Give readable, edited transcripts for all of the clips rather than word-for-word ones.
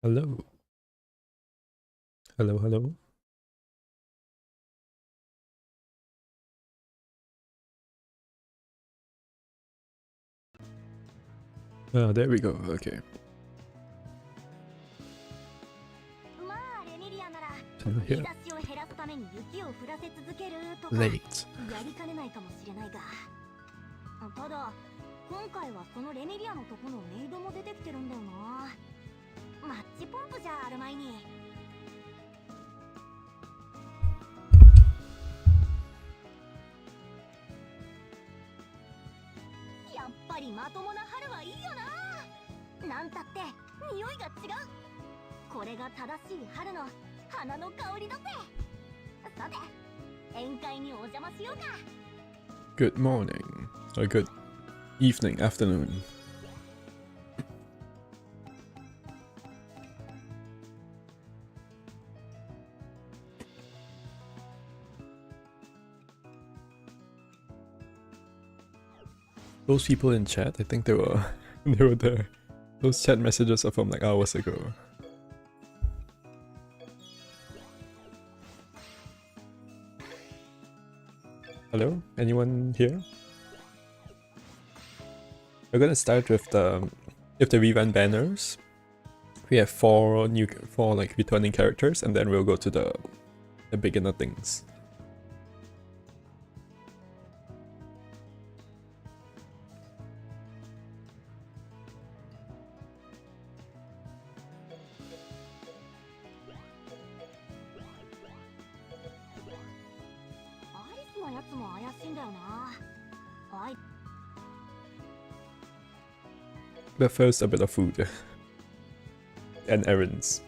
Hello. Hello, hello. Ah, there we go. Okay. So here. Late. ただ今回はそのレミリアのとこのメイドも出てきてるんだよな。マッチポンプじゃあるまいに。やっぱりまともな春はいいよな。なんたって匂いが違う。これが正しい春の花の香りだぜ。さて宴会にお邪魔しようか。 Good morning. Or good evening, afternoon. Those people in chat, I think they were there. Those chat messages are from like hours ago. Hello? Anyone here? We're gonna start with the rerun banners. We have four like returning characters, and then we'll go to the beginner things. But first, a bit of food and errands.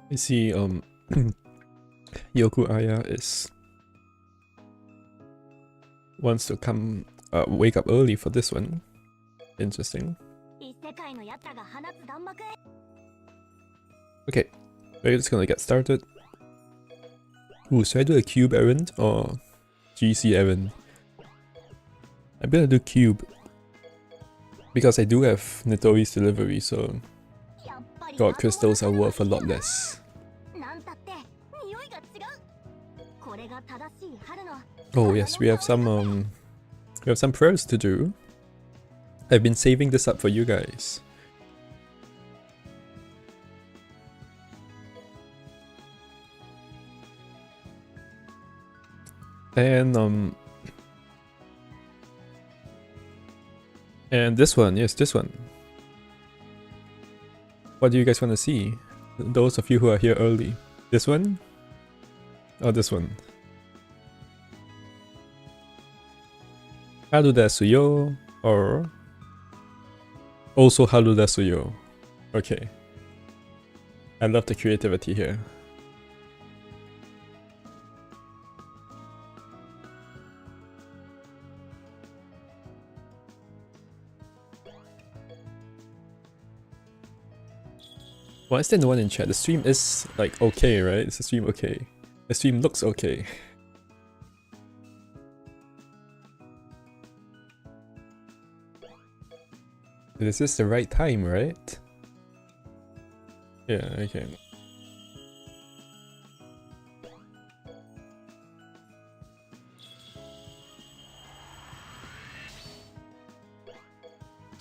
I see Yoku Aya wants to come wake up early for this one. Interesting. Okay, we're just gonna get started. Ooh, should I do a cube errand or GC errand? I'm gonna do cube because I do have Nitori's delivery, so God crystals are worth a lot less. Oh yes, we have some prayers to do. I've been saving this up for you guys. And this one, yes, this one. What do you guys want to see? Those of you who are here early. This one? Or this one? Haru desu yo, or also haru desu yo. Okay. I love the creativity here. Why is there no one in chat? The stream is like okay, right? Is the stream okay? The stream looks okay. This is the right time, right? Yeah, okay.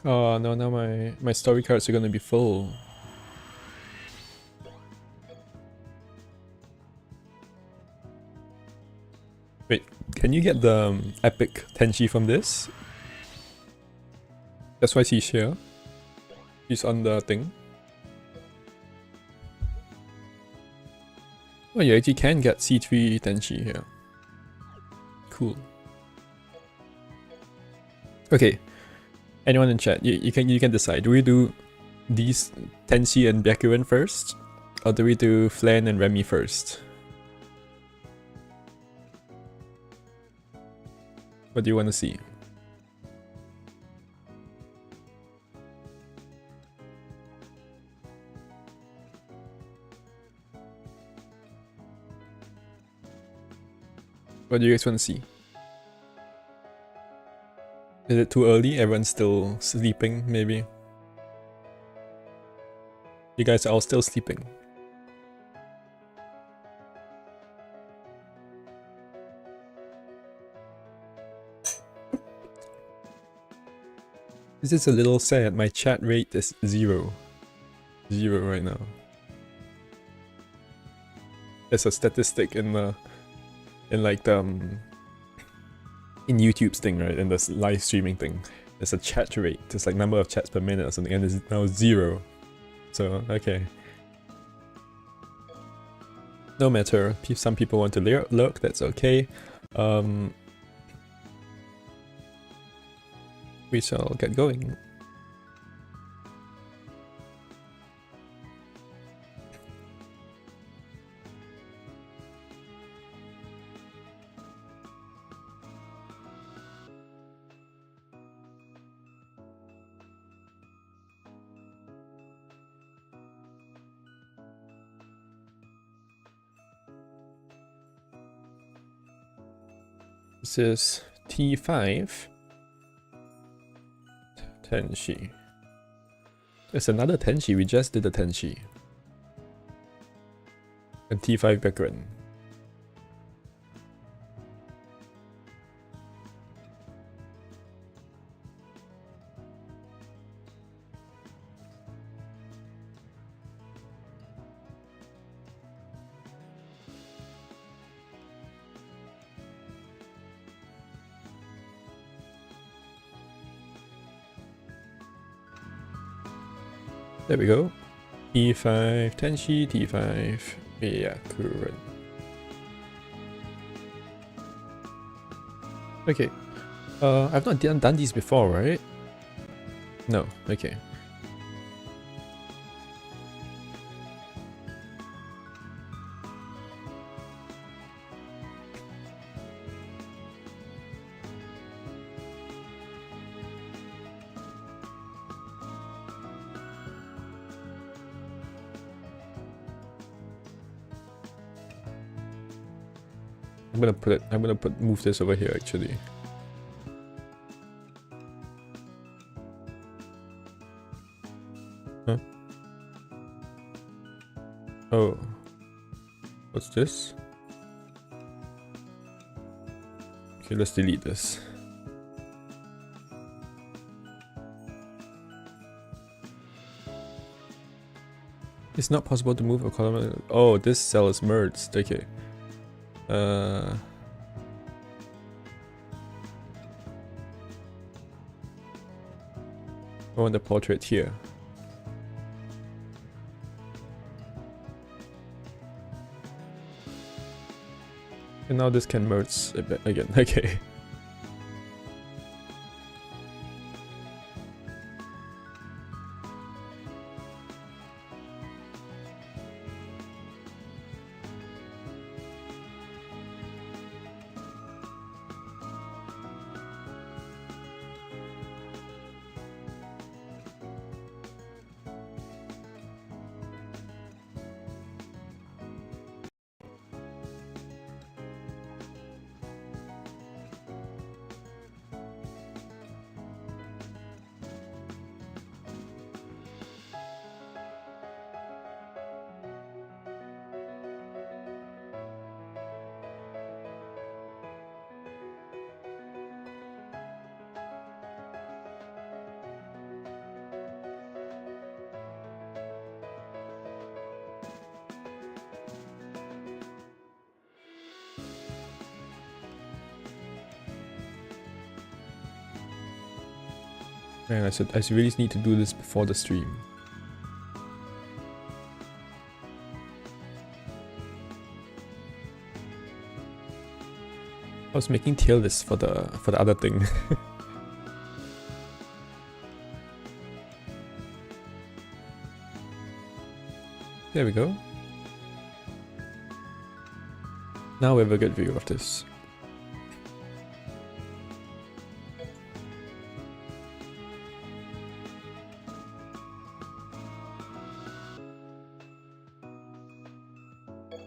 Oh no, now my story cards are gonna be full. Wait, can you get the epic tenshi from this? That's why she's here. She's on the thing. Oh, you actually can get C3 tenshi here. Cool. Okay. Anyone in chat, you can decide. Do we do these tenshi and byakuren first? Or do we do Flan and Remi first? What do you want to see? What do you guys want to see? Is it too early? Everyone's still sleeping, maybe? You guys are all still sleeping. This is a little sad. My chat rate is 0. 0 right now. There's a statistic in the in YouTube's thing, right? In this live streaming thing. There's a chat rate. There's like number of chats per minute or something, and it's now 0. So okay. No matter. Some people want to lurk, that's okay. We shall get going. This is T5 tenshi. There's another tenshi. We just did a tenshi. And T5 byakuren. There we go. T5 tenshi, T5 byakuren. Okay. I've not done these before, right? No. Okay. I'm gonna move this over here actually. Huh? Oh. What's this? Okay, let's delete this. It's not possible to move a column. Oh, this cell is merged. Okay. I want the portrait here. And now this can merge a bit again. Okay. Man, I really need to do this before the stream. I was making tier lists for the other thing. There we go. Now we have a good view of this.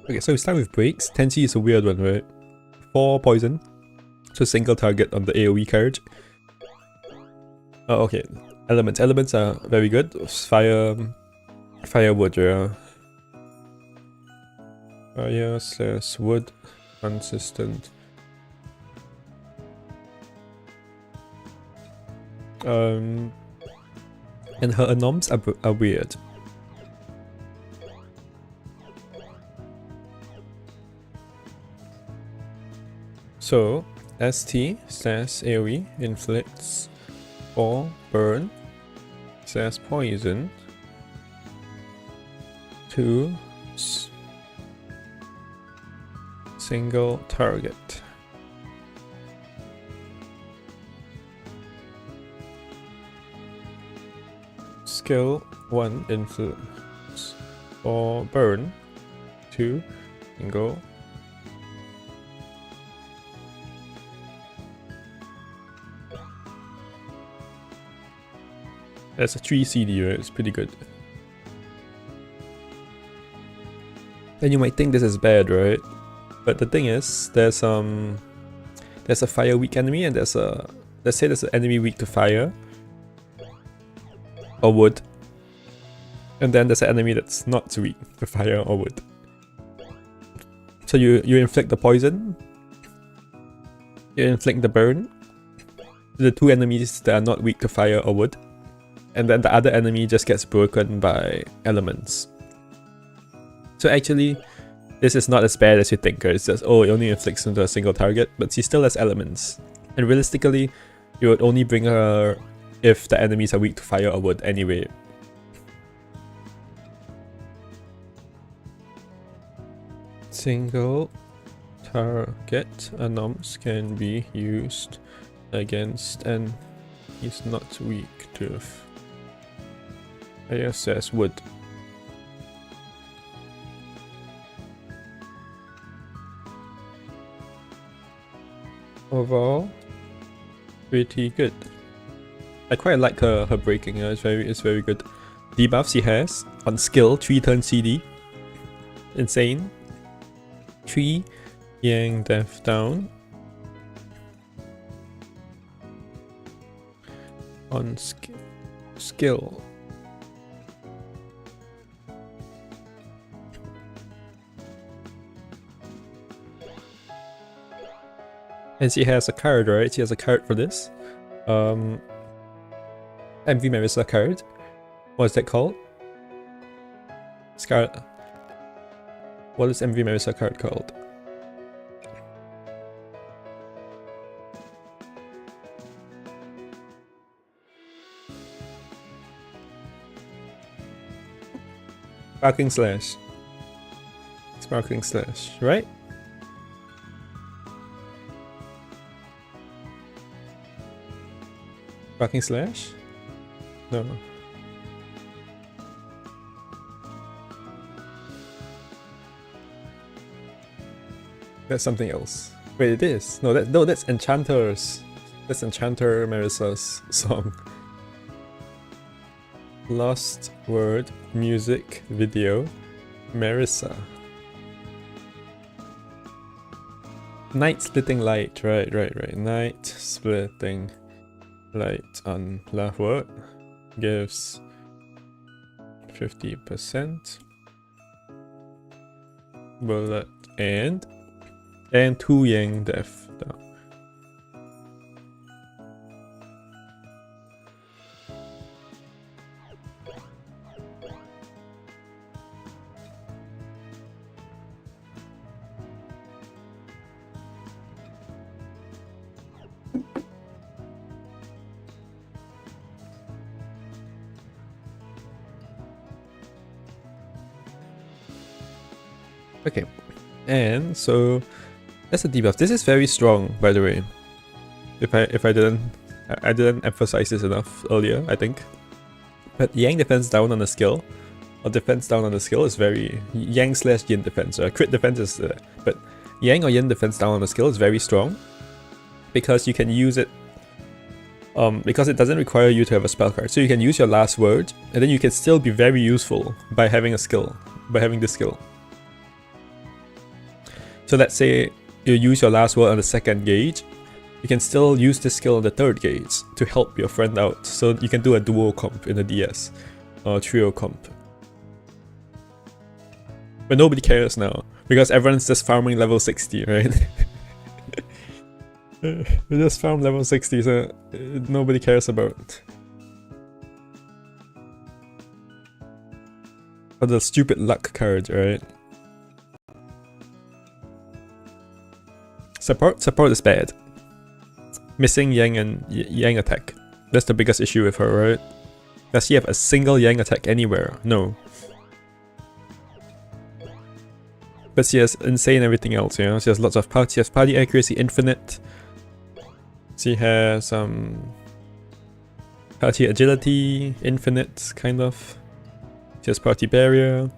Okay, so we start with breaks. Tenshi is a weird one, right? 4 poison. So single target on the AoE card. Oh, okay. Elements. Elements are very good. Fire, wood, yeah. Fire / wood. Consistent. And her anoms are weird. So, ST/AoE inflicts or burn / poison to single target. Skill 1 influence or burn to single. That's a 3 CD, right? It's pretty good. And you might think this is bad, right? But the thing is, there's a fire weak enemy, and let's say there's an enemy weak to fire or wood, and then there's an enemy that's not weak to fire or wood. So you inflict the poison, you inflict the burn to the 2 enemies that are not weak to fire or wood, and then the other enemy just gets broken by elements. So actually, this is not as bad as you think. It's just, oh, it only inflicts into a single target, but she still has elements. And realistically, you would only bring her if the enemies are weak to fire or wood anyway. Single target anoms can be used against and he's not weak to fire / wood. Overall, pretty good. I quite like her breaking. It's very good. Debuffs she has on skill 3 turn CD. Insane. 3 Yang Death down. On skill. And she has a card, right? She has a card for this. MV Marissa card. What is that called? What is MV Marissa card called? Sparkling Slash. Sparkling Slash, right? Sparkling Slash? No. That's something else. Wait, it is. No, that's Enchanters. That's Enchanter Marissa's song. Lost Word Music Video Marissa. Night Splitting Light, right. Night Splitting Light on left word gives 50% bullet and 2 Yang Death down. Okay, and so that's a debuff. This is very strong, by the way. If I didn't emphasize this enough earlier, I think. But Yang defense down on the skill, or defense down on the skill is very Yang / Yin defense. Crit defense is, but Yang or Yin defense down on the skill is very strong because you can use it. Because it doesn't require you to have a spell card, so you can use your last word, and then you can still be very useful by having a skill, by having this skill. So let's say you use your last word on the second gauge, you can still use this skill on the third gauge to help your friend out. So you can do a duo comp in the DS, or trio comp. But nobody cares now, because everyone's just farming level 60, right? We just farm level 60, so nobody cares about. Or the stupid luck card, right? Support is bad. Missing Yang and Yang attack. That's the biggest issue with her, right? Does she have a single Yang attack anywhere? No. But she has insane everything else, you know? She has lots of party, she has party accuracy infinite. She has party agility infinite, kind of. She has party barrier.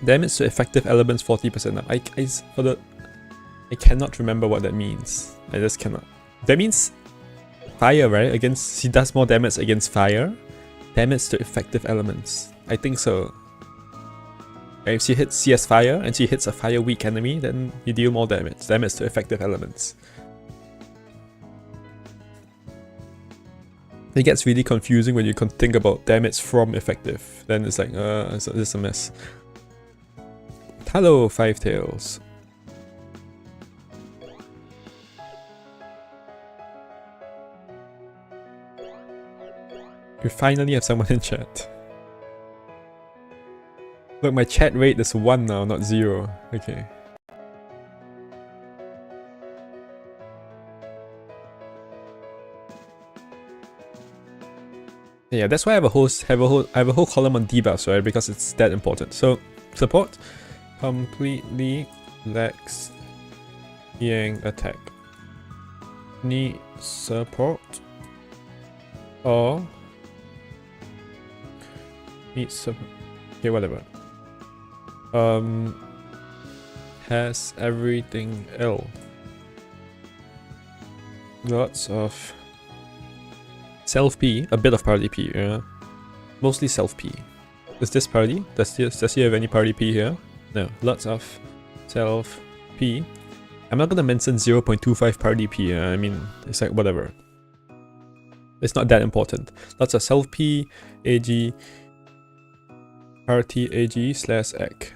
Damage to effective elements 40% up. I cannot remember what that means. I just cannot. That means fire, right? Against, she does more damage against fire. Damage to effective elements. I think so. If she hits CS fire and she hits a fire weak enemy, then you deal more damage. Damage to effective elements. It gets really confusing when you can think about damage from effective. Then it's like, it's a mess. Hello, Five Tails. We finally have someone in chat. Look, my chat rate is 1 now, not 0. Okay. Yeah, that's why I have a whole column on debuffs, right? Because it's that important. So support completely lacks Yang attack. Need support or needs support. Okay, whatever. Has everything else. Lots of self P, a bit of party P, yeah. Mostly self P. Is this party? Does he have any party P here? No. Lots of self P. I'm not gonna mention 0.25 party P, I mean, it's like whatever. It's not that important. Lots of self P, AG, party AG / EC.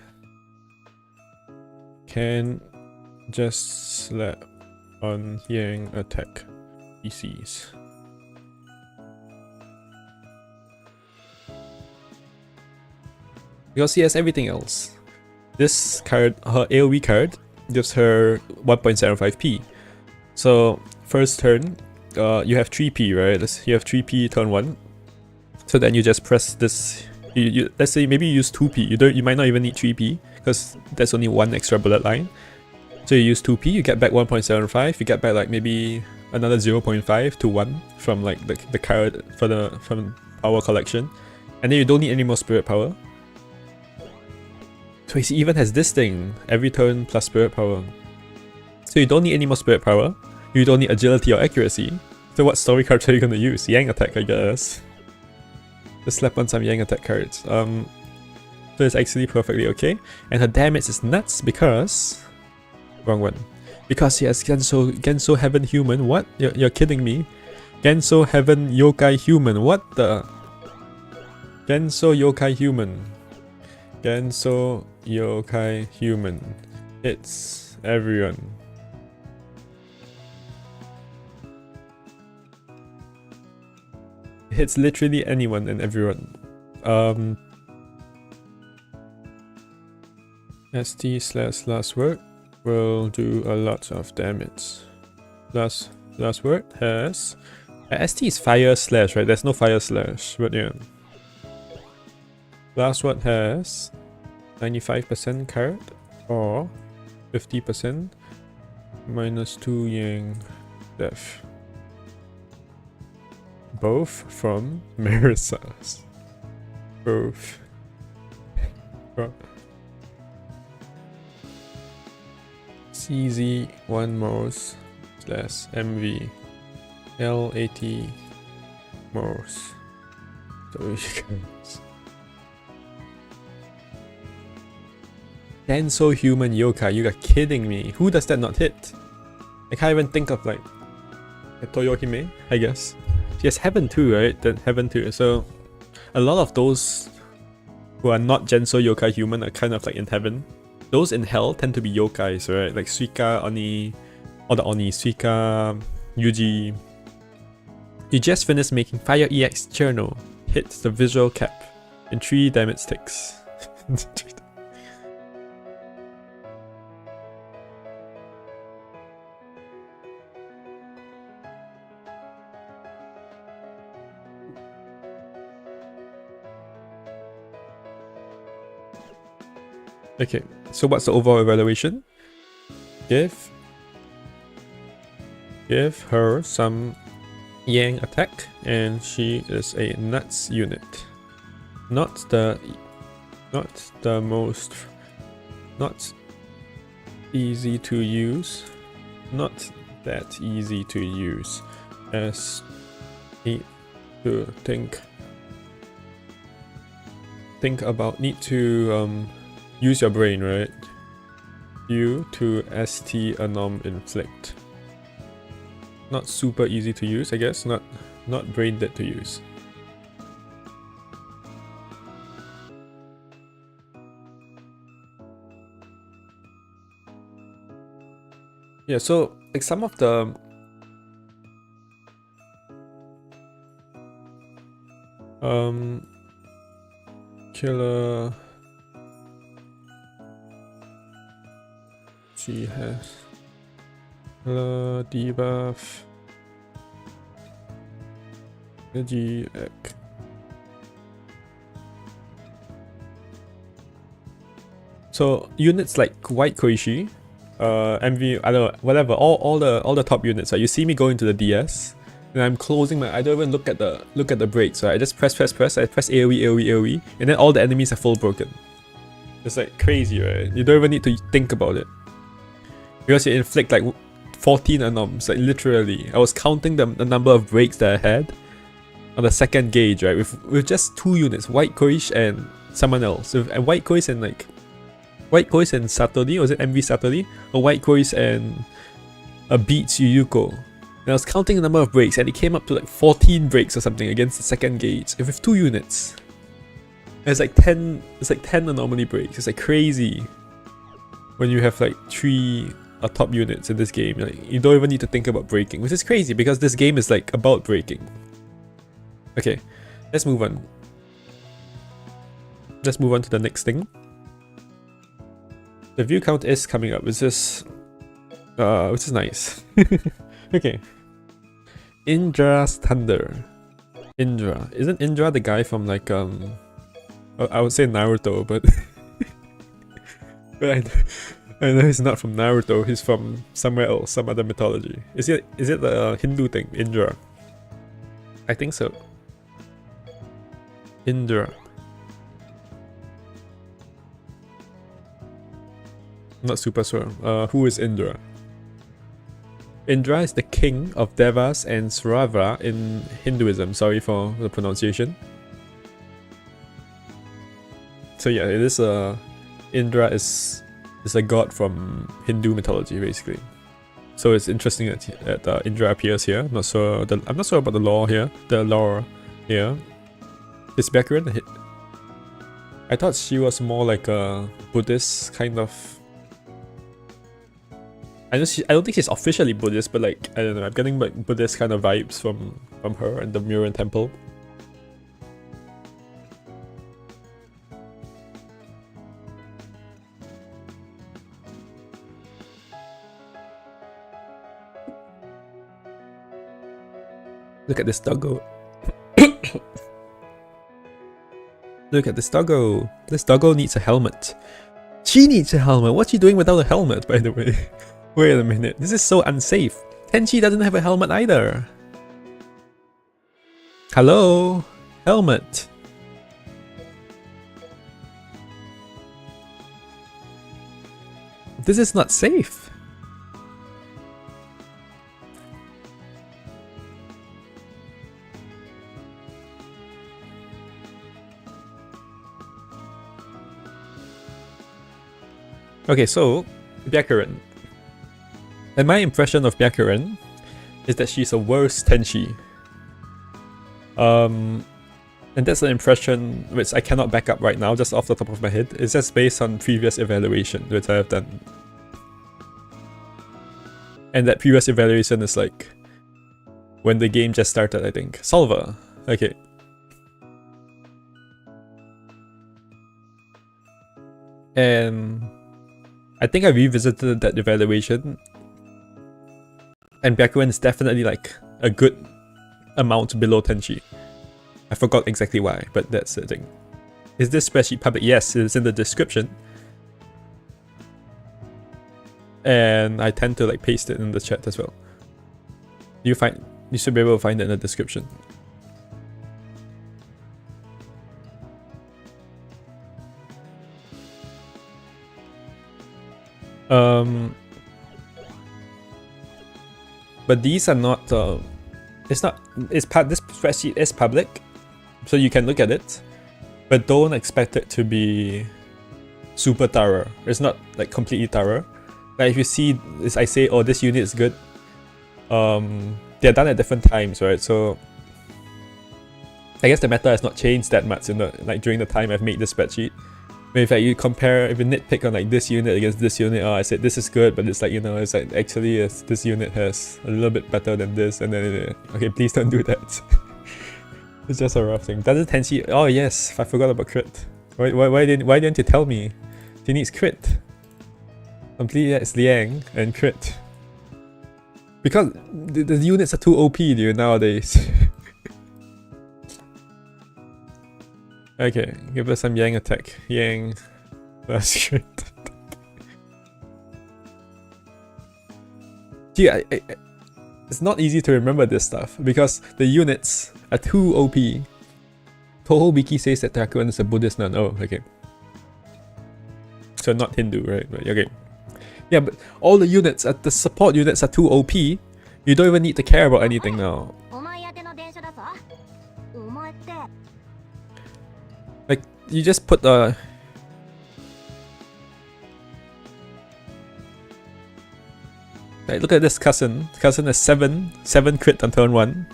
Can just slap on Yang attack PCs. Because she has everything else. This card, her AoE card, gives her 1.75p. So first turn, you have 3p, right? You have 3p turn 1. So then you just press this. Let's say maybe you use 2p. You might not even need 3p because there's only one extra bullet line. So you use 2p, you get back 1.75. You get back like maybe another 0.5 to 1 from like the card from our collection, and then you don't need any more spirit power. So he even has this thing, every turn plus spirit power. So you don't need any more spirit power, you don't need agility or accuracy. So what story cards are you gonna use? Yang attack, I guess. Just slap on some Yang attack cards. So it's actually perfectly okay. And her damage is nuts because... Wrong one. Because she has Genso Heaven Human. What? You're kidding me? Genso Heaven Yokai Human. What the? Genso Yokai Human. Genso Yokai Human. It's everyone. It hits literally anyone and everyone. ST/last word will do a lot of damage. Last word has... ST is fire slash, right? There's no fire slash, but yeah. Last one has 95% carrot or 50% -2 yang death. Both from Marisas. Both. CZ1 Morse / MV L80 Morse. So you guys. Denso human yokai, you are kidding me. Who does that not hit? I can't even think of like Toyohime, I guess. She has Heaven too, right? Then Heaven too. So a lot of those who are not Genso yokai human are kind of like in heaven. Those in hell tend to be yokais, right? Like Suika, Oni, or the Oni, Suika, Yuji. You just finished making Fire EX Cherno. Hit the visual cap in 3 damage ticks. Okay, so what's the overall evaluation? Give her some yang attack and she is a nuts unit. Not easy to use. Not that easy to use as need to think about, need to use your brain, right? U to ST anom inflict. Not super easy to use, I guess. Not brain dead to use. Yeah, so like some of the killer. She has debuff GX. So units like White Koishi, MV, I don't know, whatever, all the top units. Right? You see me go into the DS, and I'm closing my. I don't even look at the brakes. Right? I just press. I press AOE, and then all the enemies are full broken. It's like crazy, right? You don't even need to think about it. Because you inflict like 14 anoms, like literally. I was counting the number of breaks that I had on the second gauge, right? With just 2 units, White Koish and someone else. And White Koish and like White Koish and Satori, was it MV Satori? Or White Koish and Beats Yuyuko. And I was counting the number of breaks and it came up to like 14 breaks or something against the second gauge. With 2 units. And it's like 10 anomaly breaks. It's like crazy. When you have like 3 top units in this game, like you don't even need to think about breaking, which is crazy because this game is like about breaking. Okay, let's move on. Let's move on to the next thing. The view count is coming up, which is nice. Okay. Indra's Thunder. Indra. Isn't Indra the guy from like I would say Naruto, but but I know he's not from Naruto, he's from somewhere else, some other mythology. Is it the Hindu thing, Indra? I think so. Indra. I'm not super sure. Who is Indra? Indra is the king of Devas and Sravra in Hinduism. Sorry for the pronunciation. So yeah, it is Indra is a god from Hindu mythology, basically. So it's interesting that Indra appears here. I'm not sure about the lore here. Is Byakuren a hit? I thought she was more like a Buddhist kind of. I don't think she's officially Buddhist, but like I don't know. I'm getting like Buddhist kind of vibes from her and the Murin Temple. Look at this doggo. Look at this doggo. This doggo needs a helmet. She needs a helmet. What's she doing without a helmet, by the way? Wait a minute. This is so unsafe. Tenshi doesn't have a helmet either. Hello? Helmet. This is not safe. Okay, so Byakuren. And my impression of Byakuren is that she's a worse Tenshi. And that's an impression which I cannot back up right now, just off the top of my head. It's just based on previous evaluation which I have done. And that previous evaluation is like when the game just started, I think. Solver. Okay. And I think I revisited that evaluation. And Byakuren is definitely like a good amount below Tenshi. I forgot exactly why, but that's the thing. Is this spreadsheet public? Yes, it's in the description. And I tend to like paste it in the chat as well. You should be able to find it in the description. But these are not this spreadsheet is public, so you can look at it, but don't expect it to be super thorough. It's not like completely thorough. Like if you see this, I say, oh, this unit is good. They're done at different times, right? So I guess the meta has not changed that much in the during the time I've made this spreadsheet. But if you compare, if you nitpick on like this unit against this unit, oh, I said this is good, but it's like, you know, it's like actually this unit has a little bit better than this, and then okay, please don't do that. It's just a rough thing. Doesn't Tenshi? Oh yes, I forgot about crit. Why didn't you tell me? She needs crit. Complete it's Liang and crit. Because the units are too OP, dude, nowadays. Okay, give us some Yang attack. Yang. That's great. Gee, it's not easy to remember this stuff because the units are too OP. Touhou Biki says that Byakuren is a Buddhist nun. Oh, okay. So not Hindu, right? But okay. Yeah, but all the units, the support units are too OP. You don't even need to care about anything now. Like, you just put like, look at this cousin. Cousin has 7 crit on turn 1.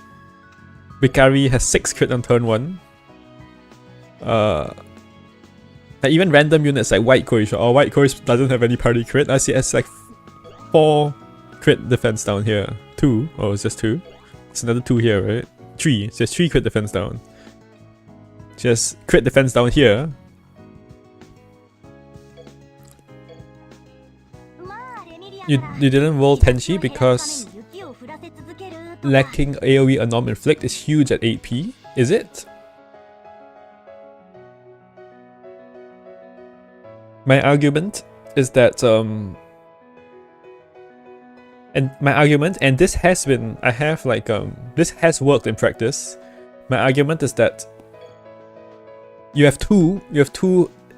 Bikari has 6 crit on turn 1. Like even random units like White Korish, or White Korish doesn't have any party crit. I see it has like 4 crit defense down here. 2. Oh, it's just 2. It's another 2 here, right? 3. So it's 3 crit defense down. Just crit defense down here. You didn't roll Tenshi because lacking AoE Anom Inflict is huge at 8p. Is it? My argument is that and my argument, and this has been, I have like this has worked in practice. My argument is that you have two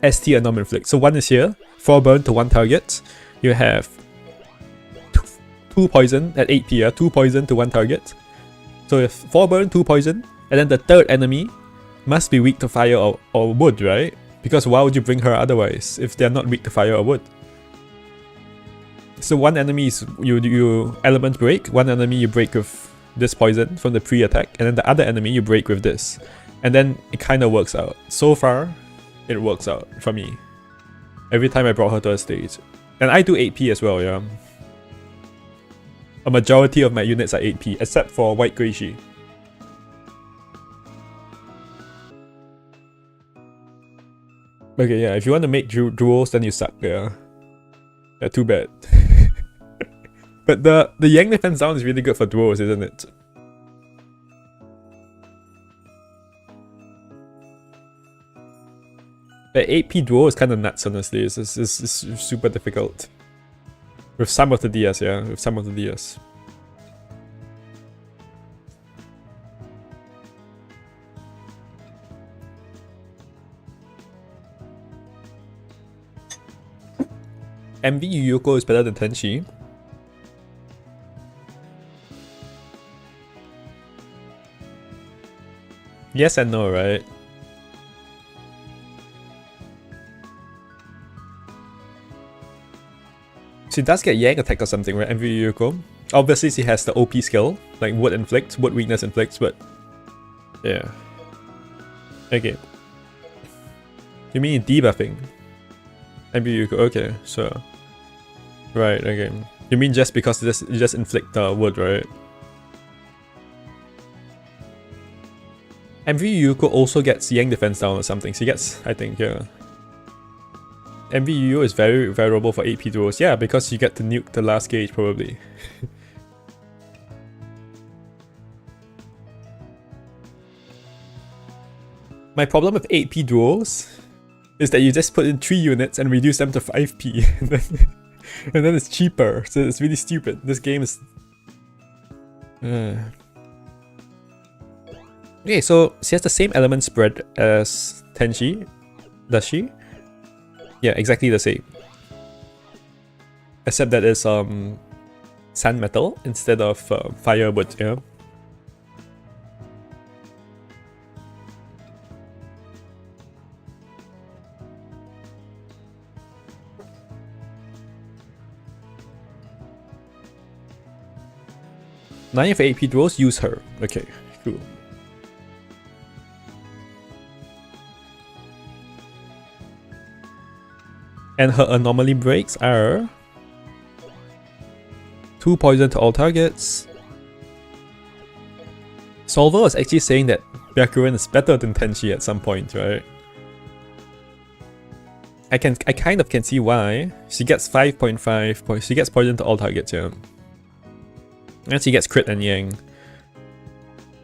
ST Anom Inflict. So one is here, 4 burn to 1 target. You have 2 poison at 8 p, 2 poison to 1 target. So if 4 burn, 2 poison, and then the third enemy must be weak to fire or wood, right? Because why would you bring her otherwise if they're not weak to fire or wood? So one enemy is you element break, one enemy you break with this poison from the pre-attack, and then the other enemy you break with this. And then it kind of works out. So far, it works out for me. Every time I brought her to a stage. And I do 8p as well, yeah. A majority of my units are 8p, except for White Greishi. Okay, yeah, if you want to make duels, then you suck, yeah. Yeah, too bad. But the Yang defense down is really good for duels, isn't it? The 8p duo is kind of nuts, honestly. It's super difficult. With some of the DS, yeah. With some of the DS. MV Yuyuko is better than Tenshi. Yes and no, right? She does get Yang attack or something, right? MV Yuyuko. Obviously, she has the OP skill, like Wood Inflict, Wood Weakness Inflicts, but yeah. Okay. You mean debuffing? MV Yuyuko, okay, so. Right, okay. You mean just because you just inflict wood, right? MV Yuyuko also gets Yang defense down or something. She gets, I think, yeah. MV Yuyu is very variable for 8p duos. Yeah, because you get to nuke the last gauge, probably. My problem with 8p duos is that you just put in 3 units and reduce them to 5p. And then it's cheaper, so it's really stupid. This game is... Okay, so she has the same element spread as Tenshi, does she? Yeah, exactly the same. Except that it's sand metal instead of firewood, yeah? Nine of 8p duos use her. Okay, cool. And her anomaly breaks are 2 poison to all targets. Solver was actually saying that byakuren is better than Tenshi at some point, right? I kind of can see why. She gets 5.5 she gets poison to all targets, yeah. And she gets crit and Yang.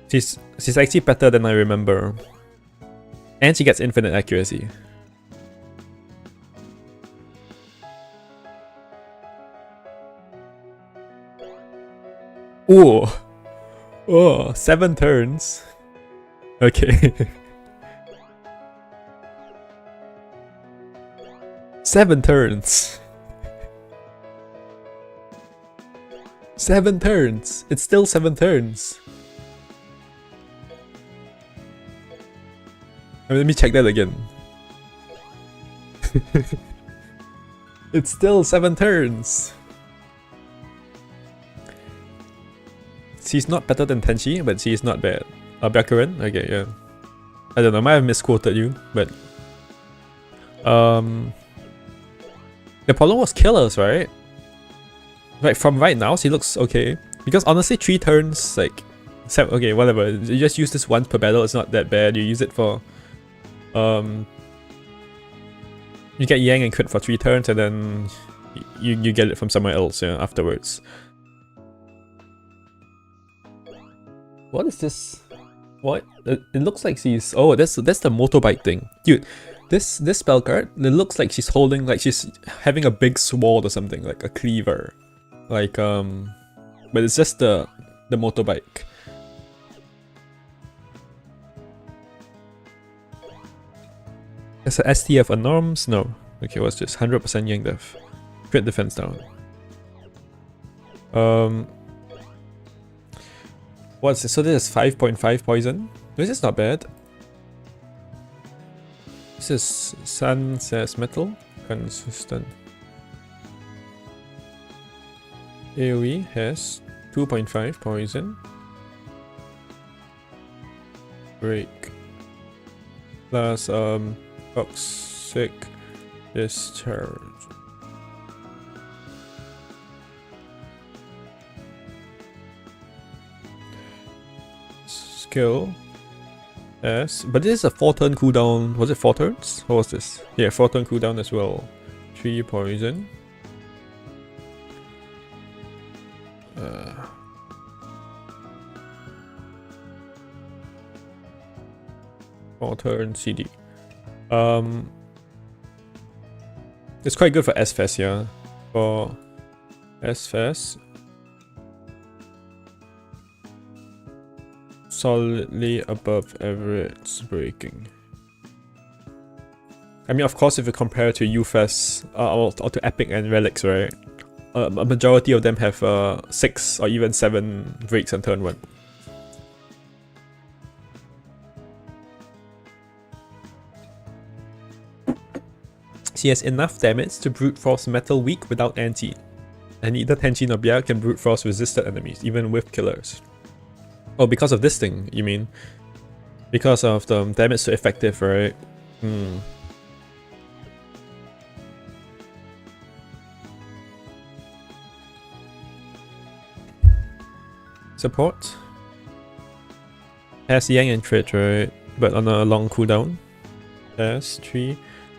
She's actually better than I remember. And she gets infinite accuracy. Oh, oh, 7 turns. Okay. 7 turns. 7 turns. It's still 7 turns. Let me check that again. It's still 7 turns. She's not better than Tenshi, but she's not bad. Byakuren? Okay, yeah. I don't know, I might have misquoted you, but... The problem was killers, right? Like, from right now, she looks okay. Because honestly, 3 turns, like... okay, whatever. You just use this once per battle, it's not that bad. You use it for... You get Yang and crit for 3 turns, and then... You get it from somewhere else, yeah, afterwards. What is this? What? It looks like she's... Oh, that's the motorbike thing. Dude, this spell card, it looks like she's holding... Like she's having a big sword or something, like a cleaver. Like, but it's just the motorbike. It's a STF on norms? No. Okay, what's this? 100% Yang def. Crit defense down. What's this? So this is 5.5 poison. This is not bad. This is Sun says metal. Consistent. AoE has 2.5 poison. Break. Plus toxic discharge. Skill S, but this is a 4 turn cooldown. Was it 4 turns? What was this? Yeah, 4 turn cooldown as well. 3 poison. 4 turn CD. It's quite good for S-Fest, yeah. For S-Fest, solidly above average breaking. I mean, of course, if you compare to ufes or to epic and relics, right? A majority of them have 6 or even 7 breaks on turn 1. She has enough damage to brute force metal weak without anti, and neither tenshi nor bya can brute force resisted enemies, even with killers. Oh, because of this thing, you mean? Because of the damage to effective, right? Support has Yang and crit, right? But on a long cooldown. Has 3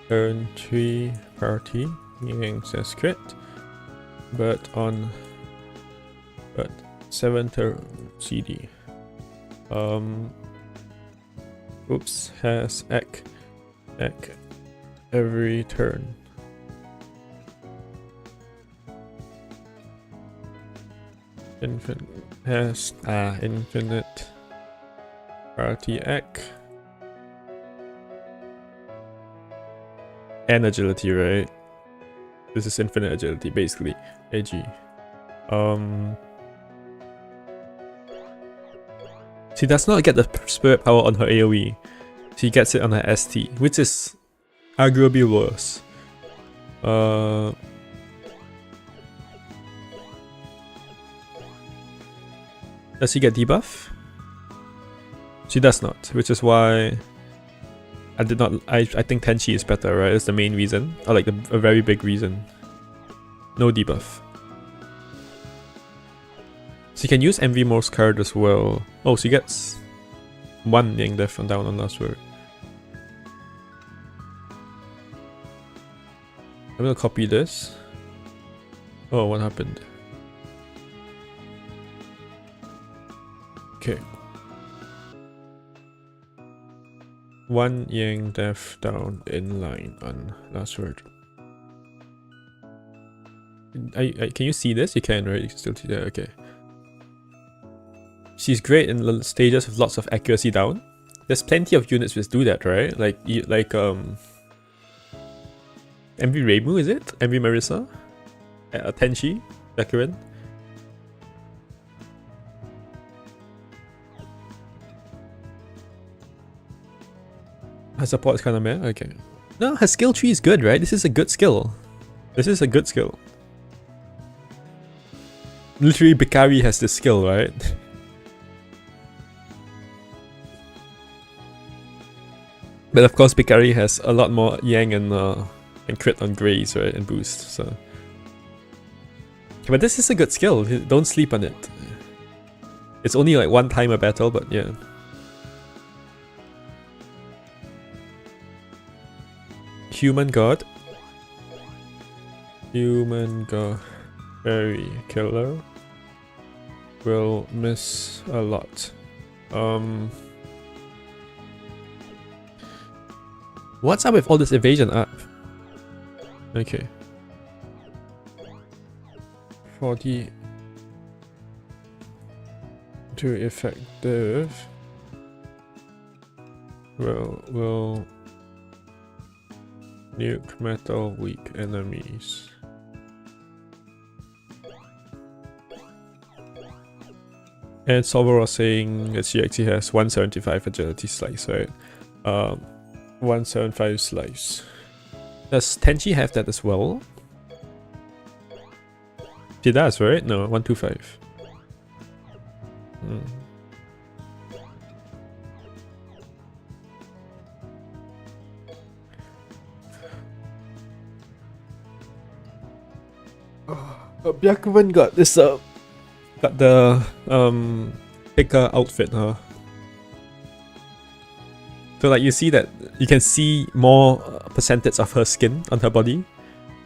turn 3 party. Yang says crit. But 7 turn CD. Oops, has ek every turn. Infinite has infinite party ek and agility, right? This is infinite agility basically. AG. She does not get the spirit power on her AoE. She gets it on her ST, which is arguably worse. Does she get debuff? She does not, which is why I did not. I think Tenshi is better, right? It's the main reason, or like a very big reason. No debuff. She can use Envy Most card as well. Oh, she gets 1 Yang Def and down on last word. I'm gonna copy this. Oh, what happened? Okay. 1 Yang Def down in line on last word. Can you see this? You can, right? You can still see that. Okay. She's great in stages with lots of accuracy down. There's plenty of units which do that, right? Like MV Reimu, is it? MV Marisa? Tenshi? Byakuren? Her support is kind of meh? Okay. No, her skill tree is good, right? This is a good skill. This is a good skill. Literally, Bikari has this skill, right? But of course, Bikari has a lot more Yang and crit on Greys, right? And boost, so... Okay, but this is a good skill. Don't sleep on it. It's only like 1 time a battle, but yeah. Human God. Human God. Fairy Killer. Will miss a lot. What's up with all this evasion up? Okay. 40 to effective. Will nuke metal weak enemies. And Solver was saying that she actually has 175 agility slice, right? 175 slice. Does Tenshi have that as well? She does, right? No, 125. Byakuren got this got the picker outfit, huh? So like you see that you can see more percentage of her skin on her body,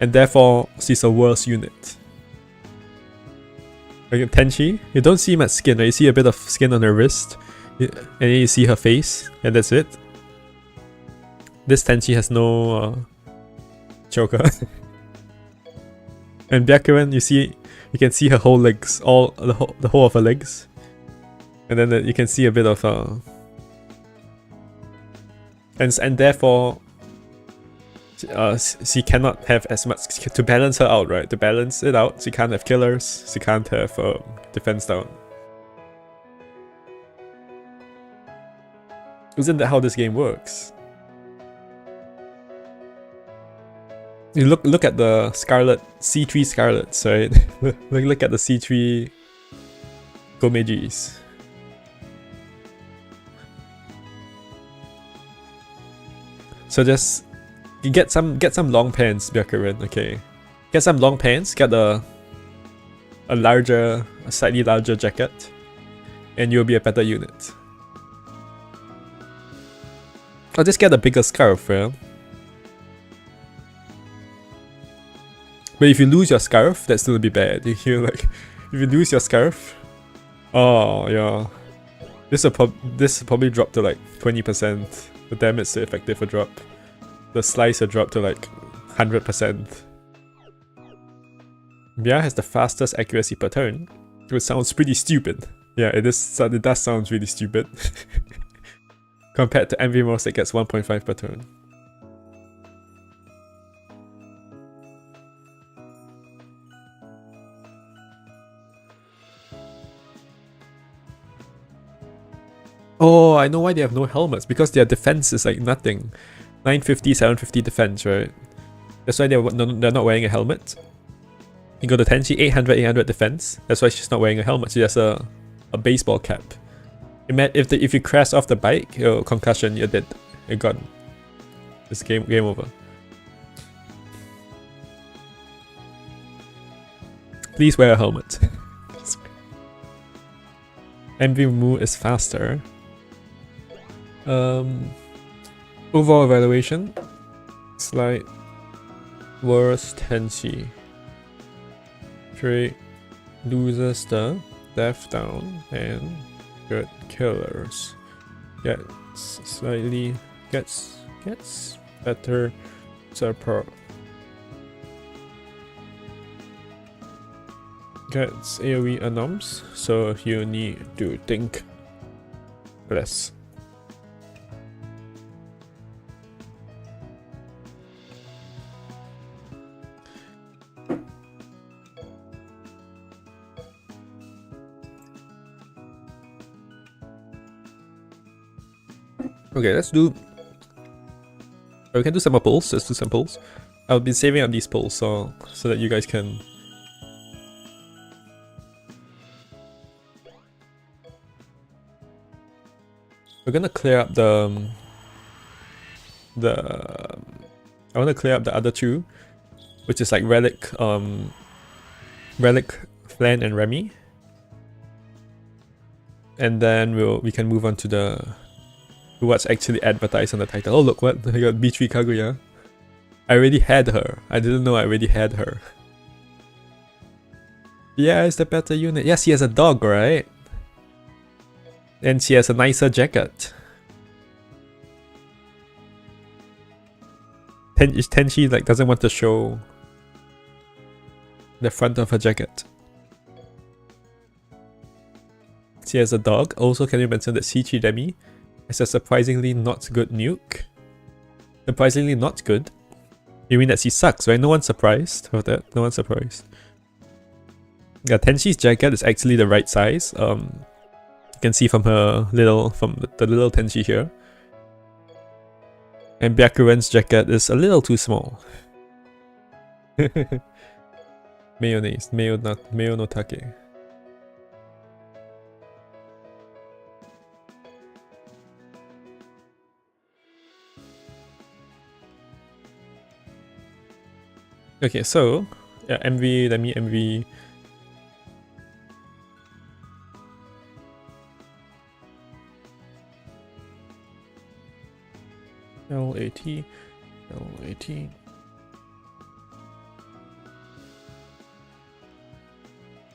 and therefore she's a worse unit. Like Tenshi, you don't see much skin, right? You see a bit of skin on her wrist, and then you see her face, and that's it. This Tenshi has no choker. And Byakuren, you can see her whole legs, the whole of her legs. And then you can see a bit of and therefore she cannot have as much to balance her out, right? To balance it out, she can't have killers, she can't have defense down. Isn't that how this game works? You look at the Scarlet C3 Scarlets, right? look at the C3 Gomejis. So just you get some long pants, Byakuren, okay. Get some long pants, get a slightly larger jacket, and you'll be a better unit. Or just get a bigger scarf, yeah. But if you lose your scarf, that's still be bad. If you lose your scarf, oh yeah, this will probably drop to like 20%. The damage to effective will drop. The slice will drop to like 100%. Bia has the fastest accuracy per turn, which sounds pretty stupid. Yeah, it does sound really stupid. Compared to MV Morse that gets 1.5 per turn. Oh, I know why they have no helmets. Because their defense is like nothing. 950, 750 defense, right? That's why they're not wearing a helmet. You go to Tenshi, 800, 800 defense. That's why she's not wearing a helmet. She has a baseball cap. If you crash off the bike, concussion, you're dead. You're gone. It's game over. Please wear a helmet. MV Mu is faster. Overall evaluation, slight worse Tenshi. Trade loses the death down and good killers. Gets better support. Gets AoE anoms, so you need to think less. Okay, we can do some more polls. Let's do some polls. I'll be saving up these polls so that you guys can. We're gonna clear up I want to clear up the other two, which is like relic, Flan and Remi, and then we can move on to what's actually advertised on the title. Oh look, what I got B3 Kaguya. I already had her. I didn't know I already had her. Yeah, it's the better unit. Yes, she has a dog, right? And she has a nicer jacket. Tenshi like doesn't want to show the front of her jacket. She has a dog. Also, can you mention that C3 Remi has a surprisingly not good nuke? Surprisingly not good? You mean that she sucks, right? No one's surprised about that. No one's surprised. Yeah, Tenshi's jacket is actually the right size. You can see from the little Tenshi here. And Byakuren's jacket is a little too small. Mayonnaise, mayo no take. Okay, so yeah, MV, let me MV. L80.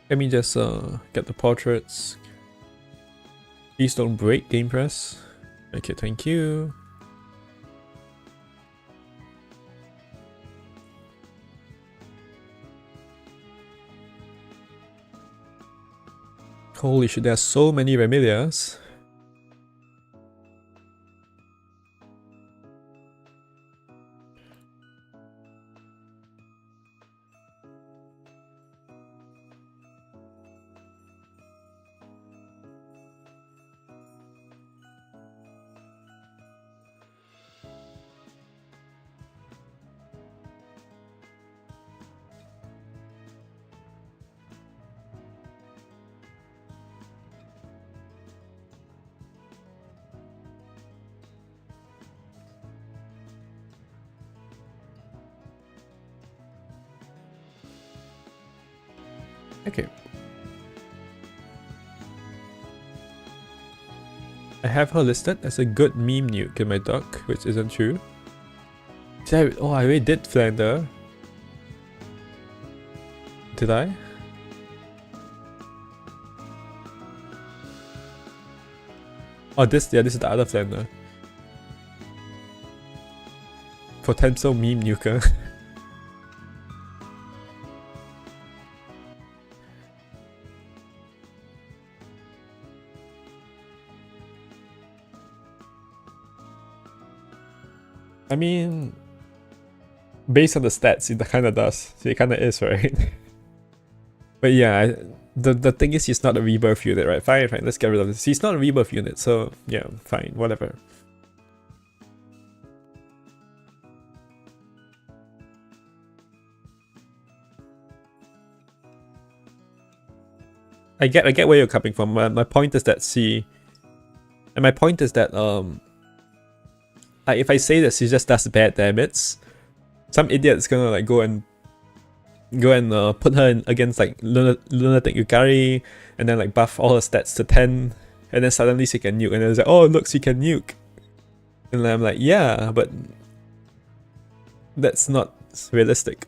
Let me just get the portraits. Please don't break game press. Okay, thank you. Holy shit, there are so many Remilias. Okay. I have her listed as a good meme nuke in my doc, which isn't true. I already did Flander. Did I? Oh, this is the other Flander. Potential meme nuker. I mean, based on the stats, it kinda does. It kinda is, right? But yeah, the thing is, he's not a rebirth unit, right? Fine, let's get rid of this. He's not a rebirth unit, so yeah, fine, whatever. I get where you're coming from. My point is that if I say that she just does bad damage, some idiot's gonna like go and put her in against like Lunatic Yukari, and then like buff all her stats to 10, and then suddenly she can nuke, and then it's like, oh look, she can nuke. And I'm like, yeah, but that's not realistic.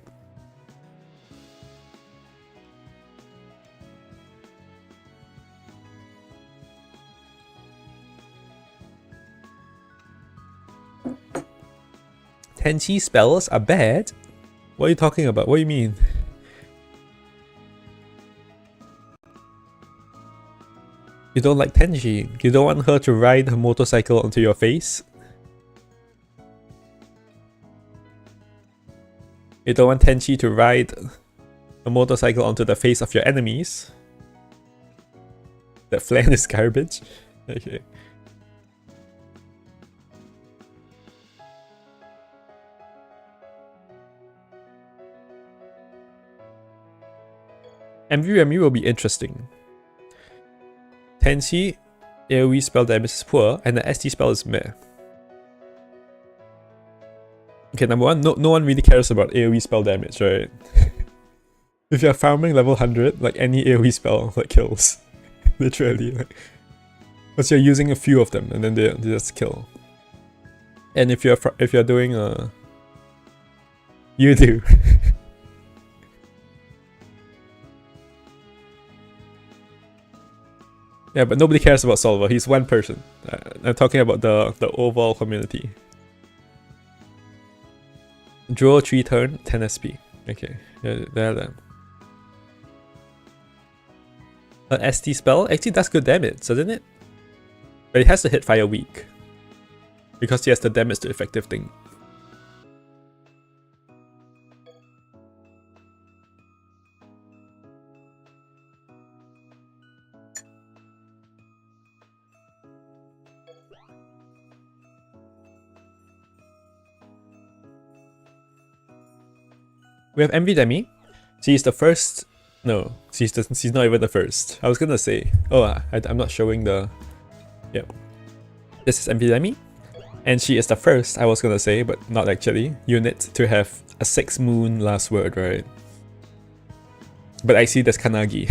Tenshi spells are bad? What are you talking about? What do you mean? You don't like Tenshi? You don't want her to ride her motorcycle onto your face? You don't want Tenshi to ride a motorcycle onto the face of your enemies? That Flan is garbage? Okay. MV Remi will be interesting. Tenshi, AoE spell damage is poor, and the SD spell is meh. Okay, number one, no one really cares about AoE spell damage, right? If you're farming level 100, like any AoE spell like kills. Literally. Like, because you're using a few of them and then they just kill. And if you're doing you do. Yeah, but nobody cares about Solver. He's one person. I'm talking about the overall community. Draw 3 turn, 10 SP. Okay, there then. An SD spell actually does good damage, doesn't it? But it has to hit fire weak. Because he has the damage to effective thing. We have MV Demi. She's the first. No, she's not even the first. I was gonna say. Oh, I'm not showing the. Yep. This is MV Demi, and she is the first. I was gonna say, but not actually. Unit to have a 6 moon last word, right? But I see there's Kanagi.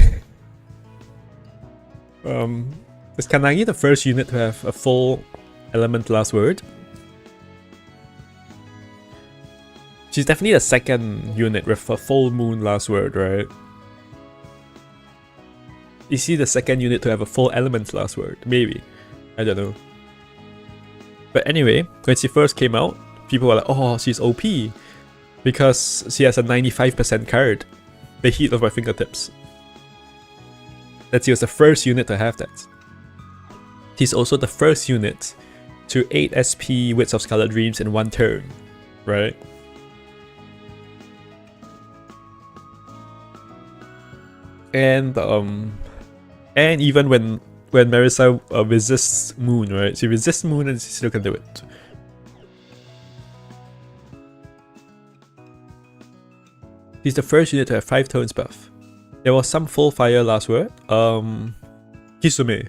Is Kanagi the first unit to have a full element last word? She's definitely the second unit with a full moon last word, right? Is she the second unit to have a full element last word? Maybe. I don't know. But anyway, when she first came out, people were like, oh, she's OP. Because she has a 95% card. The heat of my fingertips. that he was the first unit to have that. He's also the first unit to 8 SP Wits of Scarlet Dreams in 1 turn, right? And even when Marisa resists Moon, right? She resists Moon and she still can do it. He's the first unit to have 5 tones buff. There was some full fire last word. Kisume.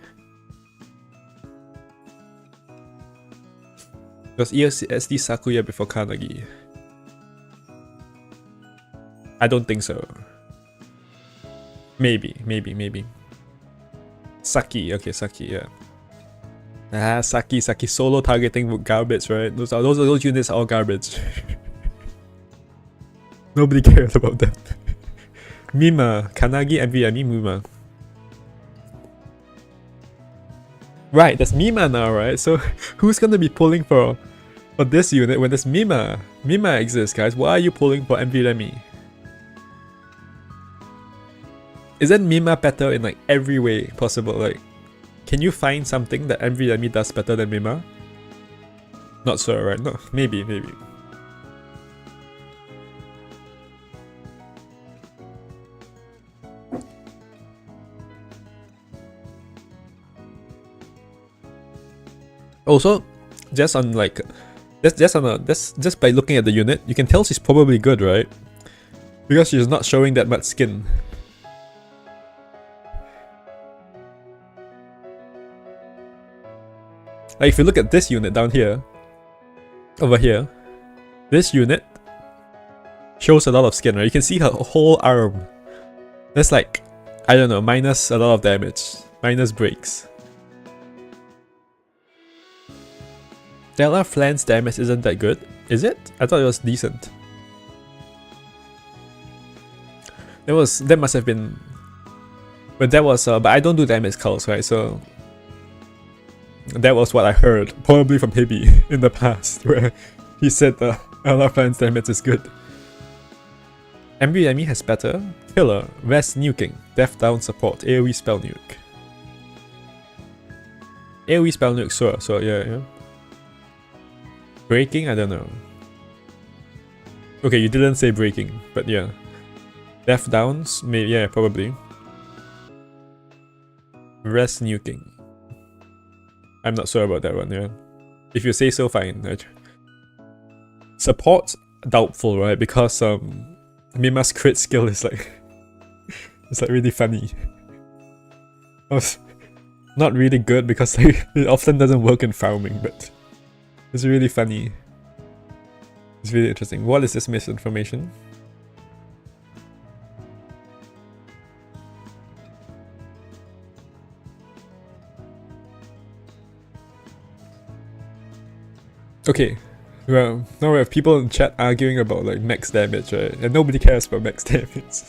It was ESD Sakuya before Kanagi. I don't think so. Maybe. Saki, okay, Saki, yeah. Saki solo targeting garbage, right? Those units are all garbage. Nobody cares about that. Mima, Kanagi, MVME, Mima. Right, there's Mima now, right? So who's gonna be pulling for this unit when there's Mima? Mima exists, guys. Why are you pulling for MVME? Isn't Mima better in like every way possible? Like, can you find something that MVME does better than Mima? Not sure, right? No, maybe. Also, just by looking at the unit, you can tell she's probably good, right? Because she's not showing that much skin. Like if you look at this unit down here, over here, this unit shows a lot of skin, right? You can see her whole arm. That's like, I don't know, minus a lot of damage, minus breaks. L80 Flan's damage isn't that good, is it? I thought it was decent. That must have been, but that was but I don't do damage calls, right? So that was what I heard, probably from Hibby in the past, where he said the L80 Flan's damage is good. MVME has better killer, rest nuking, death down support, AoE spell nuke. AoE spell nuke, so yeah. Breaking? I don't know. Okay, you didn't say breaking, but yeah. Death downs? Maybe, yeah, probably. Rest nuking. I'm not sure about that one, yeah. If you say so, fine. Right? Support? Doubtful, right? Because Mima's crit skill is like... it's like really funny. Not really good because like, it often doesn't work in farming, but... it's really funny. It's really interesting. What is this misinformation? Okay, well, now we have people in chat arguing about like max damage, right? And nobody cares about max damage.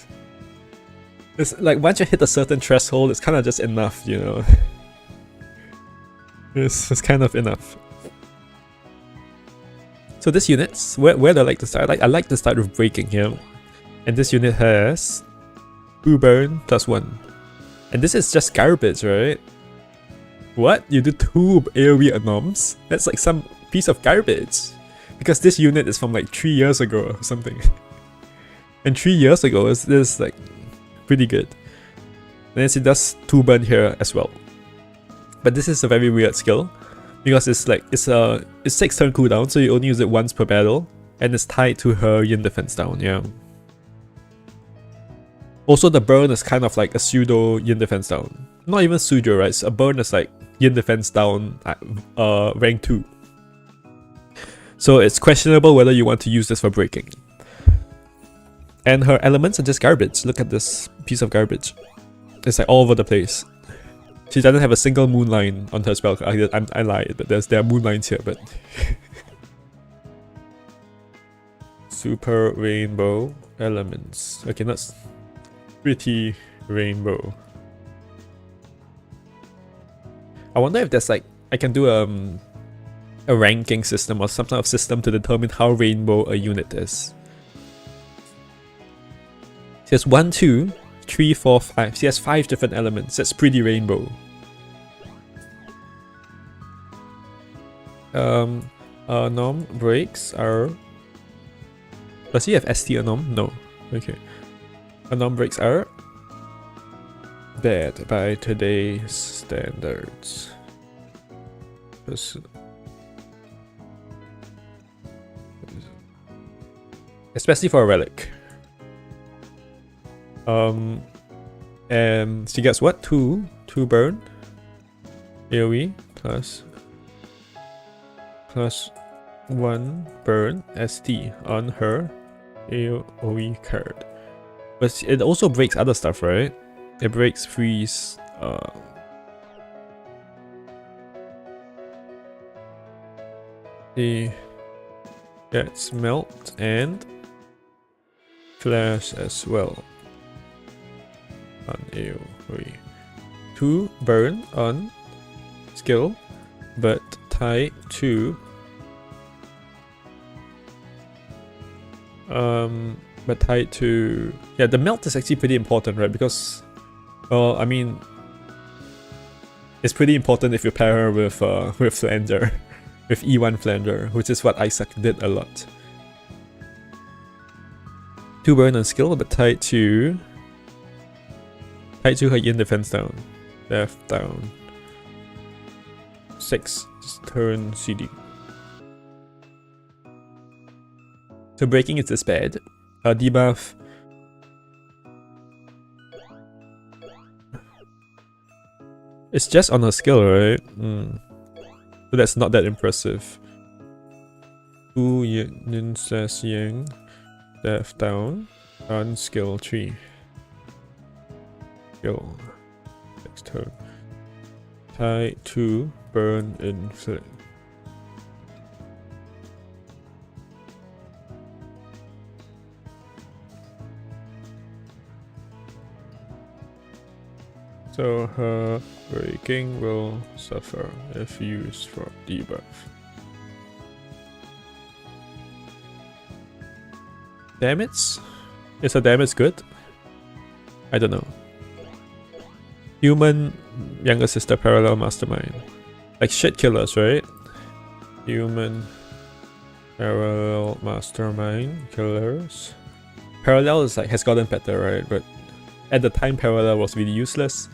It's like once you hit a certain threshold, it's kind of just enough, you know? It's kind of enough. So this unit's, where do I like to start? I like to start with breaking here. And this unit has 2 burn plus 1. And this is just garbage, right? What? You do 2 AoE anoms? That's like some piece of garbage. Because this unit is from like 3 years ago or something. And 3 years ago is like pretty good. And then it does 2 burn here as well. But this is a very weird skill. Because it's like, it's 6 turn cooldown, so you only use it once per battle. And it's tied to her yin defense down, yeah. Also, the burn is kind of like a pseudo yin defense down. Not even pseudo, right? A burn is like yin defense down at rank 2. So it's questionable whether you want to use this for breaking. And her elements are just garbage. Look at this piece of garbage. It's like all over the place. She doesn't have a single moon line on her spell. I lied, but there are moon lines here, but... Super rainbow elements. Okay, that's pretty rainbow. I wonder if there's like, I can do a ranking system or some sort of system to determine how rainbow a unit is. It says 1, 2, 3, 4, 5. She has 5 different elements. That's pretty rainbow. Anom breaks are... Does he have ST Anom? No. Okay. Anom breaks are bad by today's standards. Especially for a relic. And she gets what? 2 burn. AoE plus 1 burn ST on her AoE card. But it also breaks other stuff, right? It breaks freeze. It gets melt and flash as well on AoE. 2 burn on skill, but tied to yeah, the melt is actually pretty important, right? Because, well, I mean, it's pretty important if you pair her with Flanger, with E1 Flanger, which is what Isaac did a lot. 2 burn on skill, but tied to her yin defense down, death down. 6 turn CD. So breaking is this bad. Debuff. It's just on her skill, right? So that's not that impressive. 2 yin slash yang. Death down on skill 3. Skill. Next turn. Tie 2 burn inflict. So her breaking will suffer if used for debuff. Damage? Is her damage good? I don't know. Human younger sister parallel mastermind. Like shit killers, right? Human parallel mastermind killers. Parallel is like has gotten better, right? But at the time parallel was really useless.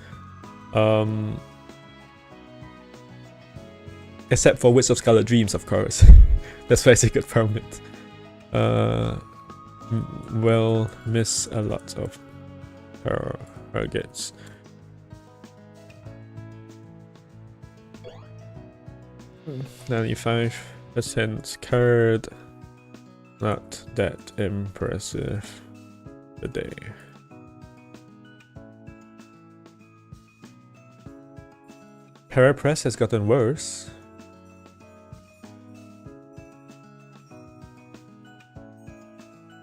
Except for Wits of Scarlet Dreams, of course. That's why I could farm it. Will miss a lot of targets. Hmm, 95% card. Not that impressive today. Parapress has gotten worse.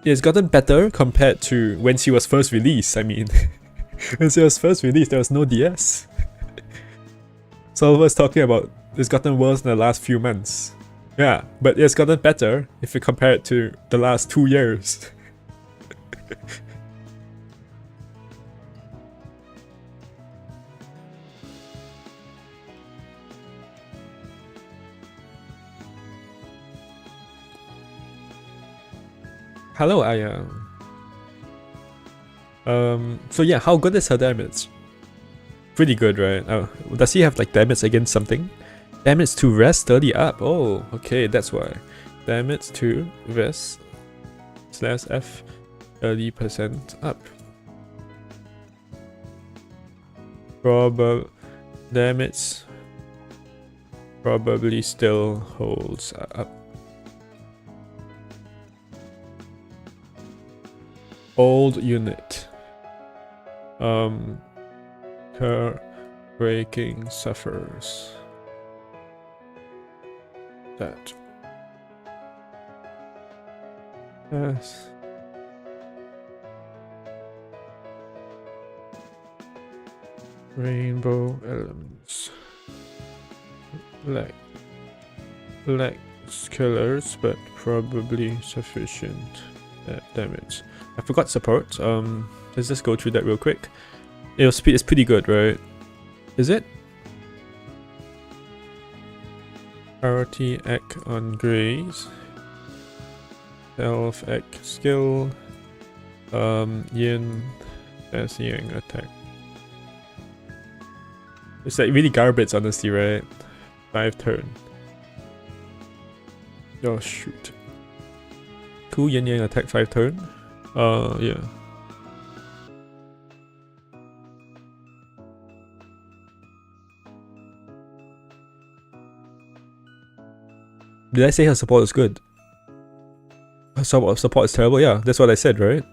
It's gotten better compared to when she was first released. I mean, when she was first released, there was no DS. So I was talking about it's gotten worse in the last few months. Yeah, but it's gotten better if you compare it to the last 2 years. Hello, Aya. So yeah, how good is her damage? Pretty good, right? Does he have like damage against something? Damage to rest 30 up. Oh, okay, that's why. Damage to rest slash F 30% up. Damage probably still holds up. Old unit. Her breaking suffers. That. Yes. Rainbow elements. Like killers, but probably sufficient damage. I forgot support. Let's just go through that real quick. It's pretty good, right? Is it? Priority Ek on Grace. Self Ek skill. Yin as Yang attack. It's like really garbage, honestly, right? 5 turn. Oh shoot. Cool, Yin Yang attack 5 turn. Yeah. Did I say her support is good? Her support is terrible? Yeah, that's what I said, right?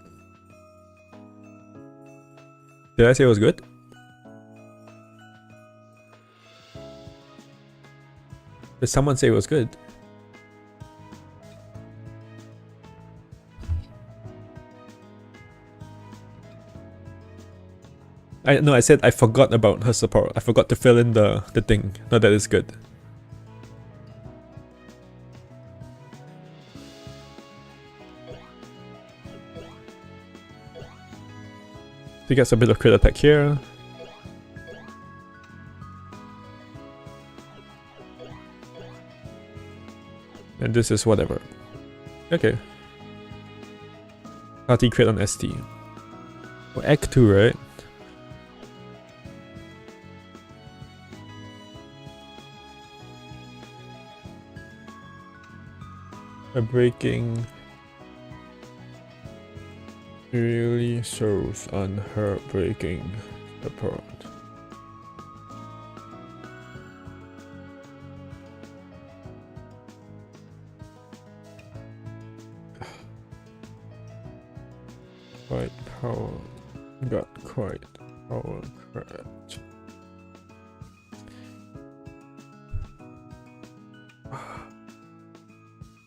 Did I say it was good? Did someone say it was good? No, I said I forgot about her support. I forgot to fill in the thing. Not that it's good. He gets a bit of crit attack here. And this is whatever. Okay. Party crit on ST. Oh, Act 2, right? A breaking really shows on her breaking support. Quite power got quite power correct.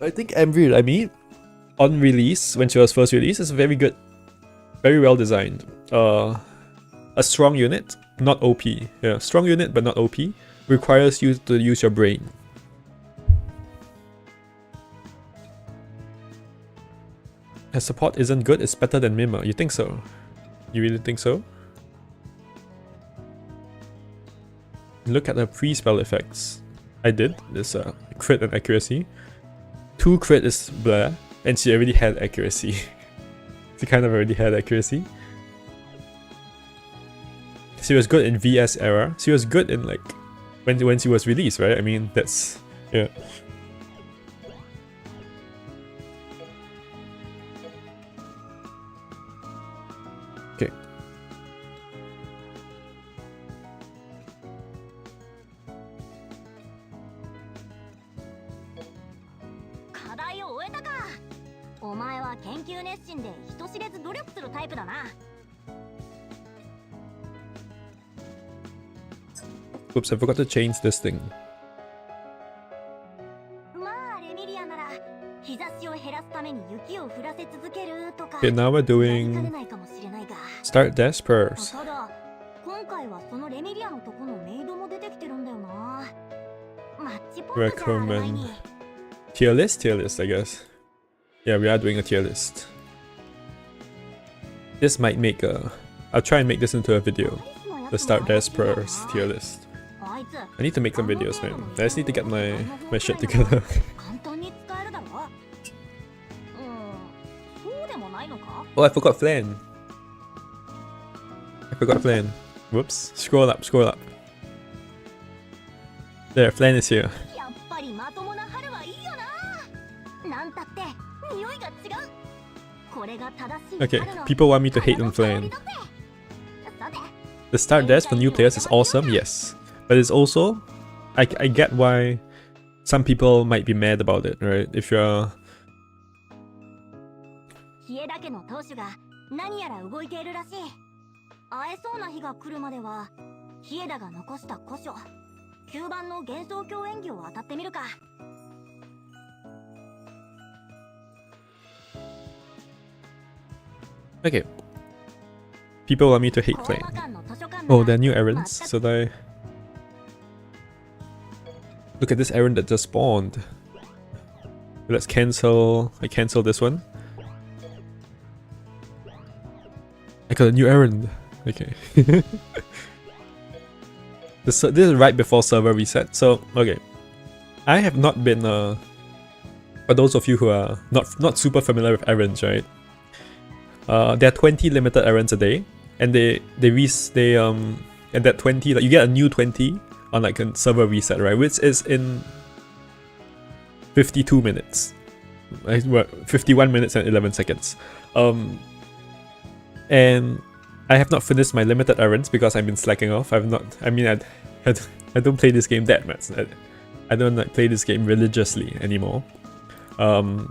I think Remi on release, when she was first released, is very good. Very well designed. A strong unit, not OP. Yeah, strong unit but not OP. Requires you to use your brain. Her support isn't good, it's better than Mima. You think so? You really think so? Look at her pre-spell effects. I did. There's crit and accuracy. 2 crit is blah, and she already had accuracy. She kind of already had accuracy. She was good in VS era. She was good in like when she was released, right? I mean, that's yeah. Okay. Oops, I forgot to change this thing. Okay, now we're doing start dash purse. Recommend tier list, I guess. Yeah, we are doing a tier list. This might make a. I'll try and make this into a video. The start dash purse tier list. I need to make some videos, man. I just need to get my shit together. Oh, I forgot Flan. Whoops. Scroll up. There, Flan is here. Okay, people want me to hate on Flan. The start dash for new players is awesome, yes. But it's also, I get why some people might be mad about it, right? If you're... Okay. People want me to hate Flan. Oh, there are new errands, so they... Look at this errand that just spawned. Let's cancel... I cancel this one. I got a new errand. Okay. This is right before server reset. So, okay. I have not been, for those of you who are not super familiar with errands, right? There are 20 limited errands a day. And and that 20, like you get a new 20 on like a server reset, right? Which is in 52 minutes. 51 minutes and 11 seconds. And I have not finished my limited errands because I've been slacking off. I don't play this game that much. I don't like play this game religiously anymore. But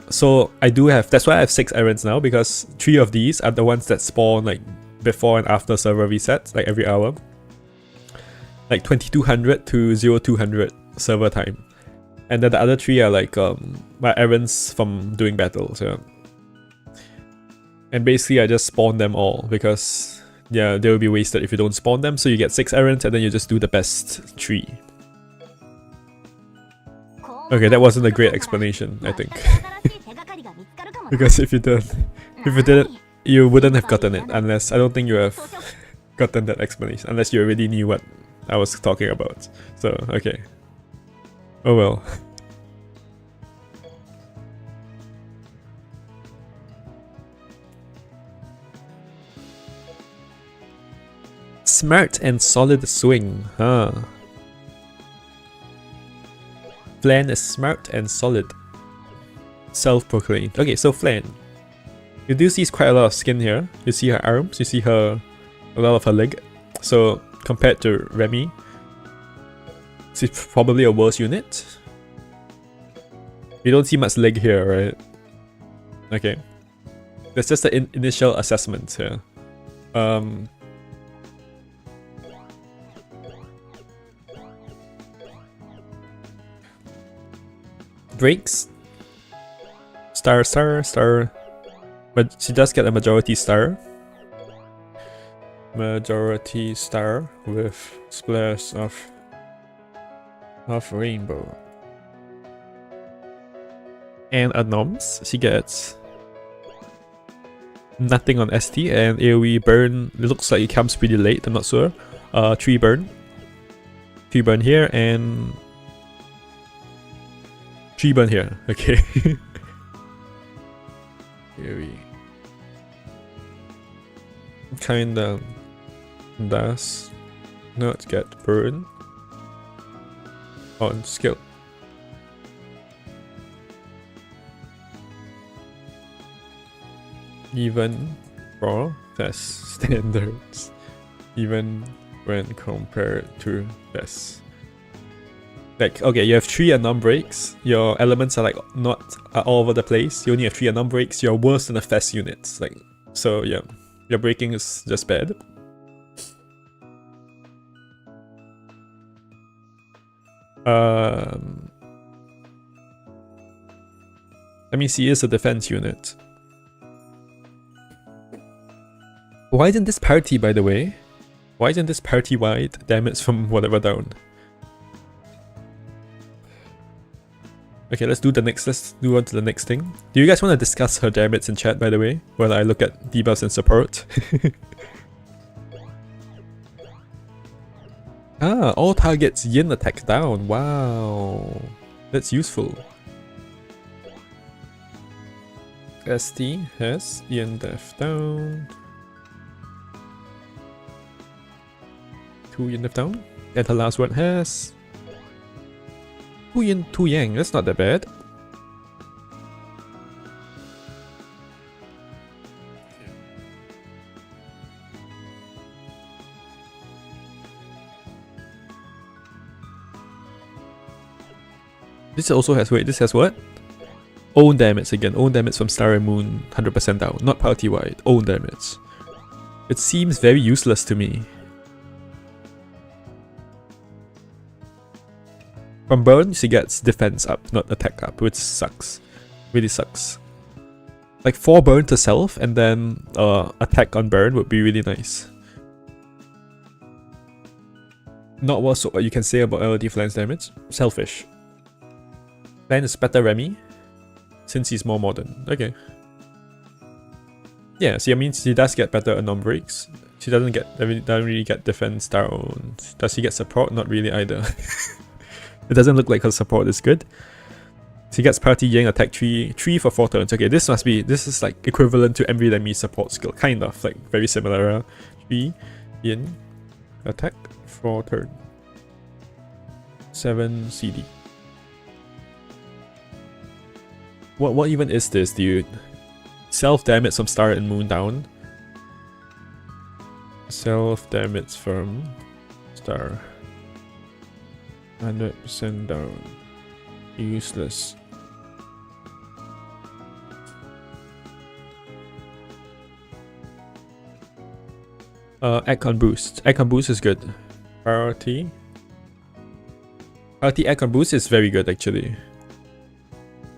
so I do have, that's why I have 6 errands now, because 3 of these are the ones that spawn like before and after server resets, like every hour. Like 2200 to 0200 server time. And then the other 3 are like my errands from doing battles, yeah. And basically I just spawn them all because yeah, they will be wasted if you don't spawn them, so you get 6 errands and then you just do the best 3. Okay, that wasn't a great explanation, I think. Because if you didn't, you wouldn't have gotten it unless, I don't think you have gotten that explanation, unless you already knew what I was talking about. So, okay. Oh well. Smart and solid swing, huh? Flan is smart and solid. Self-proclaimed. Okay, so Flan. You do see quite a lot of skin here. You see her arms, you see a lot of her leg. So compared to Remi, she's probably a worse unit. You don't see much leg here, right? Okay. That's just the initial assessment here. Breaks. Star. But she does get a majority star. Majority star with splash of rainbow. And anoms, she gets nothing on ST, and AoE burn, it looks like it comes pretty late, I'm not sure. 3 burn. 3 burn here and 3 burn here, okay. AoE. Kinda does not get burn on skill. Even for test standards, even when compared to best. Like, okay, you have 3 anom breaks, your elements are like are all over the place, you only have 3 anom breaks, you're worse than the fast units, like, so yeah, your breaking is just bad. I mean, she is a defense unit. Why isn't this party, by the way? Why isn't this party-wide damage from whatever down? Okay, let's do on to the next thing. Do you guys want to discuss her damage in chat, by the way, while I look at debuffs and support? Ah, all targets yin attack down. Wow, that's useful. ST has yin def down. 2 yin def down. And her last one has 2 yin, 2 yang. That's not that bad. This also has, wait, this has what? Own damage again. Own damage from Star and Moon, 100% down. Not party-wide. Own damage. It seems very useless to me. From burn, she gets defense up, not attack up, which sucks. Really sucks. Like 4 burn to self, and then attack on burn would be really nice. Not what you can say about L80 Flan's damage. Selfish. Flan is better Remi, since he's more modern. Okay. Yeah, see, I mean, she does get better on breaks. She doesn't really get defense down. Does she get support? Not really either. It doesn't look like her support is good. She gets party yin attack 3 for 4 turns. Okay, this is like equivalent to MV Remi support skill, kind of like very similar. 3 yin attack 4 turn. 7 CD. What even is this, dude? Self damage from star and moon down. Self damage from star. 100% down. Useless. Icon boost. Icon boost is good. Priority. Party icon boost is very good actually.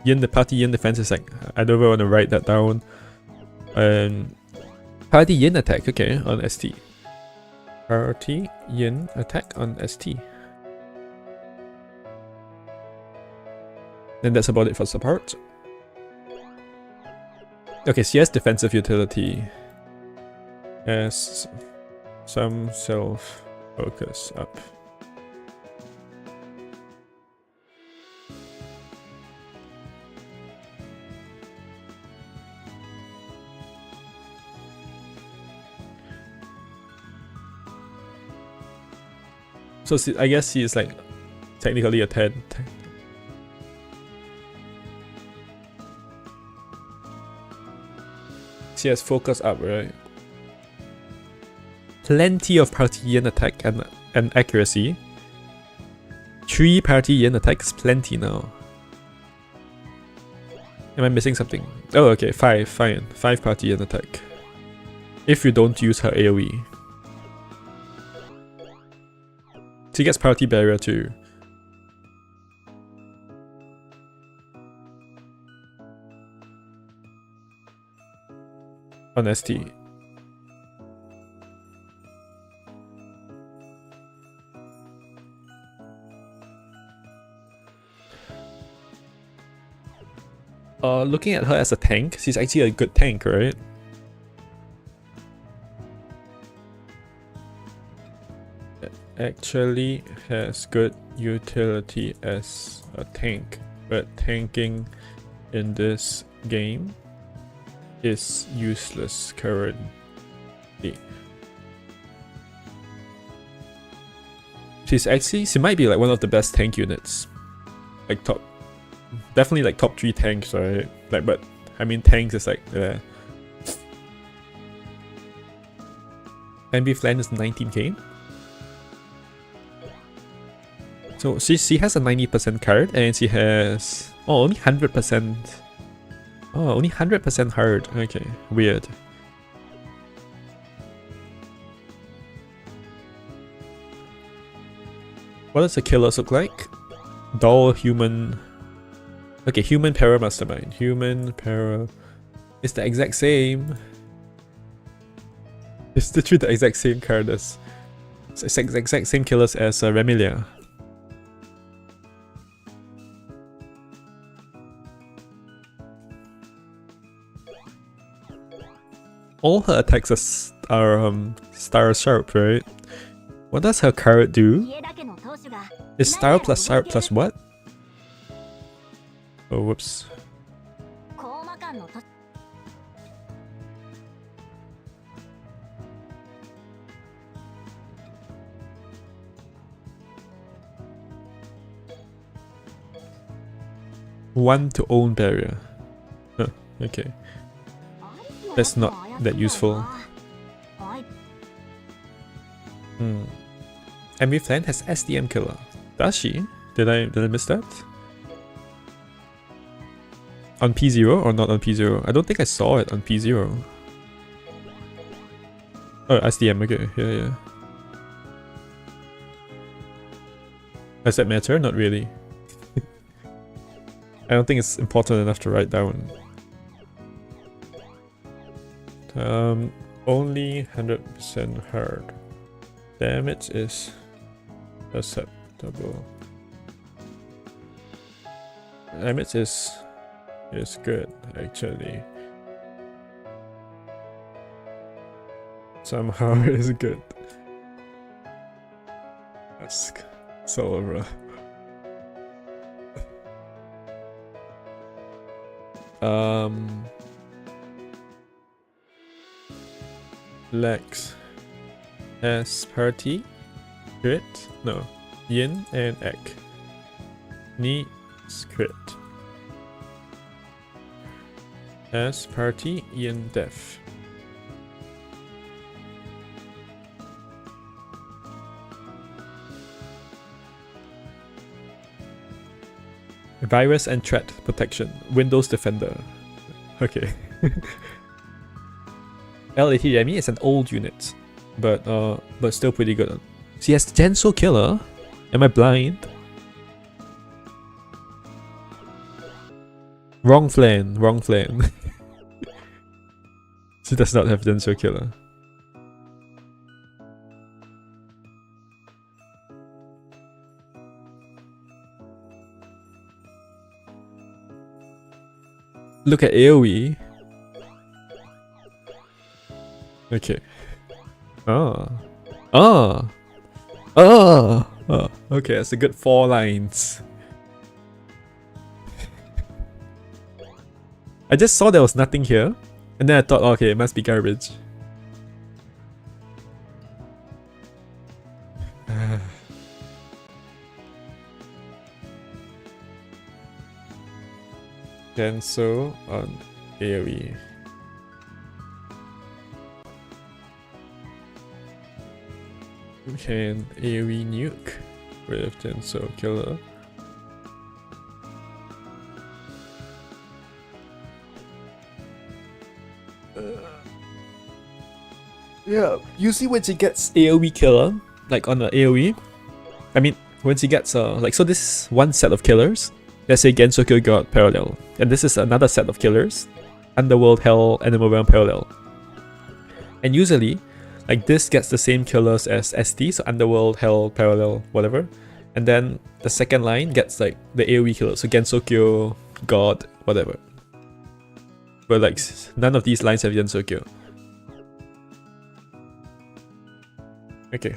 The party yin defense is like, I don't even want to write that down. Party yin attack, okay, on ST. Party yin attack on ST. Then that's about it for support. Okay, she has defensive utility. Has some self focus up. So I guess she is like technically a 10. She has focus up, right? Plenty of party yin attack and accuracy. 3 party yin attack is plenty now. Am I missing something? Oh, okay, 5, fine. 5 party yin attack. If you don't use her AoE. She gets party barrier too. On ST. Looking at her as a tank, she's actually a good tank, right? Actually has good utility as a tank, but tanking in this game is useless currently. She might be like one of the best tank units. Like definitely like top 3 tanks, right? Like, but I mean tanks is like MB Flan is 19k. So she has a 90% card and she has only 100%. Oh, only 100% hard. Okay, weird. What does the killers look like? Doll, human. Okay, human para mastermind. Human para. It's the exact same. It's literally the exact same card as. It's the exact same killers as Remi. All her attacks are star sharp, right? What does her card do? Is star plus sharp plus what? Oh, whoops. One to own barrier. Huh, okay. That's not that useful. MV Flan has SDM killer. Does she? Did I miss that? On P0 or not on P0? I don't think I saw it on P0. Oh, SDM, okay, yeah. Does that matter? Not really. I don't think it's important enough to write down. Only 100% hard. Damage is acceptable. Damage is good actually. somehow is good. Ask Solra. Lex S party crit, no, yin and ek. Ni crit. S party yin def. Virus and threat protection. Windows Defender. Okay. L80 Remi is an old unit, but still pretty good. She has Genso Killer. Am I blind? Wrong Flan. Wrong Flan. She does not have Genso Killer. Look at AoE. Okay. Okay, that's a good 4 lines. I just saw there was nothing here, and then I thought, okay, it must be garbage. Genso on AoE. We can AoE nuke with Genso Killer. Yeah, usually when she gets AoE killer, like on the AoE, I mean, when she gets like, so this is one set of killers. Let's say Genso Killer got Parallel, and this is another set of killers, Underworld, Hell, Animal Realm Parallel. And usually, like this gets the same killers as ST, so Underworld, Hell, Parallel, whatever. And then the second line gets like the AoE killer, so Gensokyo, God, whatever. But like none of these lines have Gensokyo. Okay.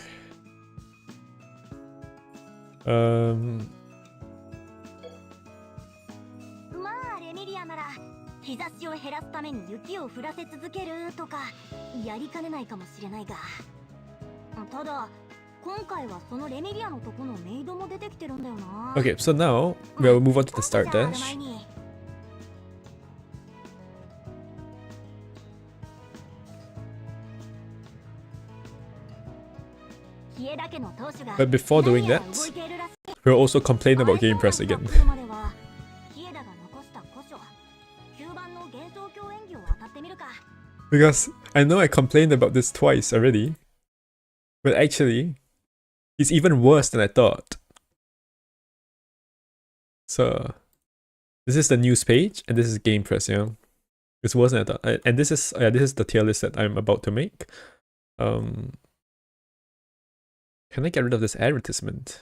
日差しを減らすために雪を降らせ続けるとかやりかねないかもしれないが、ただ今回はそのレミリアのとこのメイドも出てきてるんだよな。Okay, so now we'll move on to the start dash. But before doing that, we'll also complain about Game Press again. Because I know I complained about this twice already, but actually, it's even worse than I thought. So, this is the news page, and this is Game Press, you know? It's worse than I thought. And this is the tier list that I'm about to make. Can I get rid of this advertisement?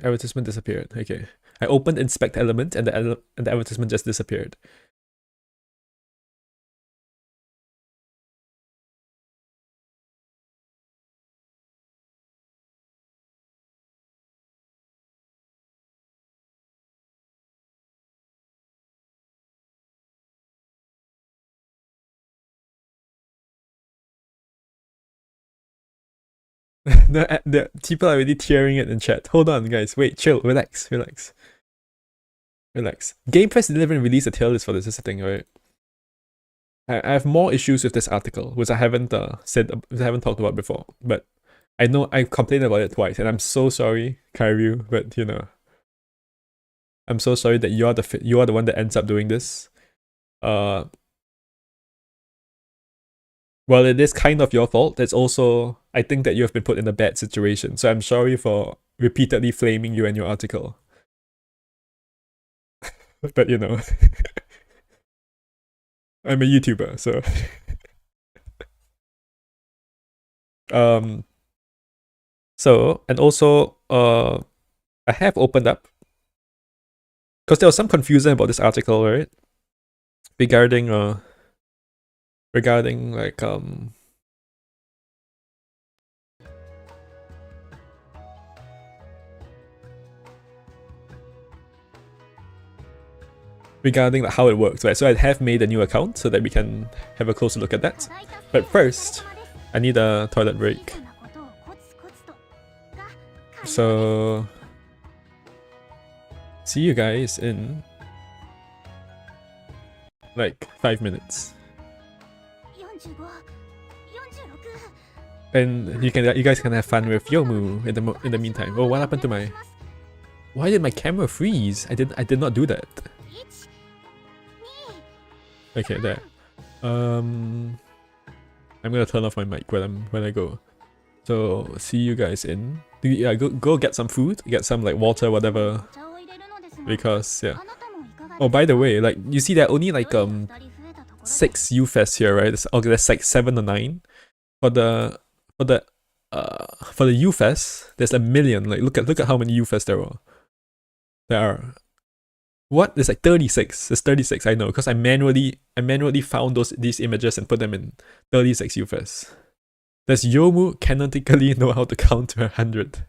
Advertisement disappeared. Okay. I opened inspect element and the advertisement just disappeared. the people are already tearing it in chat. Hold on, guys. Wait, chill, relax. Game Press didn't even release a tier list for this. Is the thing, right? I have more issues with this article, which I haven't talked about before. But I know I complained about it twice, and I'm so sorry, Kyryu. But you know, I'm so sorry that you are the one that ends up doing this. Well, it is kind of your fault. It's also, I think that you have been put in a bad situation. So I'm sorry for repeatedly flaming you and your article. But you know, I'm a YouTuber, so. So, and also, I have opened up, because there was some confusion about this article, right? regarding like regarding like how it works, right? So I have made a new account so that we can have a closer look at that. But first, I need a toilet break. So see you guys in like 5 minutes. And you guys can have fun with Yomu in the meantime. Oh, what happened to my? Why did my camera freeze? I did not do that. Okay, there. I'm gonna turn off my mic when I go. So see you guys in. Yeah, go get some food, get some like water, whatever. Because yeah. Oh, by the way, like you see, there are only like 6 ufes here, right? Okay, there's like 7 or 9. For the ufes, there's a million. Like look at how many ufes there are. What? There's like 36. There's 36. I know, because I manually found these images and put them in 36 ufes. Does Yomu canonically know how to count to 100?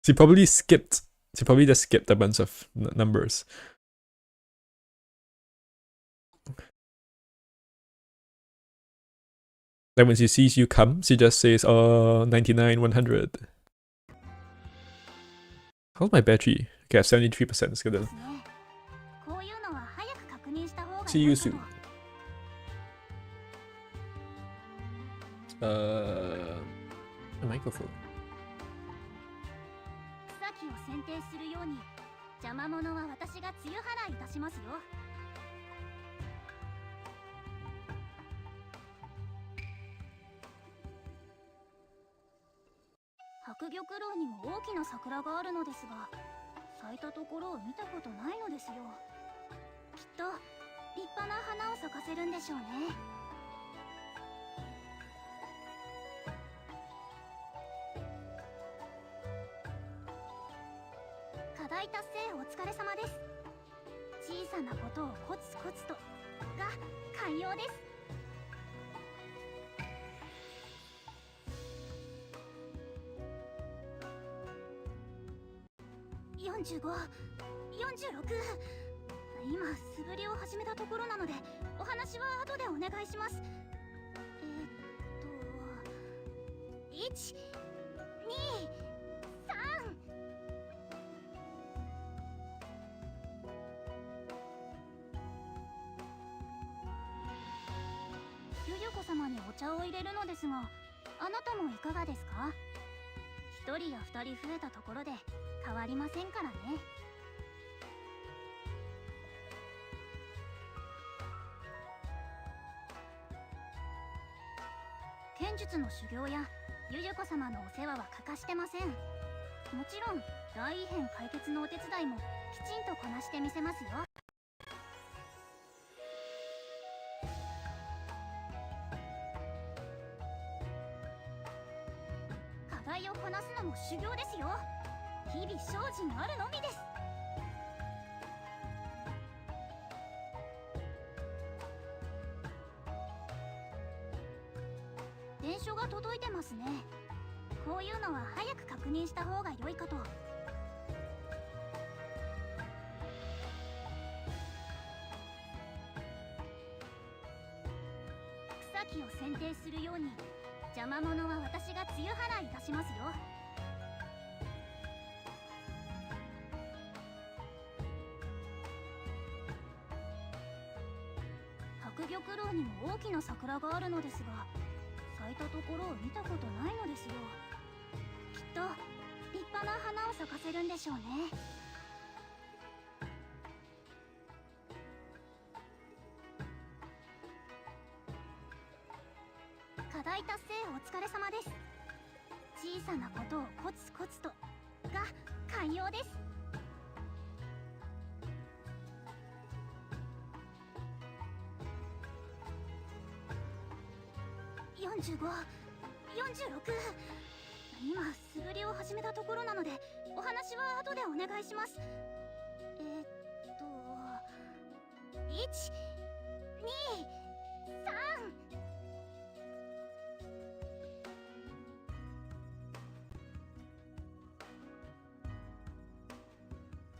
She probably just skipped a bunch of numbers. Then when she sees you come, she just says, 99, 100. How's my battery? Okay, I have 73%. Let's get it. See you soon. A microphone.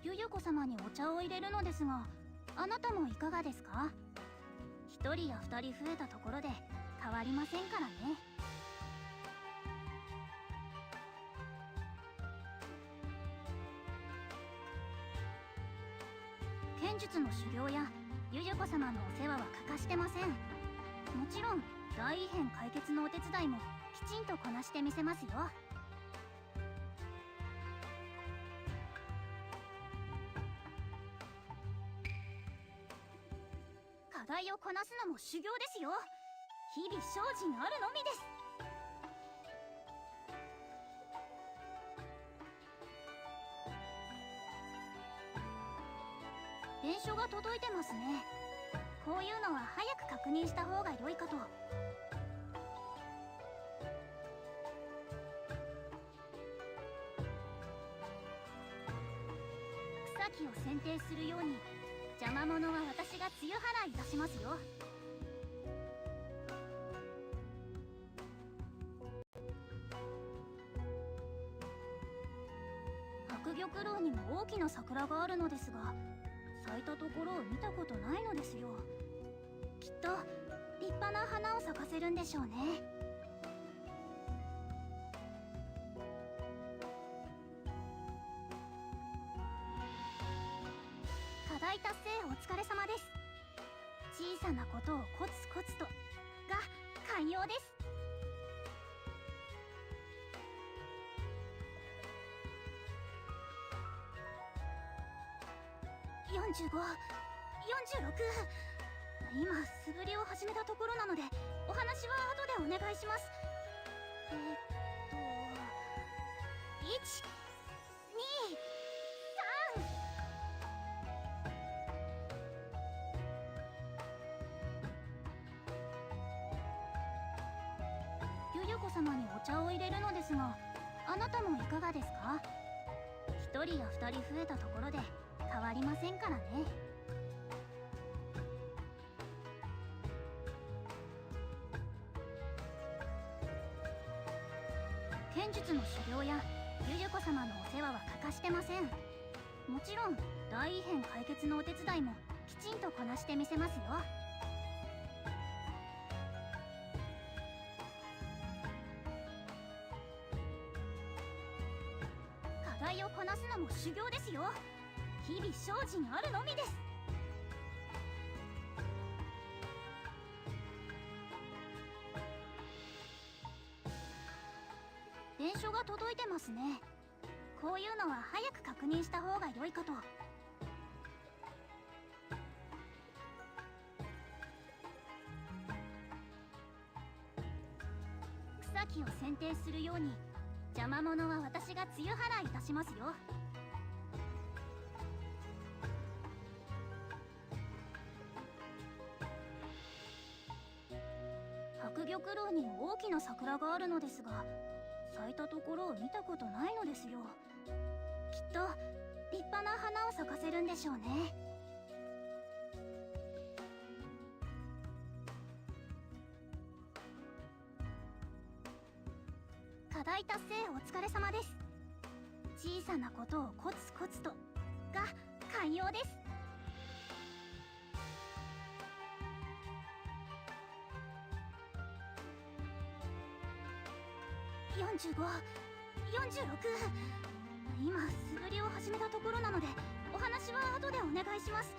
ゆゆこ様にお茶を入れるのですが、あなたもいかがですか？一人や二人増えたところで変わりませんからね。剣術の修行やゆゆこ様のお世話は欠かしてません。もちろん大異変解決のお手伝いもきちんとこなしてみせますよ。課題をこなすのも修行ですよ。日々精進あるのみです。伝書が届いてますね。こういうのは早く確認した方が良いかと。草木を剪定するように邪魔者は私が露払いいたしますよ。白玉楼にも大きな桜があるのですが、咲いたところを見たことないのですよ。きっと立派な花を咲かせるんでしょうね。課題達成お疲れ様です。小さなことをコツコツとが寛容です。45、46。今素振りを始めたところなのでお話は後でお願いします。1、2、3。ゆゆこ様にお茶を入れるのですが、あなたもいかがですか？一人や二人増えたところで変わりませんからね。剣術の修行やゆゆこ様のお世話は欠かしてません。もちろん大異変解決のお手伝いもきちんとこなしてみせますよ。課題をこなすのも修行ですよ。日々精進あるのみです。伝書が届いてますね。こういうのは早く確認した方が良いかと。草木を剪定するように邪魔者は私が露払いいたしますよ。白玉楼に大きな桜があるのですが、咲いたところを見たことないのですよ。きっと立派な花を咲かせるんでしょうね。課題達成お疲れ様です。小さなことをコツコツとが寛容です。45、46。今素振りを始めたところなのでお話は後でお願いします。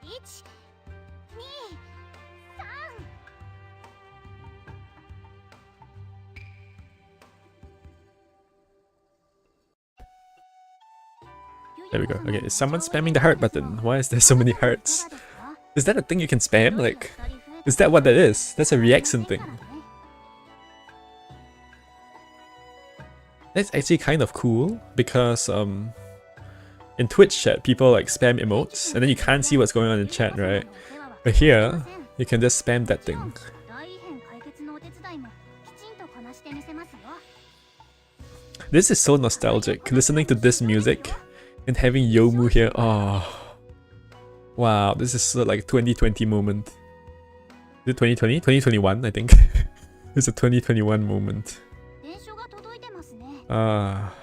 1、2、3。 There we go. Okay, is someone spamming the heart button? Why is there so many hearts? Is that a thing you can spam? Like, is that what that is? That's a reaction thing. That's actually kind of cool because in Twitch chat people like spam emotes and then you can't see what's going on in chat, right? But here you can just spam that thing. This is so nostalgic. Listening to this music And having Yomu here, oh. Wow, this is like 2020 moment. Is it 2020? 2021, I think. It's a 2021 moment. Ah.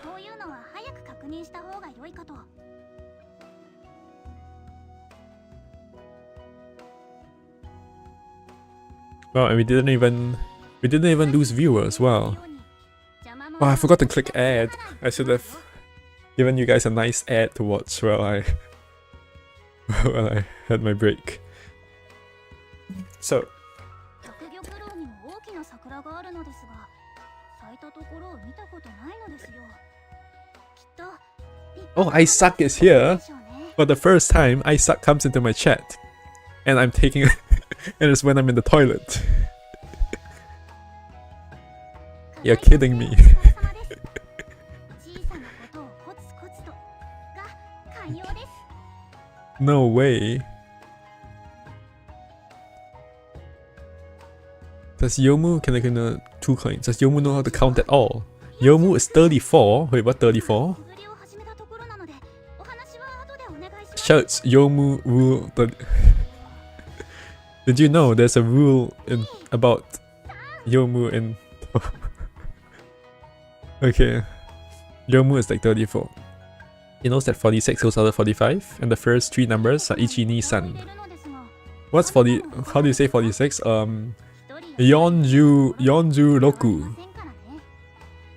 Well, and we didn't even lose viewers. Wow. Oh, I forgot to click ad. I should have given you guys a nice ad to watch while I had my break. So. Oh, Isaac is here. For the first time, Isaac comes into my chat. And I'm taking and it's when I'm in the toilet. You're kidding me. No way. Does Yomu, can I get 2 coins? Does Yomu know how to count at all? Yomu is 34. Wait, what 34? Shouts Yomu rule. Did you know there's a rule about Yomu in Okay. Yomu is like 34. He knows that 46 goes out of 45, and the first 3 numbers are Ichi ni san. What's 40? How do you say 46? Yonju roku.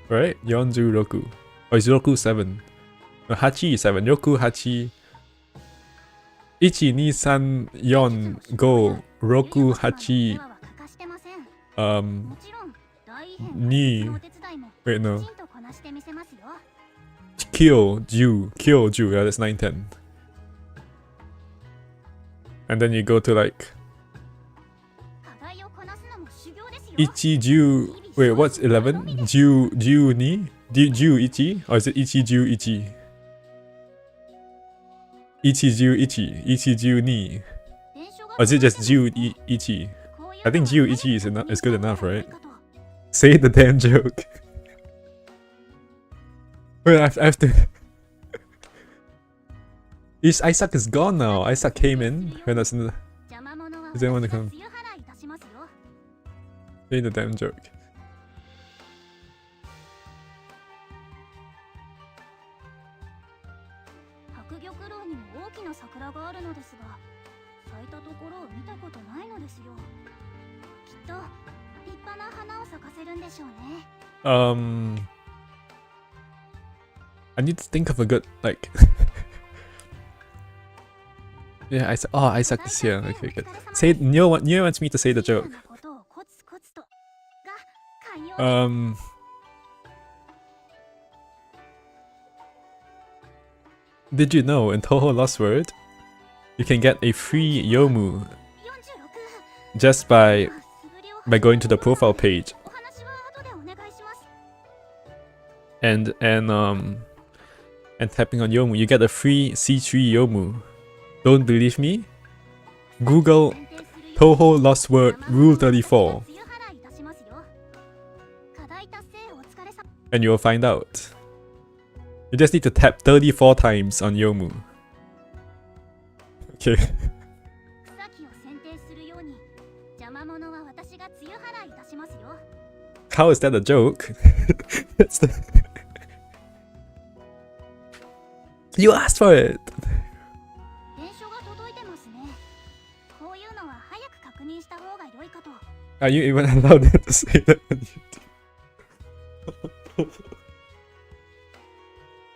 Right? Yonju roku. Or is roku 7? No, Hachi is 7. Roku Hachi. Ichi ni san yon go. Roku Hachi. Ni. Wait, no. Kyo-ju, yeah, that's 9, 10. And then you go to like Ichi-ju, wait, what's 11? Ju-ni? Ju-ichi? Or is it Ichi-ju-ichi? Ichi-ju-ichi, Ichi-ju-ni? Or is it just Ju-ichi? I think Ju-ichi is good enough, right? Say the damn joke. Wait, I have to. Isaac is gone now. Isaac came in when I was in the. Does anyone want to come? Say the damn joke. I need to think of a good, like... Yeah, Isaac is here. Okay, good. Say, Neo wants me to say the joke. Did you know in Touhou Lost Word, you can get a free Yomu just by going to the profile page and tapping on Yomu. You get a free C3 Yomu. Don't believe me? Google Touhou Lost Word Rule 34 and you'll find out. You just need to tap 34 times on Yomu. Okay. How is that a joke? That's the... You asked for it! Are you even allowed to say that on YouTube?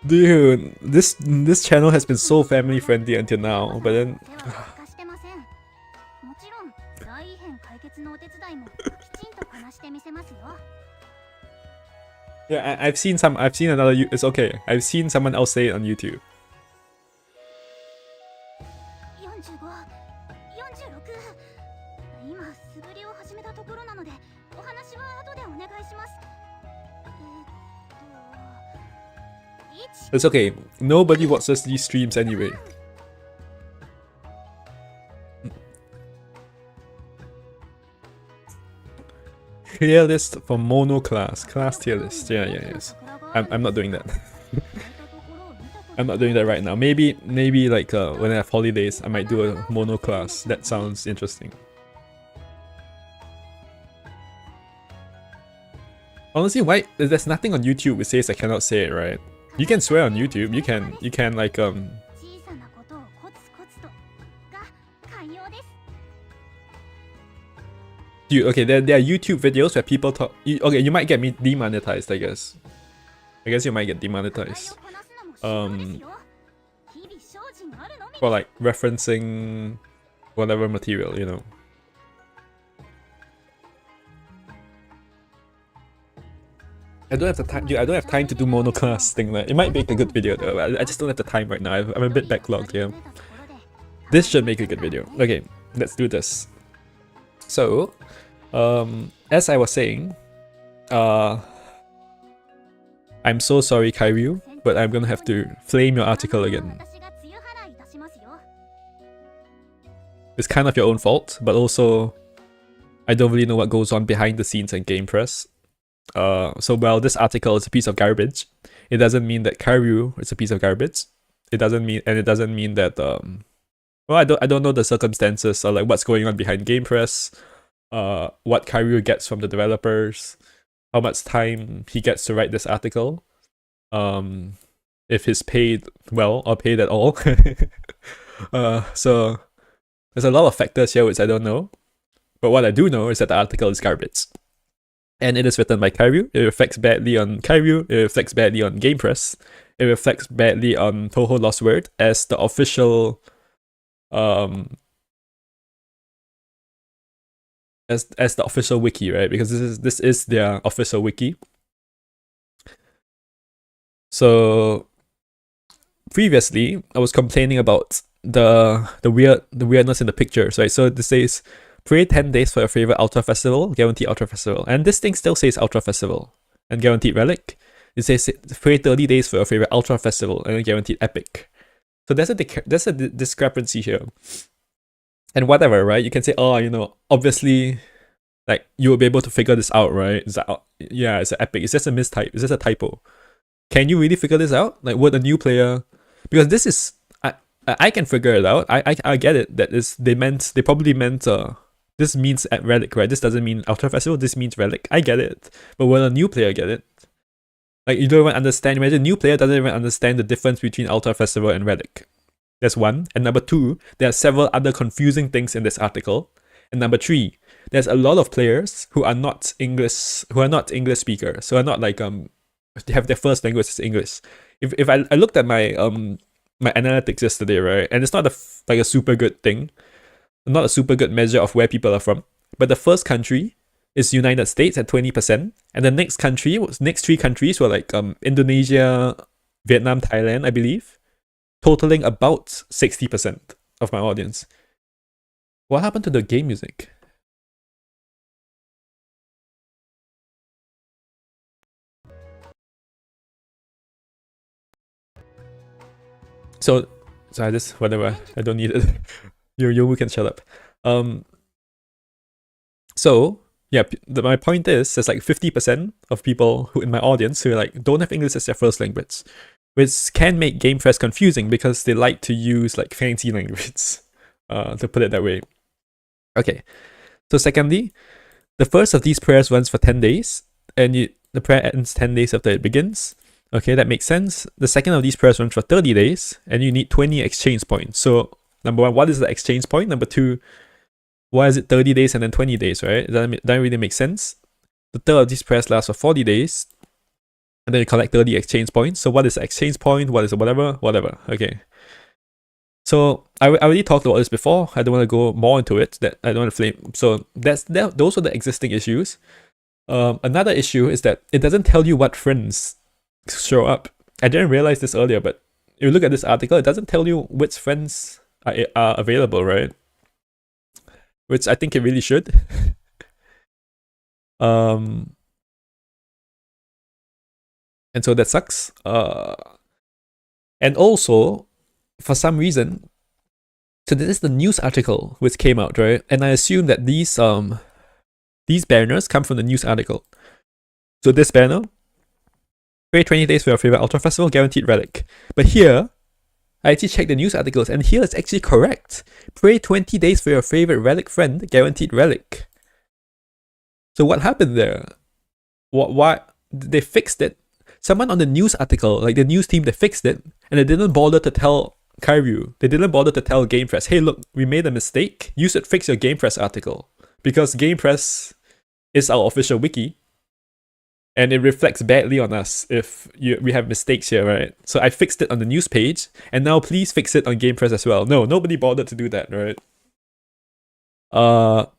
Dude, this channel has been so family friendly until now, but then... Yeah, I've seen another, it's okay. I've seen someone else say it on YouTube. It's okay, nobody watches these streams anyway. Tier list for mono class tier list. Yeah, yes. I'm not doing that. I'm not doing that right now. Maybe like when I have holidays, I might do a mono class. That sounds interesting. Honestly, why? There's nothing on YouTube which says I cannot say it, right? You can swear on YouTube. You can like Dude, okay, there are YouTube videos where people talk. Okay, you might get me demonetized, I guess. I guess you might get demonetized. For like referencing whatever material, you know. I don't have the time. Dude, I don't have time to do monoclass thing. Like, it might make a good video though. I just don't have the time right now. I'm a bit backlogged here. This should make a good video. Okay, let's do this. So, as I was saying, I'm so sorry, Kairyu, but I'm gonna have to flame your article again. It's kind of your own fault, but also I don't really know what goes on behind the scenes in Game Press. So while this article is a piece of garbage, it doesn't mean that Kairyu is a piece of garbage. It doesn't mean that well, I don't know the circumstances or like what's going on behind Game Press, what Kairyu gets from the developers, how much time he gets to write this article, if he's paid well or paid at all. So there's a lot of factors here which I don't know, but what I do know is that the article is garbage. And it is written by Kairyu. It reflects badly on Kairyu, it reflects badly on Game Press, it reflects badly on Touhou Lost Word as the official as the official wiki, right? Because this is their official wiki. So previously I was complaining about the weirdness in the pictures, right? So this says pray 10 days for your favorite Ultra Festival, guaranteed Ultra Festival. And this thing still says Ultra Festival and guaranteed Relic. It says pray 30 days for your favorite Ultra Festival and guaranteed Epic. So there's a discrepancy here. And whatever, right? You can say, oh, you know, obviously, like, you will be able to figure this out, right? Yeah, it's an Epic. It's just a mistype. It's just a typo. Can you really figure this out? Like, would a new player... Because this is... I can figure it out. I get it. They probably meant... this means at Relic, right? This doesn't mean Ultra Festival. This means Relic. I get it. But will a new player get it? Like, you don't even understand. Imagine a new player doesn't even understand the difference between Ultra Festival and Relic. That's one. And number two, there are several other confusing things in this article. And number three, there's a lot of players who are not English speakers. So are not like they have their first language is English. If I looked at my my analytics yesterday, right? And it's not like a super good thing. Not a super good measure of where people are from. But the first country is United States at 20%. And the next three countries were like Indonesia, Vietnam, Thailand, I believe. Totaling about 60% of my audience. What happened to the game music? So I just, whatever, I don't need it. You can shut up. So yeah, my point is, there's like 50% of people who in my audience who like don't have English as their first language, which can make Game Press confusing because they like to use like fancy language, to put it that way. Okay, so secondly, the first of these prayers runs for 10 days, and the prayer ends 10 days after it begins. Okay, that makes sense. The second of these prayers runs for 30 days, and you need 20 exchange points. So number one, what is the exchange point? Number two, why is it 30 days and then 20 days, right? That really makes sense. The third of these prayers lasts for 40 days, and then you collect 30 exchange points. So what is the exchange point? What is the whatever? Okay. So I already talked about this before. I don't want to go more into it. That I don't want to flame. So those are the existing issues. Another issue is that it doesn't tell you what friends show up. I didn't realize this earlier, but if you look at this article, it doesn't tell you which friends are available, right? Which I think it really should. And so that sucks. And also, for some reason, so this is the news article which came out, right? And I assume that these banners come from the news article. So this banner, Pray 20 days for your favorite Ultra Festival, guaranteed relic. But here, I actually checked the news articles, and here it's actually correct. Pray 20 days for your favorite relic friend, guaranteed relic. So what happened there? Why they fixed it? Someone on the news article, like the news team, they fixed it, and they didn't bother to tell Kyryu. They didn't bother to tell Game Press, hey look, we made a mistake. You should fix your Game Press article. Because Game Press is our official wiki, and it reflects badly on us if we have mistakes here, right? So I fixed it on the news page, and now please fix it on Game Press as well. No, nobody bothered to do that, right? So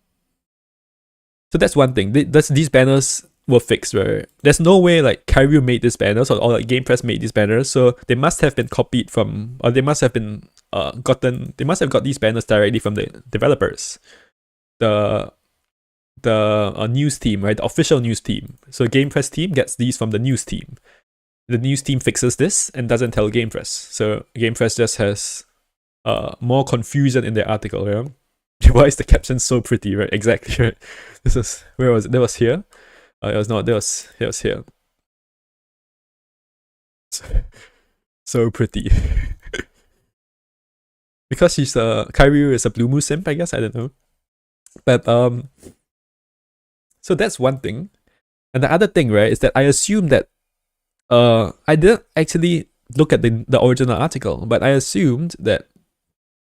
that's one thing. These banners were fixed, right? There's no way like Kyryu made these banners or like Game Press made these banners, so they must have been copied from, or they must have been they must have got these banners directly from the developers. The news team, right? The official news team. So Game Press team gets these from the news team. The news team fixes this and doesn't tell Game Press. So Game Press just has more confusion in their article, right? Why is the caption so pretty, right? Exactly, right? This is, where was it? That was here. It was not, it was here. So pretty. Because Kyryu is a Blue Moon simp, I guess, I don't know. But so that's one thing. And the other thing, right, is that I assume that I didn't actually look at the original article, but I assumed that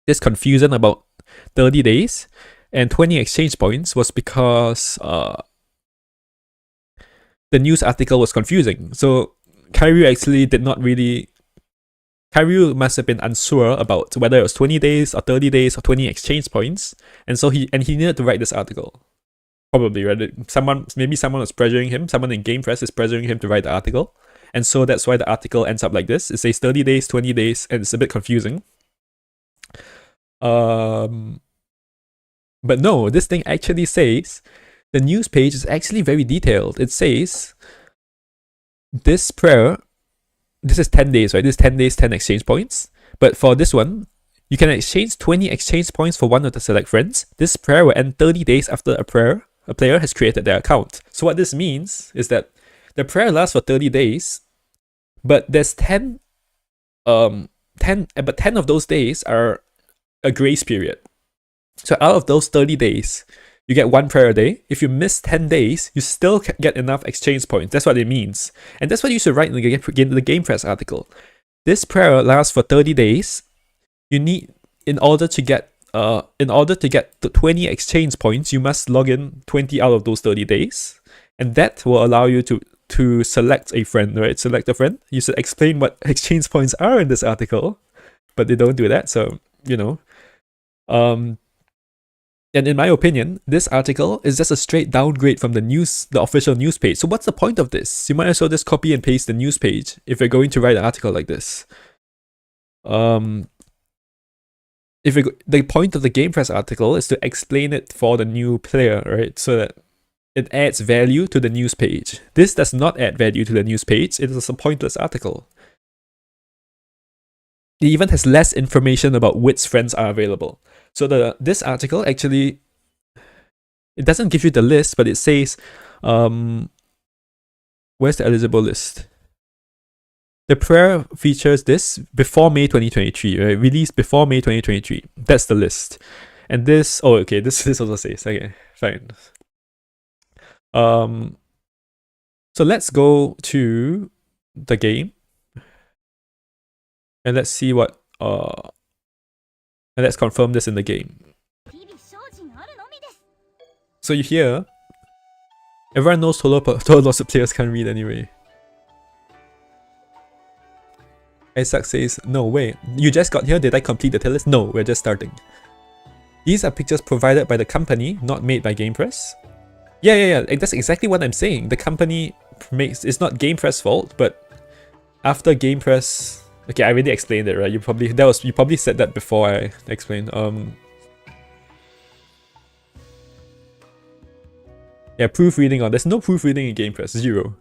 this confusion about 30 days and 20 exchange points was because the news article was confusing. So Kyryu actually did not really... Kyryu must have been unsure about whether it was 20 days or 30 days or 20 exchange points, and so he needed to write this article. Probably, right? Maybe someone was pressuring him, someone in Game Press is pressuring him to write the article, and so that's why the article ends up like this. It says 30 days, 20 days, and it's a bit confusing. But no, this thing actually says, the news page is actually very detailed. It says, this prayer, this is 10 days, right? This is 10 days, 10 exchange points. But for this one, you can exchange 20 exchange points for one of the select friends. This prayer will end 30 days after a player has created their account. So what this means is that the prayer lasts for 30 days, but there's 10 of those days are a grace period. So out of those 30 days, you get one prayer a day. If you miss 10 days, you still get enough exchange points. That's what it means. And that's what you should write in the Game Press article. This prayer lasts for 30 days. You need, in order to get the 20 exchange points, you must log in 20 out of those 30 days. And that will allow you to select a friend, right? Select a friend. You should explain what exchange points are in this article, but they don't do that. So, you know. And in my opinion, this article is just a straight downgrade from the official news page. So what's the point of this? You might as well just copy and paste the news page if you're going to write an article like this. The point of the Game Press article is to explain it for the new player, right? So that it adds value to the news page. This does not add value to the news page. It is a pointless article. It even has less information about which friends are available. So this article actually, it doesn't give you the list, but it says, where's the eligible list? The prayer features this before May 2023, right? Released before May 2023. That's the list. And this, oh, okay, this also says, okay, fine. So let's go to the game. And let's see what, and let's confirm this in the game. So you hear, everyone knows total lots of players can't read anyway. Isaac says, no way, you just got here, did I complete the tier list? No, we're just starting. These are pictures provided by the company, not made by Game Press. Yeah, that's exactly what I'm saying. The company makes, it's not Game Press' fault, but after Game Press... Okay, I already explained it, right? You probably said that before I explained. Yeah, proofreading on. There's no proofreading in Game Press. 0.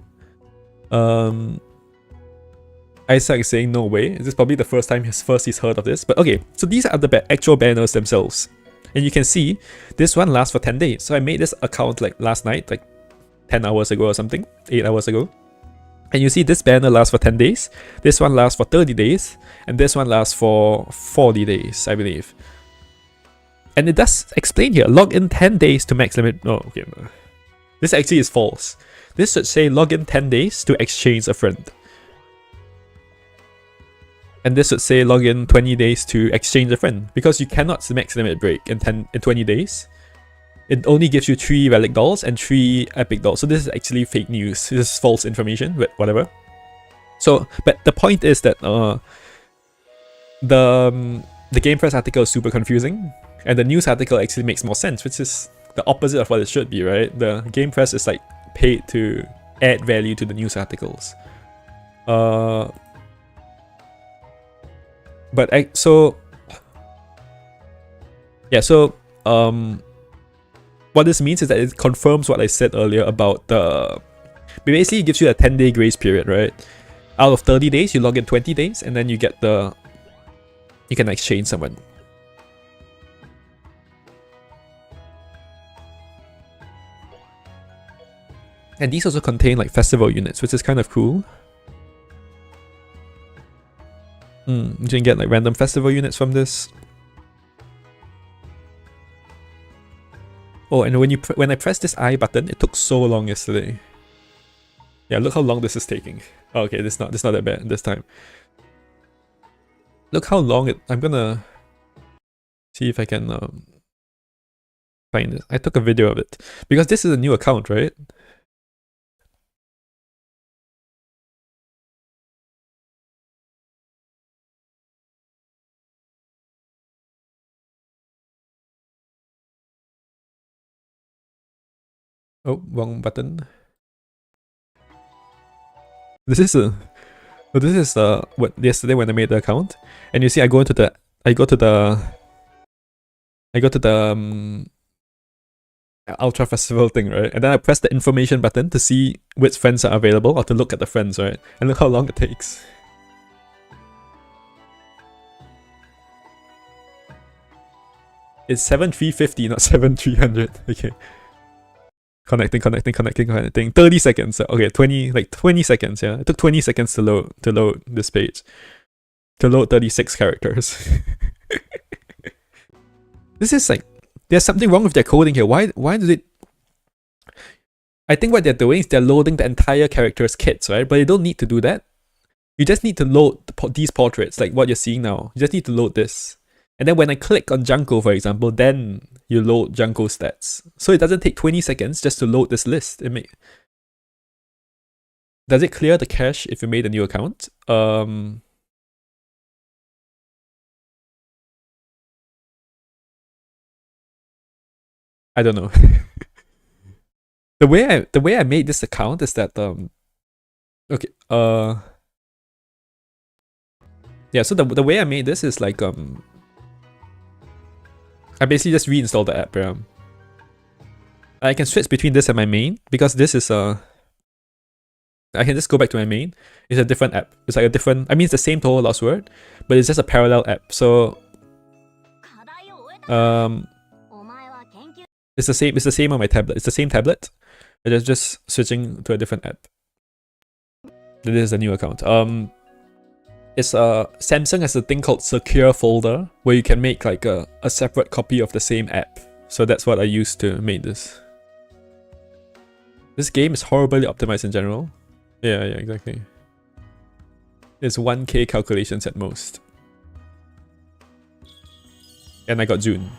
Isaac is saying no way. This is probably the first time he's heard of this. But okay, so these are the actual banners themselves. And you can see this one lasts for 10 days. So I made this account like last night, like 10 hours ago or something, 8 hours ago. And you see this banner lasts for 10 days, this one lasts for 30 days, and this one lasts for 40 days, I believe. And it does explain here, log in 10 days to max limit. Oh, okay. This actually is false. This should say log in 10 days to exchange a friend. And this should say log in 20 days to exchange a friend, because you cannot max limit break in 20 days. It only gives you 3 relic dolls and 3 epic dolls. So this is actually fake news. This is false information, but whatever. So, but the point is that the Game Press article is super confusing, and the news article actually makes more sense, which is the opposite of what it should be, right? The Game Press is like paid to add value to the news articles. What this means is that it confirms what I said earlier about the... Basically, it gives you a 10-day grace period, right? Out of 30 days, you log in 20 days, and then you get the... You can exchange someone. And these also contain like festival units, which is kind of cool. You can get like random festival units from this. Oh, and when I pressed this I button, it took so long yesterday. Yeah, look how long this is taking. Oh, okay, this not that bad this time. Look how long it... I'm gonna see if I can find it. I took a video of it because this is a new account, right? Oh, wrong button. This is what yesterday when I made the account, and you see I go to the Ultra Festival thing, right? And then I press the information button to see which friends are available or to look at the friends, right? And look how long it takes. It's 7350, not 7300. Okay. Connecting. 30 seconds. Okay, 20 seconds, yeah. It took 20 seconds to load this page. To load 36 characters. This is like, there's something wrong with their coding here. Why does it... I think what they're doing is they're loading the entire character's kits, right? But you don't need to do that. You just need to load these portraits, like what you're seeing now. You just need to load this. And then when I click on Junko, for example, then you load Junko stats. So it doesn't take 20 seconds just to load this list. Does it clear the cache if you made a new account? I don't know. The way I made this account is that okay, yeah, so the way I made this is like I basically just reinstalled the app, yeah. I can switch between this and my main, because this is I can just go back to my main. It's a different app. It's like a different... I mean, it's the same Touhou Lost Word, but it's just a parallel app. So it's the same on my tablet. It's the same tablet. It's just switching to a different app. This is a new account. Samsung has a thing called Secure Folder, where you can make like a separate copy of the same app. So that's what I used to make this. This game is horribly optimized in general. Yeah, exactly. It's 1K calculations at most. And I got June.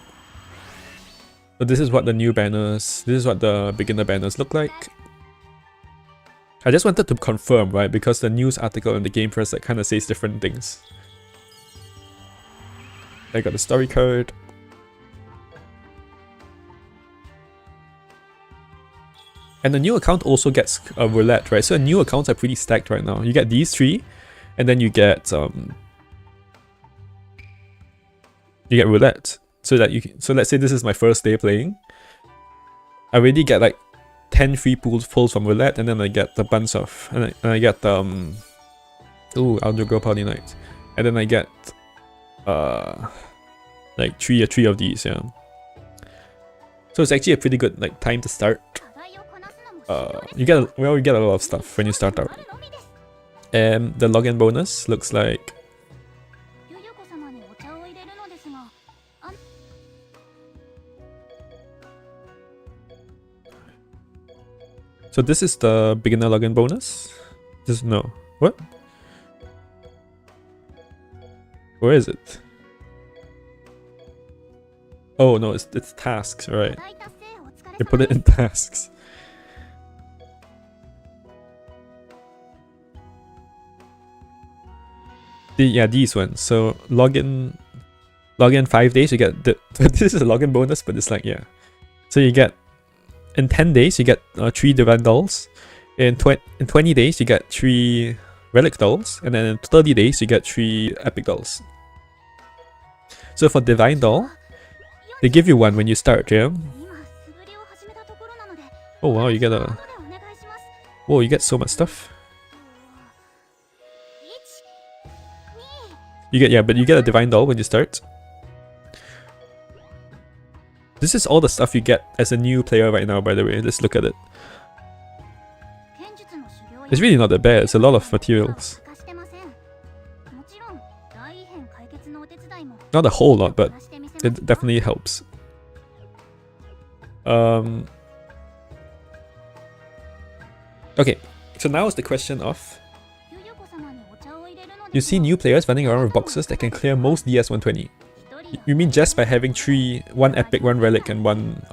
So this is what the new banners, this is what the beginner banners look like. I just wanted to confirm, right, because the news article and the Game Press that kind of says different things. I got the story card. And the new account also gets a roulette, right? So new accounts are pretty stacked right now. You get these 3, and then you get roulette. So that you can, so let's say this is my first day playing. I already get like 10 free pulls from roulette, and then I get a bunch of, and I get ooh, Outdoor Girl Party Night, and then I get like three of these, yeah. So it's actually a pretty good like time to start. You get a lot of stuff when you start out. And the login bonus looks like... So this is the beginner login bonus? This no. What? Where is it? Oh no, it's tasks, right. They put it in tasks. Yeah, these ones. So login 5 days, you get the this is a login bonus, but it's like, yeah. So you get in 10 days you get 3 divine dolls. In 20 days you get 3 relic dolls, and then in 30 days you get 3 epic dolls. So for divine doll, they give you one when you start, yeah. Oh wow, you get a... Whoa, you get so much stuff. You get, yeah, but you get a divine doll when you start. This is all the stuff you get as a new player right now, by the way. Let's look at it. It's really not that bad. It's a lot of materials. Not a whole lot, but it definitely helps. Okay, so now is the question of... You see new players running around with boxes that can clear most DS120. You mean just by having 3, 1 epic, 1 relic, and 1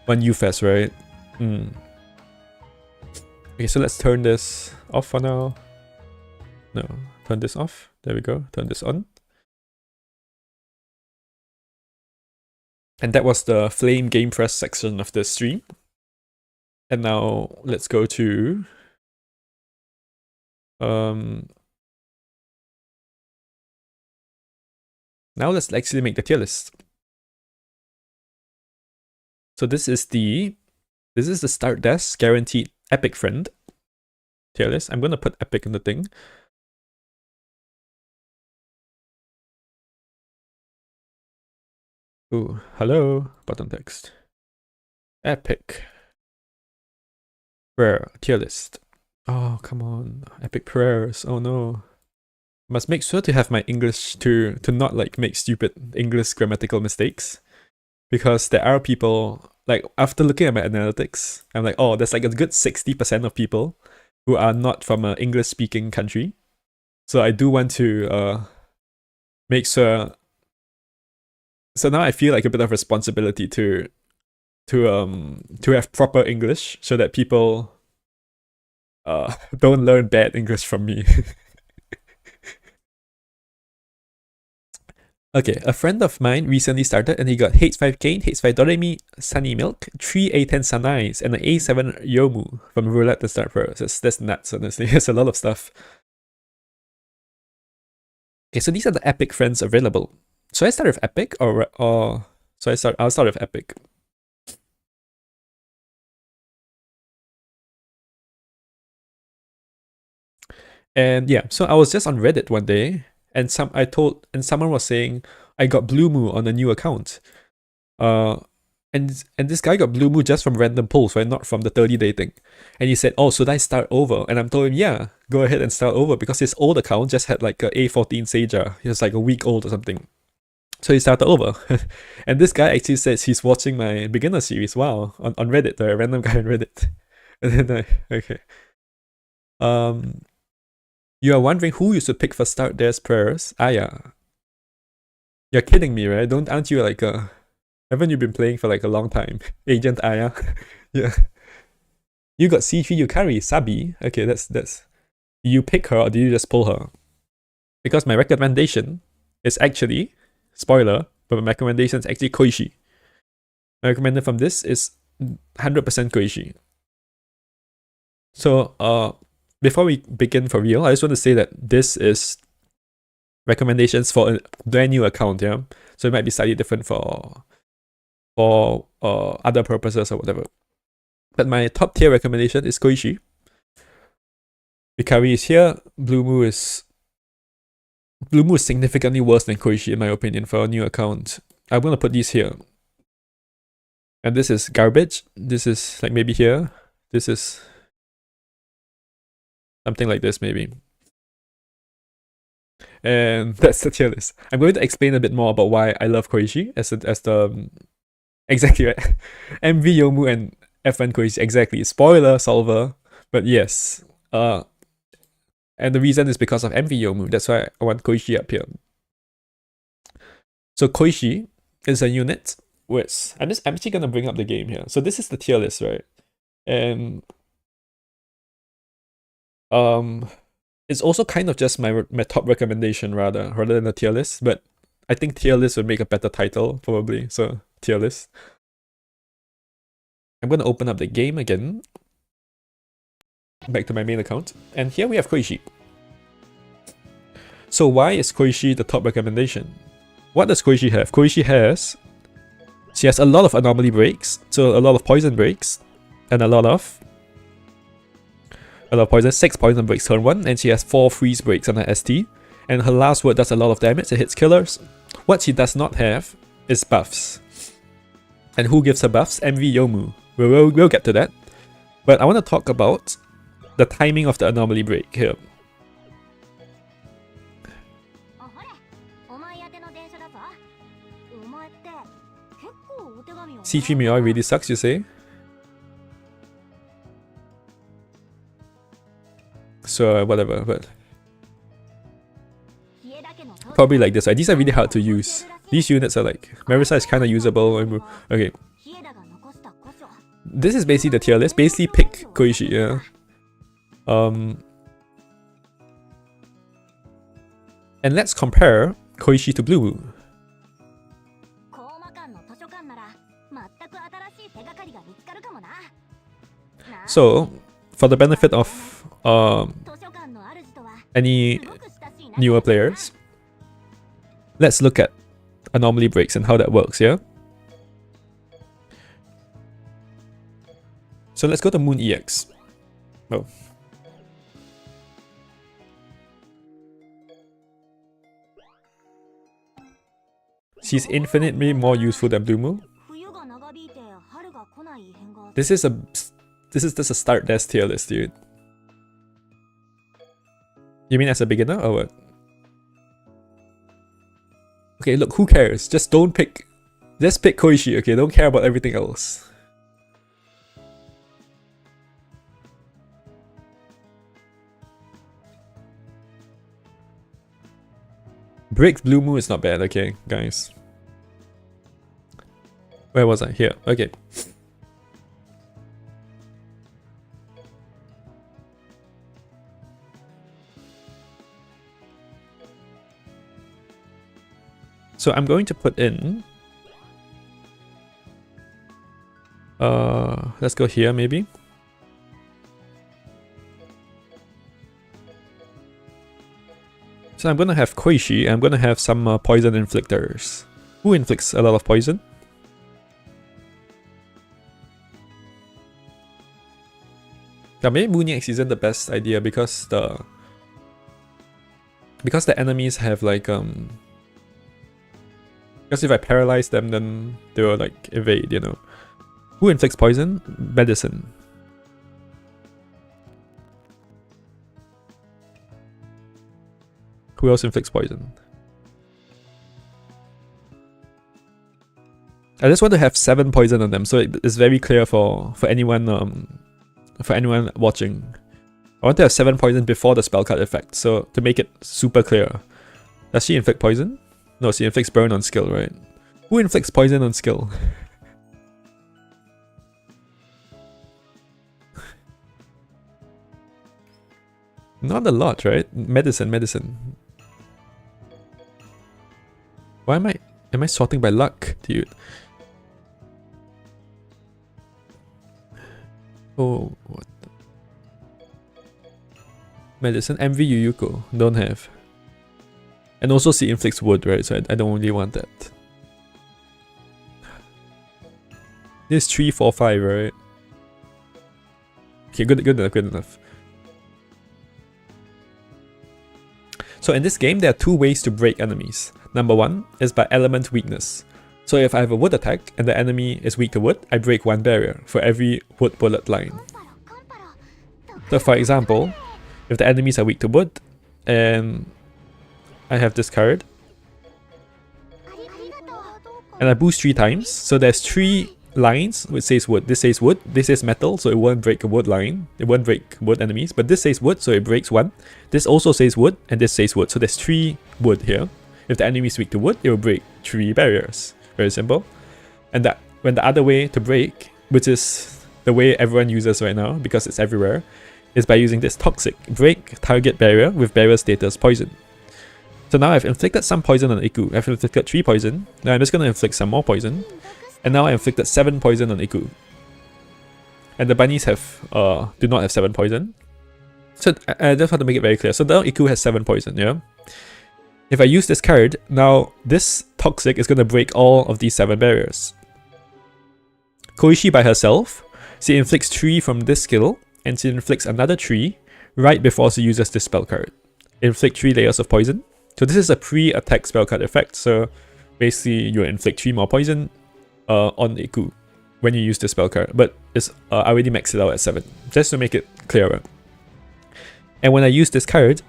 ufes, right? Okay, so let's turn this off for now. No, turn this off. There we go. Turn this on. And that was the Flame Game Press section of the stream. And now let's go to... Now let's actually make the tier list. So this is the start desk guaranteed epic friend tier list. I'm gonna put epic in the thing. Ooh, hello, button text. Epic. Prayer tier list. Oh, come on. Epic prayers. Oh no. Must make sure to have my English to not like make stupid English grammatical mistakes, because there are people, like after looking at my analytics, I'm like, oh, there's like a good 60% of people who are not from an English speaking country. So I do want to make sure. So now I feel like a bit of responsibility to have proper English so that people don't learn bad English from me. Okay, a friend of mine recently started and he got H5 Kane, H5 Doremi, Sunny Milk, 3 A10 Sanais, and an A7 Yomu from Roulette to start first. That's nuts, honestly. There's a lot of stuff. Okay, so these are the epic friends available. So I start with epic or I'll start with epic. And yeah, so I was just on Reddit one day, and someone was saying I got Blue Moo on a new account. And this guy got Blue Moo just from random polls, right? Not from the 30-day thing. And he said, oh, should I start over? And I'm told him, yeah, go ahead and start over, because his old account just had like a A14 Seija. He was like a week old or something. So he started over. And this guy actually says he's watching my beginner series. Wow, on Reddit, a random guy on Reddit. And then okay. You are wondering who you should pick for start there's prayers. Yeah. You're kidding me, right? Aren't you like haven't you been playing for like a long time? Agent Aya. Yeah. You got C3 Yukari, Sabi. Okay, that's do you pick her or do you just pull her? Because my recommendation is actually, spoiler, but my recommendation is actually Koishi. My recommendation from this is 100% Koishi. So before we begin for real, I just want to say that this is recommendations for a brand new account, yeah? So it might be slightly different for other purposes or whatever. But my top tier recommendation is Koishi. Hikari is here. Blue Moo is significantly worse than Koishi in my opinion for a new account. I'm gonna put these here. And this is garbage. This is like maybe here. This is something like this maybe. And that's the tier list. I'm going to explain a bit more about why I love Koichi as the exactly right. MV Yomu and F1 Koichi, exactly. Spoiler solver, but yes. And the reason is because of MV Yomu. That's why I want Koichi up here. So Koichi is a unit which I'm actually gonna bring up the game here. So this is the tier list, right? And it's also kind of just my top recommendation rather than a tier list, but I think tier list would make a better title probably. So tier list. I'm gonna open up the game again. Back to my main account, and here we have Koichi. So why is Koichi the top recommendation? What does Koichi have? Koichi has a lot of anomaly breaks, so a lot of poison breaks, and a lot of poison, 6 poison breaks turn 1, and she has 4 freeze breaks on her ST, and her last word does a lot of damage, it hits killers. What she does not have is buffs. And who gives her buffs? MV Yomu. We'll get to that. But I want to talk about the timing of the anomaly break here. C3 Mioi really sucks, you say? So whatever, but probably like this. These are really hard to use. These units are like Marisa is kind of usable. Okay, this is basically the tier list. Basically, pick Koichi. Yeah. And let's compare Koichi to Blue Moon. So, for the benefit of any newer players, let's look at anomaly breaks and how that works, yeah? So let's go to Moon EX. Oh. She's infinitely more useful than Blue Moon. This is just a start desk tier list, dude. You mean as a beginner or what? Okay, look, who cares? Just don't pick. Just pick Koichi, okay? Don't care about everything else. Breaks Blue Moon is not bad, okay, guys. Where was I? Here, okay. So I'm going to put in... let's go here, maybe. So I'm gonna have Koichi, I'm gonna have some poison inflictors. Who inflicts a lot of poison? Yeah, maybe Moon EX isn't the best idea because the enemies have like because if I paralyze them, then they will like evade, you know. Who inflicts poison? Medicine. Who else inflicts poison? I just want to have 7 poison on them, so it's very clear for anyone watching. I want to have 7 poison before the spell card effect, so to make it super clear. Does she inflict poison? No, she inflicts burn on skill, right? Who inflicts poison on skill? Not a lot, right? Medicine. Why am I sorting by luck, dude? Oh, what? Medicine, MV Yuyuko, don't have. And also she inflicts wood, right? So I don't really want that. This 3, 4, 5, right? Okay, good enough. So in this game, there are 2 ways to break enemies. Number 1 is by element weakness. So if I have a wood attack and the enemy is weak to wood, I break 1 barrier for every wood bullet line. So for example, if the enemies are weak to wood and I have this card. And I boost 3 times. So there's 3 lines which says wood. This says wood, this says metal, so it won't break a wood line. It won't break wood enemies. But this says wood, so it breaks 1. This also says wood, and this says wood. So there's 3 wood here. If the enemy is weak to wood, it will break 3 barriers. Very simple. And that when the other way to break, which is the way everyone uses right now because it's everywhere, is by using this toxic. Break target barrier with barrier status poison. So now I've inflicted some poison on Iku. I've inflicted 3 poison. Now I'm just going to inflict some more poison. And now I inflicted 7 poison on Iku. And the bunnies do not have 7 poison. So I just have to make it very clear. So now Iku has 7 poison, yeah? If I use this card, now this toxic is going to break all of these 7 barriers. Koishi by herself, she inflicts 3 from this skill, and she inflicts another 3 right before she uses this spell card. Inflict 3 layers of poison. So this is a pre-attack spell card effect, so basically you inflict 3 more poison on Iku when you use this spell card, but I already maxed it out at 7, just to make it clearer. And when I use this card,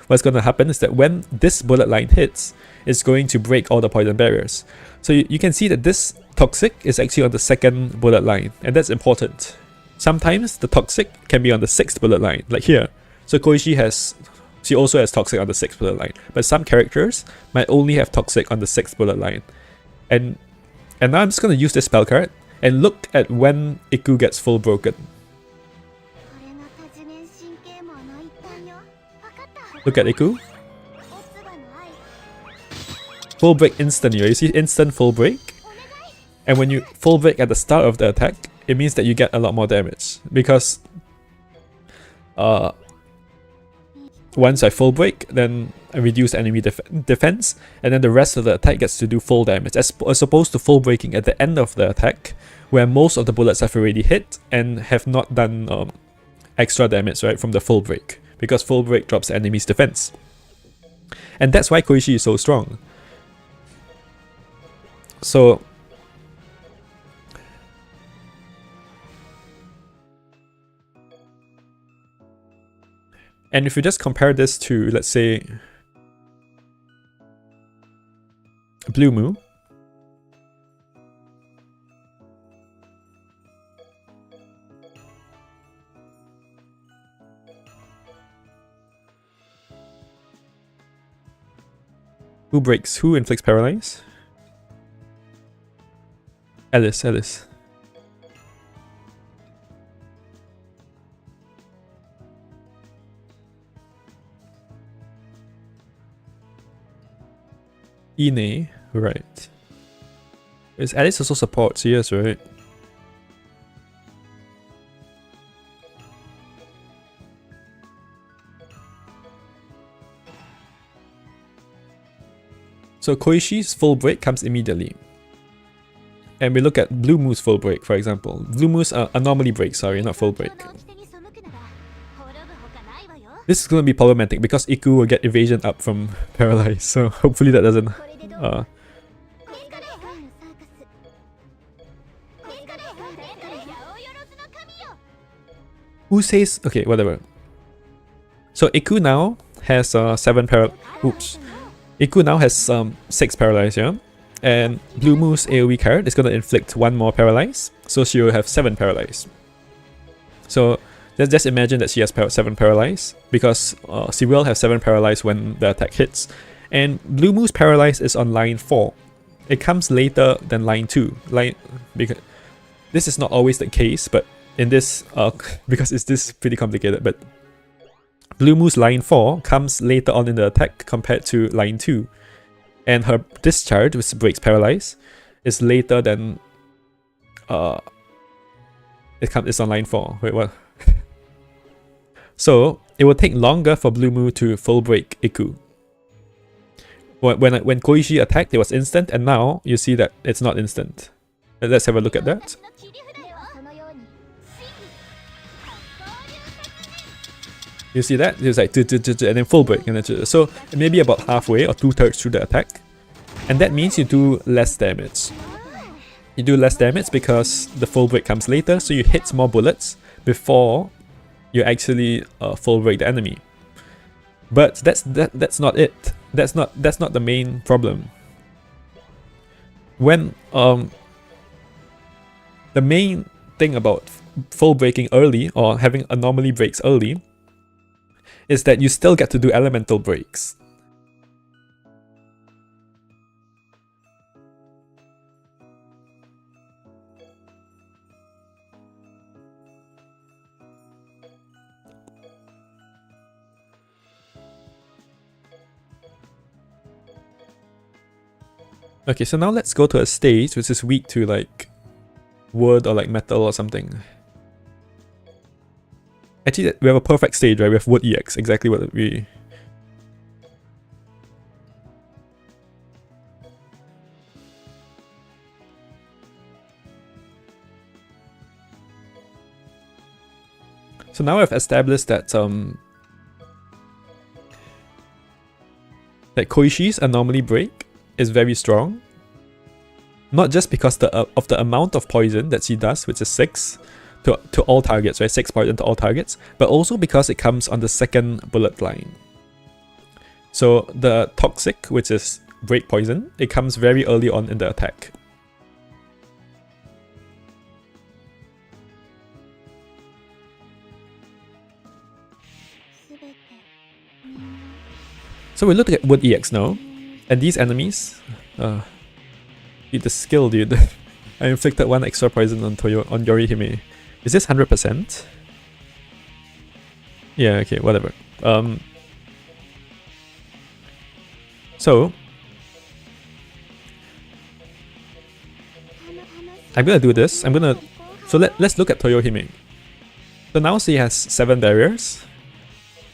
what's going to happen is that when this bullet line hits, it's going to break all the poison barriers. So you can see that this toxic is actually on the 2nd bullet line, and that's important. Sometimes the toxic can be on the 6th bullet line, like here. So Koishi she also has toxic on the 6th bullet line, but some characters might only have toxic on the 6th bullet line. And now I'm just going to use this spell card and look at when Iku gets full broken. Look at Iku. Full break instantly. You see instant full break? And when you full break at the start of the attack, it means that you get a lot more damage. Because once I full break, then I reduce enemy defense, and then the rest of the attack gets to do full damage, as opposed to full breaking at the end of the attack, where most of the bullets have already hit and have not done extra damage, right, from the full break, because full break drops the enemy's defense. And that's why Koishi is so strong. So and if you just compare this to, let's say, Blue Moo, who inflicts paralyze? Alice. Ine, right. Is Alice also supports? Yes, right. So Koishi's full break comes immediately. And we look at Blue Moo's full break, for example. Blue Moo's anomaly break, sorry, not full break. This is going to be problematic because Iku will get evasion up from paralyze, so hopefully that doesn't... Who says... Okay, whatever. So Iku now has 7 paralyze... Oops. Iku now has 6 paralyze, yeah? And Blue Moo's AoE card is going to inflict 1 more paralyze, so she will have 7 paralyze. So let's just imagine that she has 7 paralyze, because she will have 7 paralyze when the attack hits. And Blue Moo's paralyze is on line 4. It comes later than line 2. Because this is not always the case, but in this, because it's this pretty complicated, but Blue Moo's line 4 comes later on in the attack compared to line 2. And her discharge, which breaks paralyze, is later than... it's on line 4. Wait, what? So, it will take longer for Blue Moo to full break Iku. When Koishi attacked, it was instant, and now you see that it's not instant. Let's have a look at that. You see that? It's like and then full break. So maybe about halfway or 2/3 through the attack. And that means you do less damage. You do less damage because the full break comes later, so you hit more bullets before you actually full break the enemy. But that's not it. that's not the main problem. When the main thing about full breaking early or having anomaly breaks early is that you still get to do elemental breaks. Okay, so now let's go to a stage which is weak to like wood or like metal or something. Actually, we have a perfect stage, right? We have wood EX, exactly what we... So now I've established that Koishi's anomaly break is very strong. Not just because of the amount of poison that she does, which is 6 to all targets, right? 6 poison to all targets, but also because it comes on the second bullet line. So the toxic, which is break poison, it comes very early on in the attack. So we look at Wood EX now, and these enemies, dude, the skill, dude. I inflicted 1 extra poison on Yorihime. Is this 100%? Yeah, okay, whatever. So I'm gonna do this. So let's look at Toyohime. So now she has 7 barriers,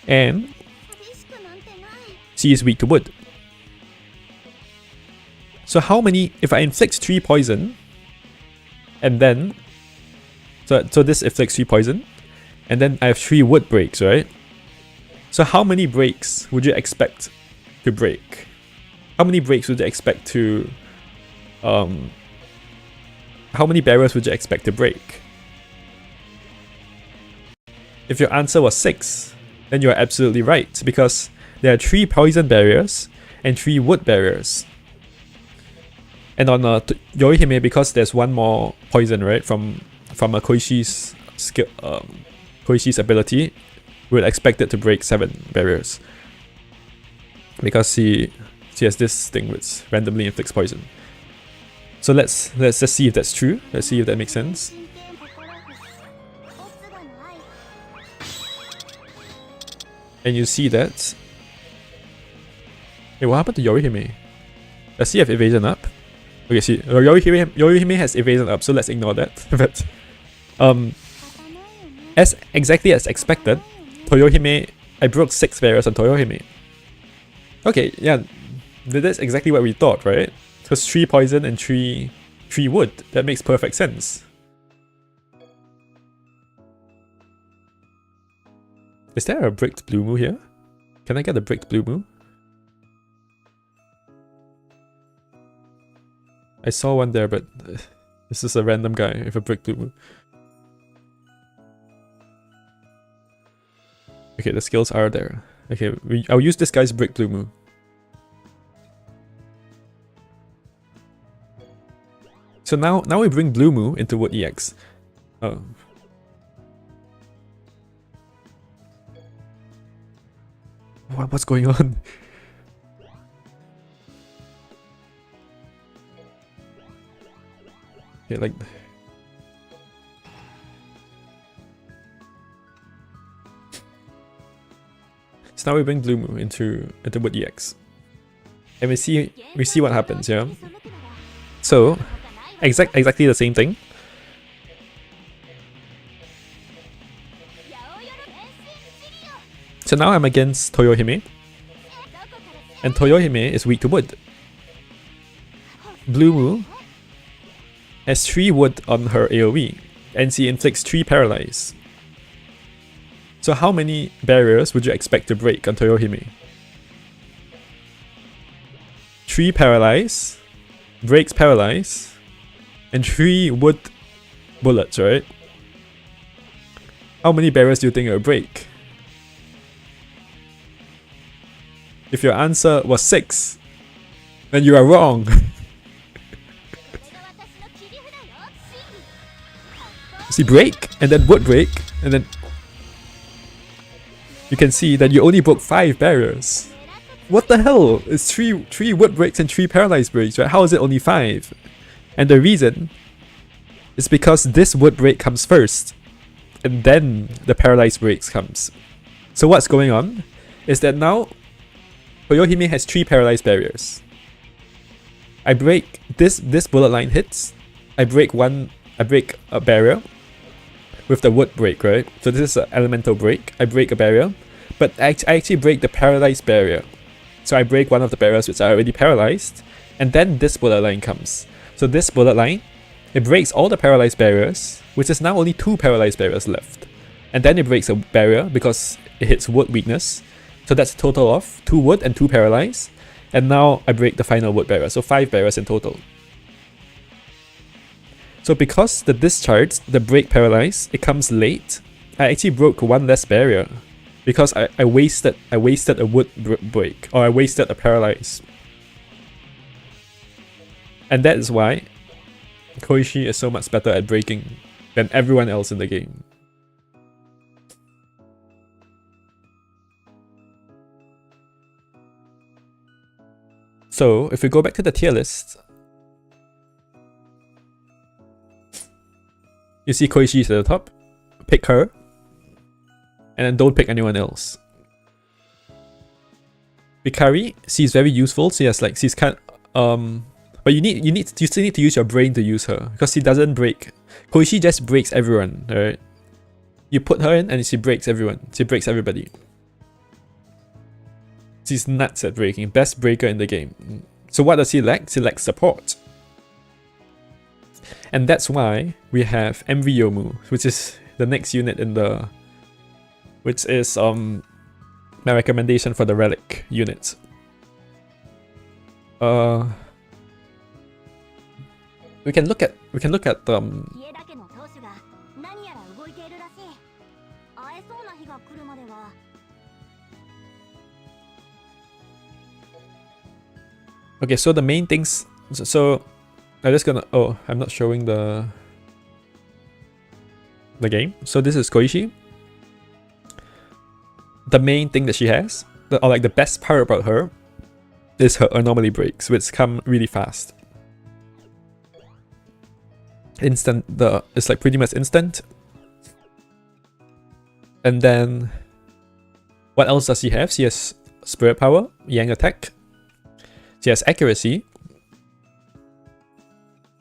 and she is weak to wood. So how many, if I inflict 3 poison, and then, so this inflicts 3 poison, and then I have 3 wood breaks, right? So how many breaks would you expect to break? How many breaks would you expect to, how many barriers would you expect to break? If your answer was 6, then you are absolutely right, because there are 3 poison barriers and 3 wood barriers. And on Yorihime, because there's 1 more poison, right, from a Koishi's skill, Koishi's ability, we would expect it to break 7 barriers, because she has this thing which randomly inflicts poison. So let's just see if that's true. Let's see if that makes sense. And you see that. Hey, what happened to Yorihime? Does she have evasion up? Okay, see, Yorihime has evasion up, so let's ignore that. But exactly as expected, Toyohime, I broke 6 barriers on Toyohime. Okay, yeah, that's exactly what we thought, right? Because 3 poison and 3 wood, that makes perfect sense. Is there a bricked blue moo here? Can I get a bricked blue moo? I saw one there, but this is a random guy with a brick blue moo. Okay, the skills are there. Okay, I'll use this guy's brick blue moo. So now we bring blue moo into Wood EX. Oh. What's going on? Okay, like... So now we bring blue moo into Wood EX. And we see what happens, yeah? So, exactly the same thing. So now I'm against Toyohime, and Toyohime is weak to wood. Blue moo has 3 wood on her AoE, and she inflicts 3 paralyze. So how many barriers would you expect to break on Toyohime? 3 paralyze, breaks paralyze, and 3 wood bullets, right? How many barriers do you think it will break? If your answer was 6, then you are wrong. See, break, and then wood break, and then you can see that you only broke 5 barriers. What the hell? It's 3 wood breaks and 3 paralyzed breaks, right? How is it only 5? And the reason is because this wood break comes first, and then the paralyzed breaks comes. So what's going on is that now Toyohime has 3 paralyzed barriers. I break this bullet line hits. I break a barrier with the wood break, right? So this is an elemental break. I break a barrier, but I actually break the paralyzed barrier. So I break one of the barriers which are already paralyzed, and then this bullet line comes. So this bullet line, it breaks all the paralyzed barriers, which is now only 2 paralyzed barriers left. And then it breaks a barrier because it hits wood weakness. So that's a total of 2 wood and 2 paralyzed. And now I break the final wood barrier, so 5 barriers in total. So because the discharge, the break paralyze, it comes late, I actually broke 1 less barrier. Because I wasted a wood break, or I wasted a paralyze. And that is why Koichi is so much better at breaking than everyone else in the game. So if we go back to the tier list, you see Koichi is at the top. Pick her, and then don't pick anyone else. Bikari, she's very useful. She's kind but you still need to use your brain to use her, because she doesn't break. Koichi just breaks everyone, alright? You put her in and she breaks everyone. She breaks everybody. She's nuts at breaking. Best breaker in the game. So what does she lack? She lacks support. And that's why we have MV Yomu, which is the next unit in the... which is my recommendation for the relic units. We can look at okay, so the main things, so I'm just gonna, oh, I'm not showing the game. So this is Koichi. The main thing that she has, or like the best part about her, is her anomaly breaks, which come really fast. It's like pretty much instant. And then, what else does she have? She has spirit power, yang attack. She has accuracy.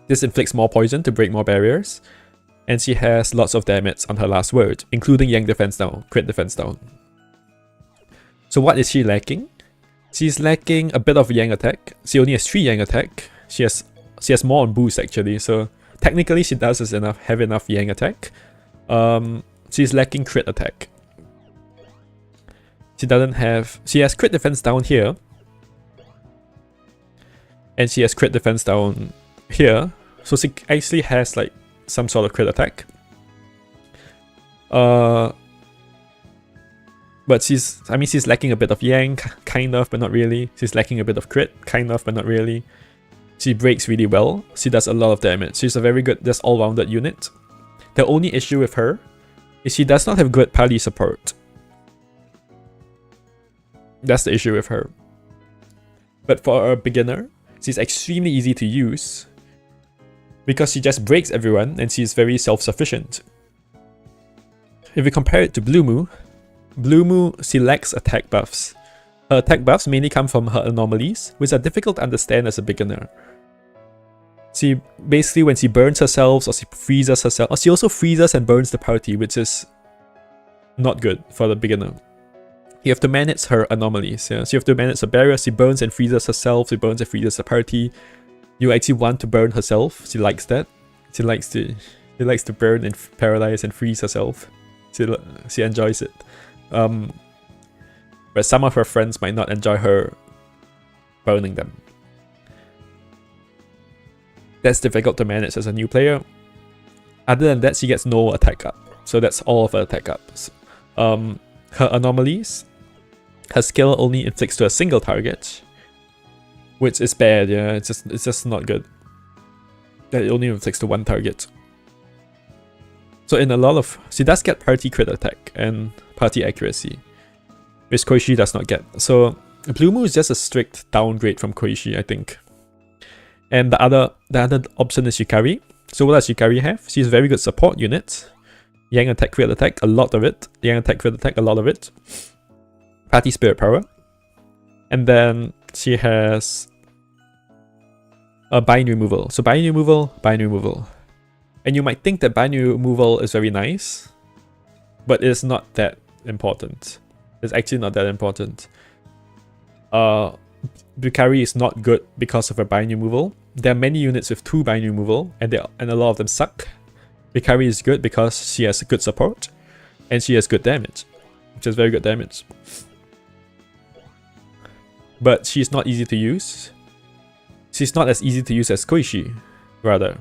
This inflicts more poison to break more barriers. And she has lots of damage on her last word, including yang defense down, crit defense down. So what is she lacking? She's lacking a bit of yang attack. She only has 3 yang attack. She has more on boost actually, so technically she does have enough yang attack. She's lacking crit attack. She has crit defense down here. And she has crit defense down here. So she actually has like some sort of crit attack. But she's lacking a bit of yang, kind of, but not really. She's lacking a bit of crit, kind of, but not really. She breaks really well. She does a lot of damage. She's a very good, just all-rounded unit. The only issue with her is she does not have good party support. That's the issue with her. But for a beginner, she's extremely easy to use because she just breaks everyone and she's very self-sufficient. If we compare it to Blue Moo, she lacks attack buffs. Her attack buffs mainly come from her anomalies, which are difficult to understand as a beginner. She basically, when she burns herself or she freezes herself, or she also freezes and burns the party, which is not good for the beginner. You have to manage her anomalies. Yeah? So you have to manage the barriers. She burns and freezes herself. She burns and freezes the party. You actually want to burn herself. She likes that. She likes to burn and paralyze and freeze herself. She enjoys it. But some of her friends might not enjoy her burning them. That's difficult to manage as a new player. Other than that, she gets no attack up. So that's all of her attack ups. Her anomalies, Her skill only inflicts to a single target, which is bad. Yeah, it's just not good. That it only inflicts to one target. So in a lot of, she does get party crit attack and party accuracy, which Koishi does not get. So Blue Moon is just a strict downgrade from Koishi, I think. And the other option is Yukari. So what does Yukari have? She's a very good support unit. Yang attack, crit attack, a lot of it. Yang attack, crit attack, a lot of it. Party spirit power. And then she has a bind removal. So bind removal, bind removal. And you might think that bind removal is very nice, but it's not that important. It's actually not that important. Bukari is not good because of her bind removal. There are many units with 2 bind removal, and a lot of them suck. Bukari is good because she has good support, and she has good damage, which is very good damage. But she's not easy to use. She's not as easy to use as Koishi, rather.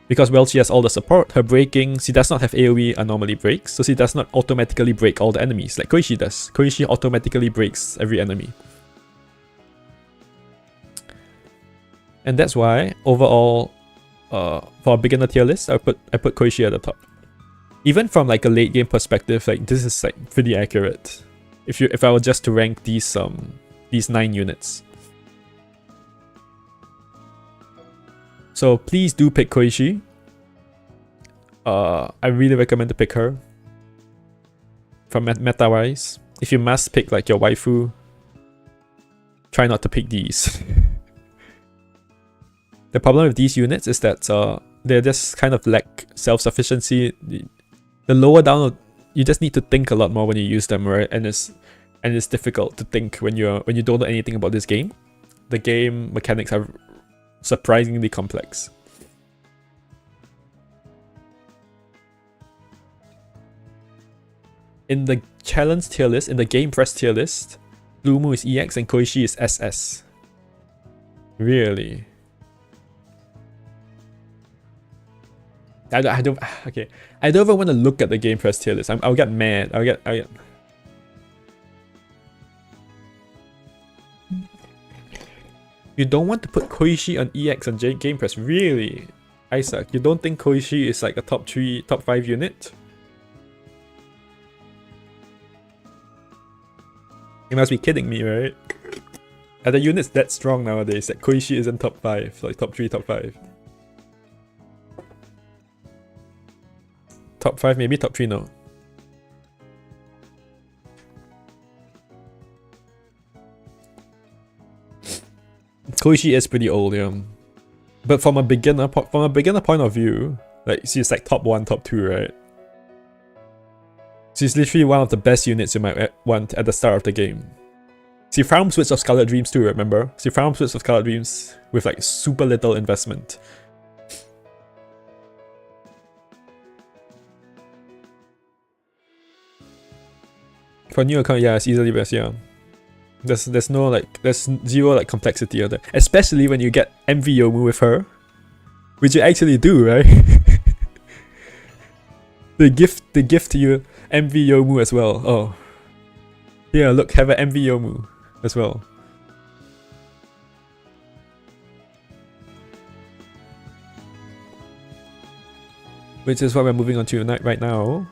Because while she has all the support, her breaking, she does not have AoE anomaly breaks, so she does not automatically break all the enemies like Koishi does. Koishi automatically breaks every enemy. And that's why, overall, for a beginner tier list, I put Koishi at the top. Even from like a late game perspective, like this is like pretty accurate. If I were just to rank these 9 units. So please do pick Koishi. I really recommend to pick her. From meta-wise. If you must pick like your waifu, try not to pick these. The problem with these units is that they just kind of lack self-sufficiency. The lower down, you just need to think a lot more when you use them, right? And it's difficult to think when you don't know anything about this game. The game mechanics are surprisingly complex. In the challenge tier list, in the game press tier list, Blue Moon is EX and Koishi is SS. Really? I don't okay. I don't even want to look at the game press tier list. I'll get mad. I'll get You don't want to put Koishi on EX on Game Press, really? Isaac, you don't think Koishi is like a top 5 unit? You must be kidding me, right? Are the units that strong nowadays that Koishi isn't top 5, like top 3, top 5? Top 5, maybe top 3, no. Koishi is pretty old, yeah. But from a beginner point of view, like she's like top 1, top 2, right? She's literally one of the best units you might want at the start of the game. She farms Switch of Scarlet Dreams too, remember? She farms Switch of Scarlet Dreams with like super little investment. For new account, yeah, it's easily best, yeah. There's zero like complexity of that. Especially when you get MV Yomu with her. Which you actually do, right? they gift you MV Yomu as well. Oh. Yeah, look, have an MV Yomu as well. Which is what we're moving on to right now.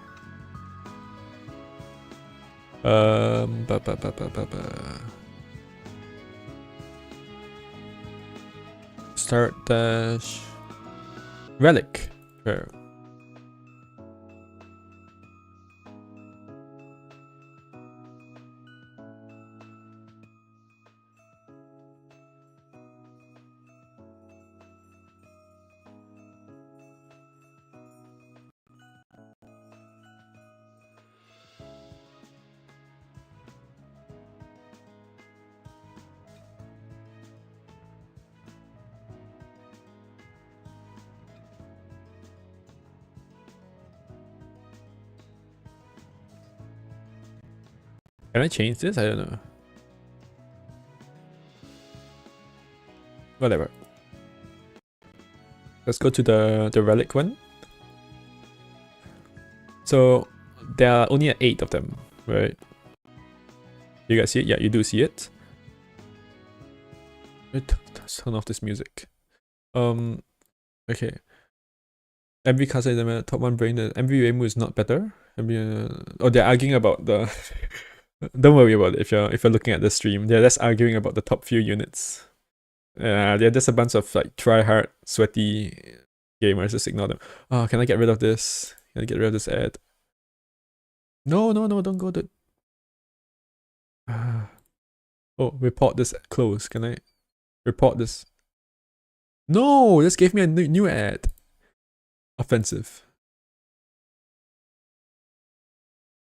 Start dash relic. Sure. Can I change this? I don't know. Whatever. Let's go to the relic one. So there are only 8 of them, right? You guys see it? Yeah, you do see it. Turn off this music. Okay. MV Kasa is the top one brain. The MV Remu is not better. Oh, they're arguing about the. Don't worry about it if you're looking at the stream. They're just arguing about the top few units. They're just a bunch of like try hard, sweaty gamers. Just ignore them. Oh, can I get rid of this? Can I get rid of this ad? No, don't go to. Oh, report this close. Can I report this? No, this gave me a new ad. Offensive.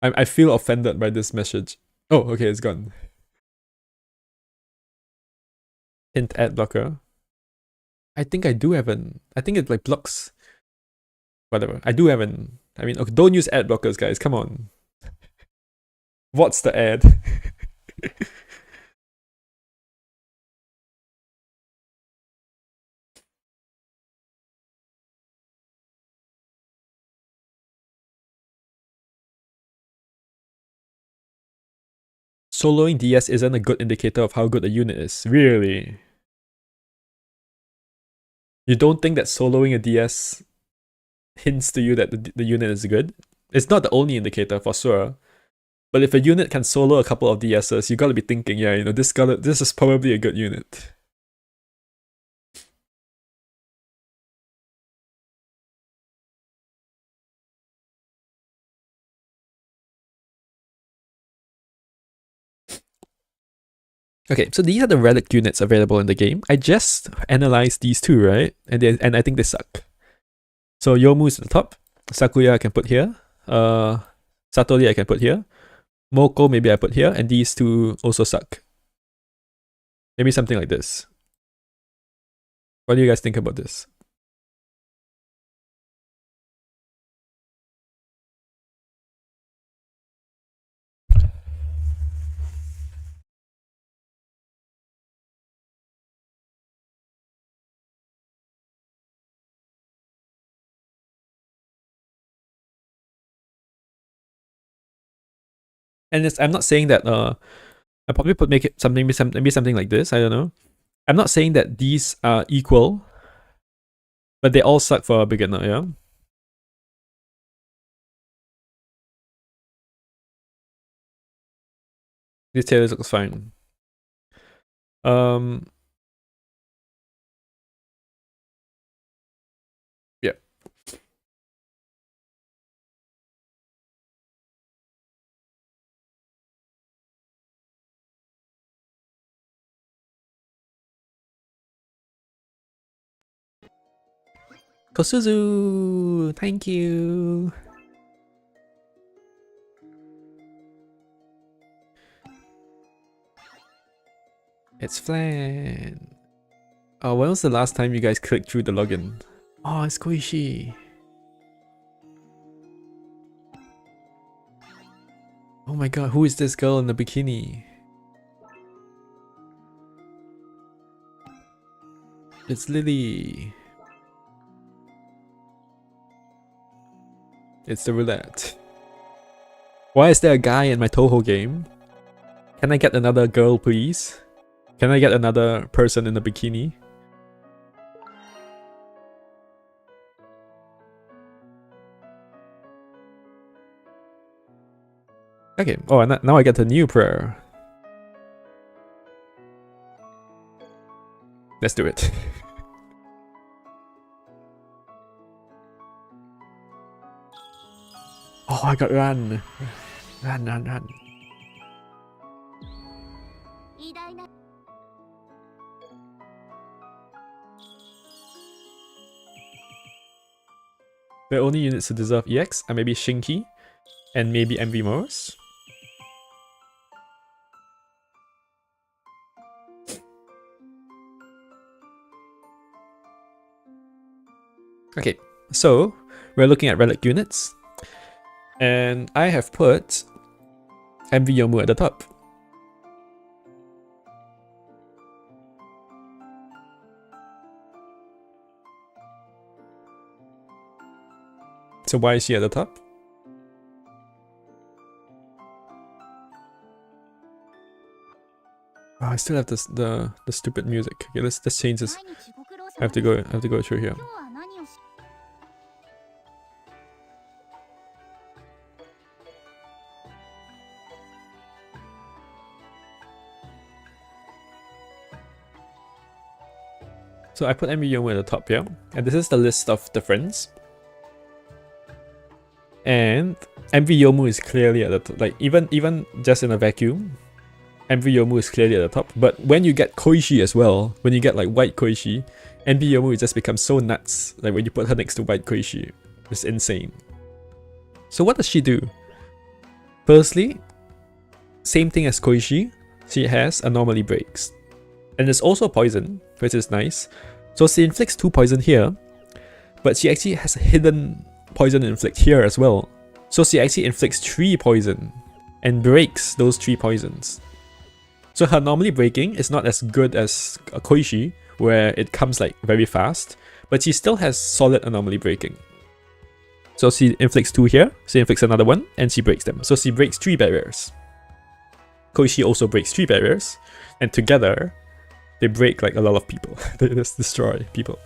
I feel offended by this message. Oh, okay, it's gone. Hint ad blocker. I think I do have an. I think it like blocks. Whatever. I do have an. I mean, okay, don't use ad blockers, guys. Come on. What's the ad? Soloing DS isn't a good indicator of how good a unit is. Really? You don't think that soloing a DS hints to you that the unit is good? It's not the only indicator for sure. But if a unit can solo a couple of DSs, you gotta be thinking, yeah, you know, this is probably a good unit. Okay, so these are the relic units available in the game. I just analyzed these two, right? And I think they suck. So Yomu's at the top. Sakuya I can put here. Satori I can put here. Moko maybe I put here. And these two also suck. Maybe something like this. What do you guys think about this? And I'm not saying that I probably make it something maybe something like this. I don't know. I'm not saying that these are equal, but they all suck for a beginner. Yeah. This tailor looks fine. Yeah. Kosuzu, thank you. It's Flan. Oh, when was the last time you guys clicked through the login? Oh, it's Koishi. Oh my god, who is this girl in the bikini? It's Lily. It's the roulette. Why is there a guy in my Touhou game? Can I get another girl, please? Can I get another person in a bikini? Okay, oh, and now I get a new prayer. Let's do it. Oh, I got run. Run. The only units to deserve EX are maybe Shinki and maybe MV Morris. Okay, so we're looking at relic units. And I have put MV Yomu at the top. So why is she at the top? Oh, I still have this the stupid music. Okay, let's change this. 毎日ご苦労 I have 様 to です go through here. 今日は何をし So I put MV Yomu at the top here, and this is the list of the friends. And MV Yomu is clearly at the top. Like even just in a vacuum, MV Yomu is clearly at the top. But when you get Koishi as well, when you get like white Koishi, MV Yomu just becomes so nuts. Like when you put her next to white Koishi, it's insane. So what does she do? Firstly, same thing as Koishi, she has anomaly breaks. And it's also poison, which is nice. So she inflicts 2 poison here, but she actually has a hidden poison inflict here as well. So she actually inflicts 3 poison and breaks those 3 poisons. So her anomaly breaking is not as good as a Koishi, where it comes like very fast, but she still has solid anomaly breaking. So she inflicts 2 here, she inflicts another 1, and she breaks them. So she breaks 3 barriers. Koishi also breaks 3 barriers, and together, they break like a lot of people. They just destroy people.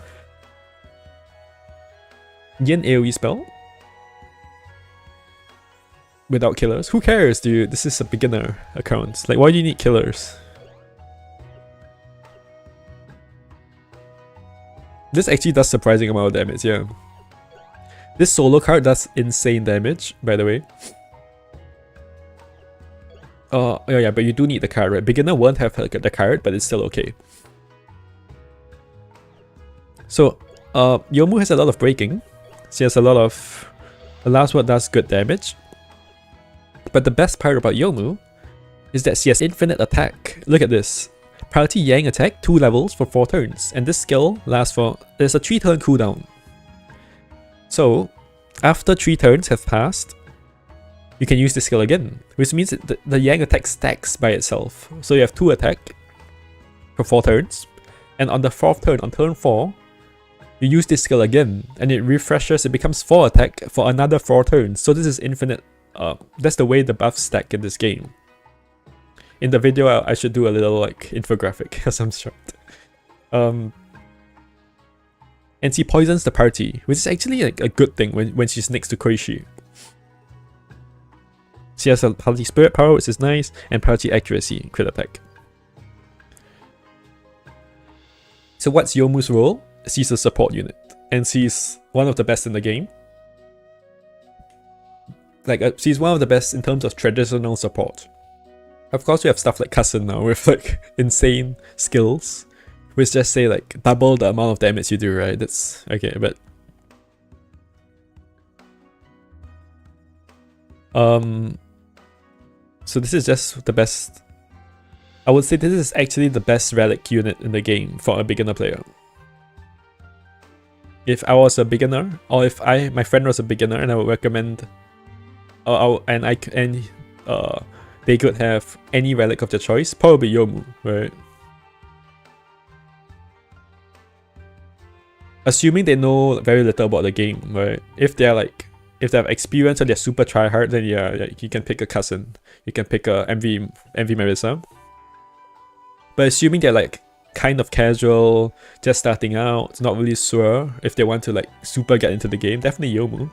Yin AoE spell. Without killers. Who cares, dude? This is a beginner account. Like, why do you need killers? This actually does surprising amount of damage, yeah. This solo card does insane damage, by the way. Oh yeah, but you do need the card, right? Beginner won't have like, the card, but it's still okay. So, Yomu has a lot of breaking. She has a lot of... The last word does good damage. But the best part about Yomu is that she has infinite attack. Look at this. Priority Yang attack, 2 levels for 4 turns. And this skill lasts for... There's a 3 turn cooldown. So, after 3 turns have passed, you can use this skill again, which means that the Yang attack stacks by itself. So you have 2 attack for 4 turns, and on the 4th turn, on turn 4, you use this skill again, and it refreshes, it becomes 4 attack for another 4 turns. So this is infinite. That's the way the buffs stack in this game. In the video, I should do a little like infographic of some sort. And she poisons the party, which is actually like a good thing when she's next to Koishi. She has a party spirit power, which is nice, and party accuracy, crit attack. So what's Yomu's role? She's a support unit, and she's one of the best in the game. Like, she's one of the best in terms of traditional support. Of course, we have stuff like Cousin now with like insane skills, which just say like double the amount of damage you do, right? That's okay, but so this is just the best. I would say this is actually the best relic unit in the game for a beginner player. If I was a beginner, or if my friend was a beginner, and I would recommend, they could have any relic of their choice, probably Yomu, right? Assuming they know very little about the game, right? If they have experience or they're super tryhard, then yeah, you can pick a Cousin. You can pick a MV Marissa. But assuming they're like kind of casual, just starting out, not really sure if they want to like super get into the game, definitely Yomu.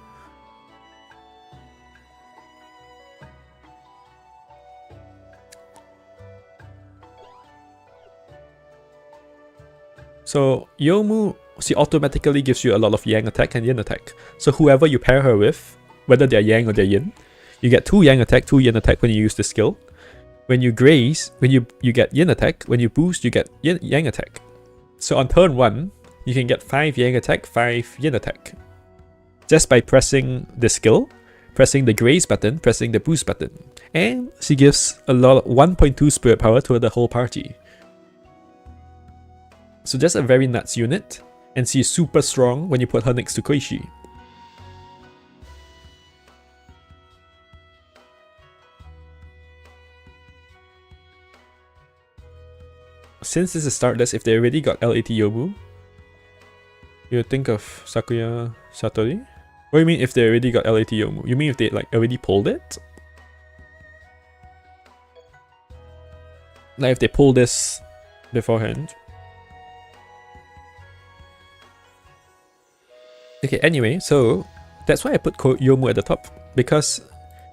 So Yomu, she automatically gives you a lot of Yang attack and Yin attack. So whoever you pair her with, whether they're Yang or they're Yin, you get 2 Yang attack, 2 Yin attack when you use the skill. When you graze, when you get Yin attack. When you boost, you get Yang attack. So on turn 1, you can get 5 Yang attack, 5 Yin attack. Just by pressing the skill, pressing the graze button, pressing the boost button. And she gives a lot, 1.2 spirit power to the whole party. So just a very nuts unit. And she's super strong when you put her next to Koishi. Since this is startless, if they already got L80 Yomu, you would think of Sakuya Satori? What do you mean if they already got L80 Yomu? You mean if they like already pulled it? Like if they pull this beforehand. Okay, anyway, so that's why I put Yomu at the top, because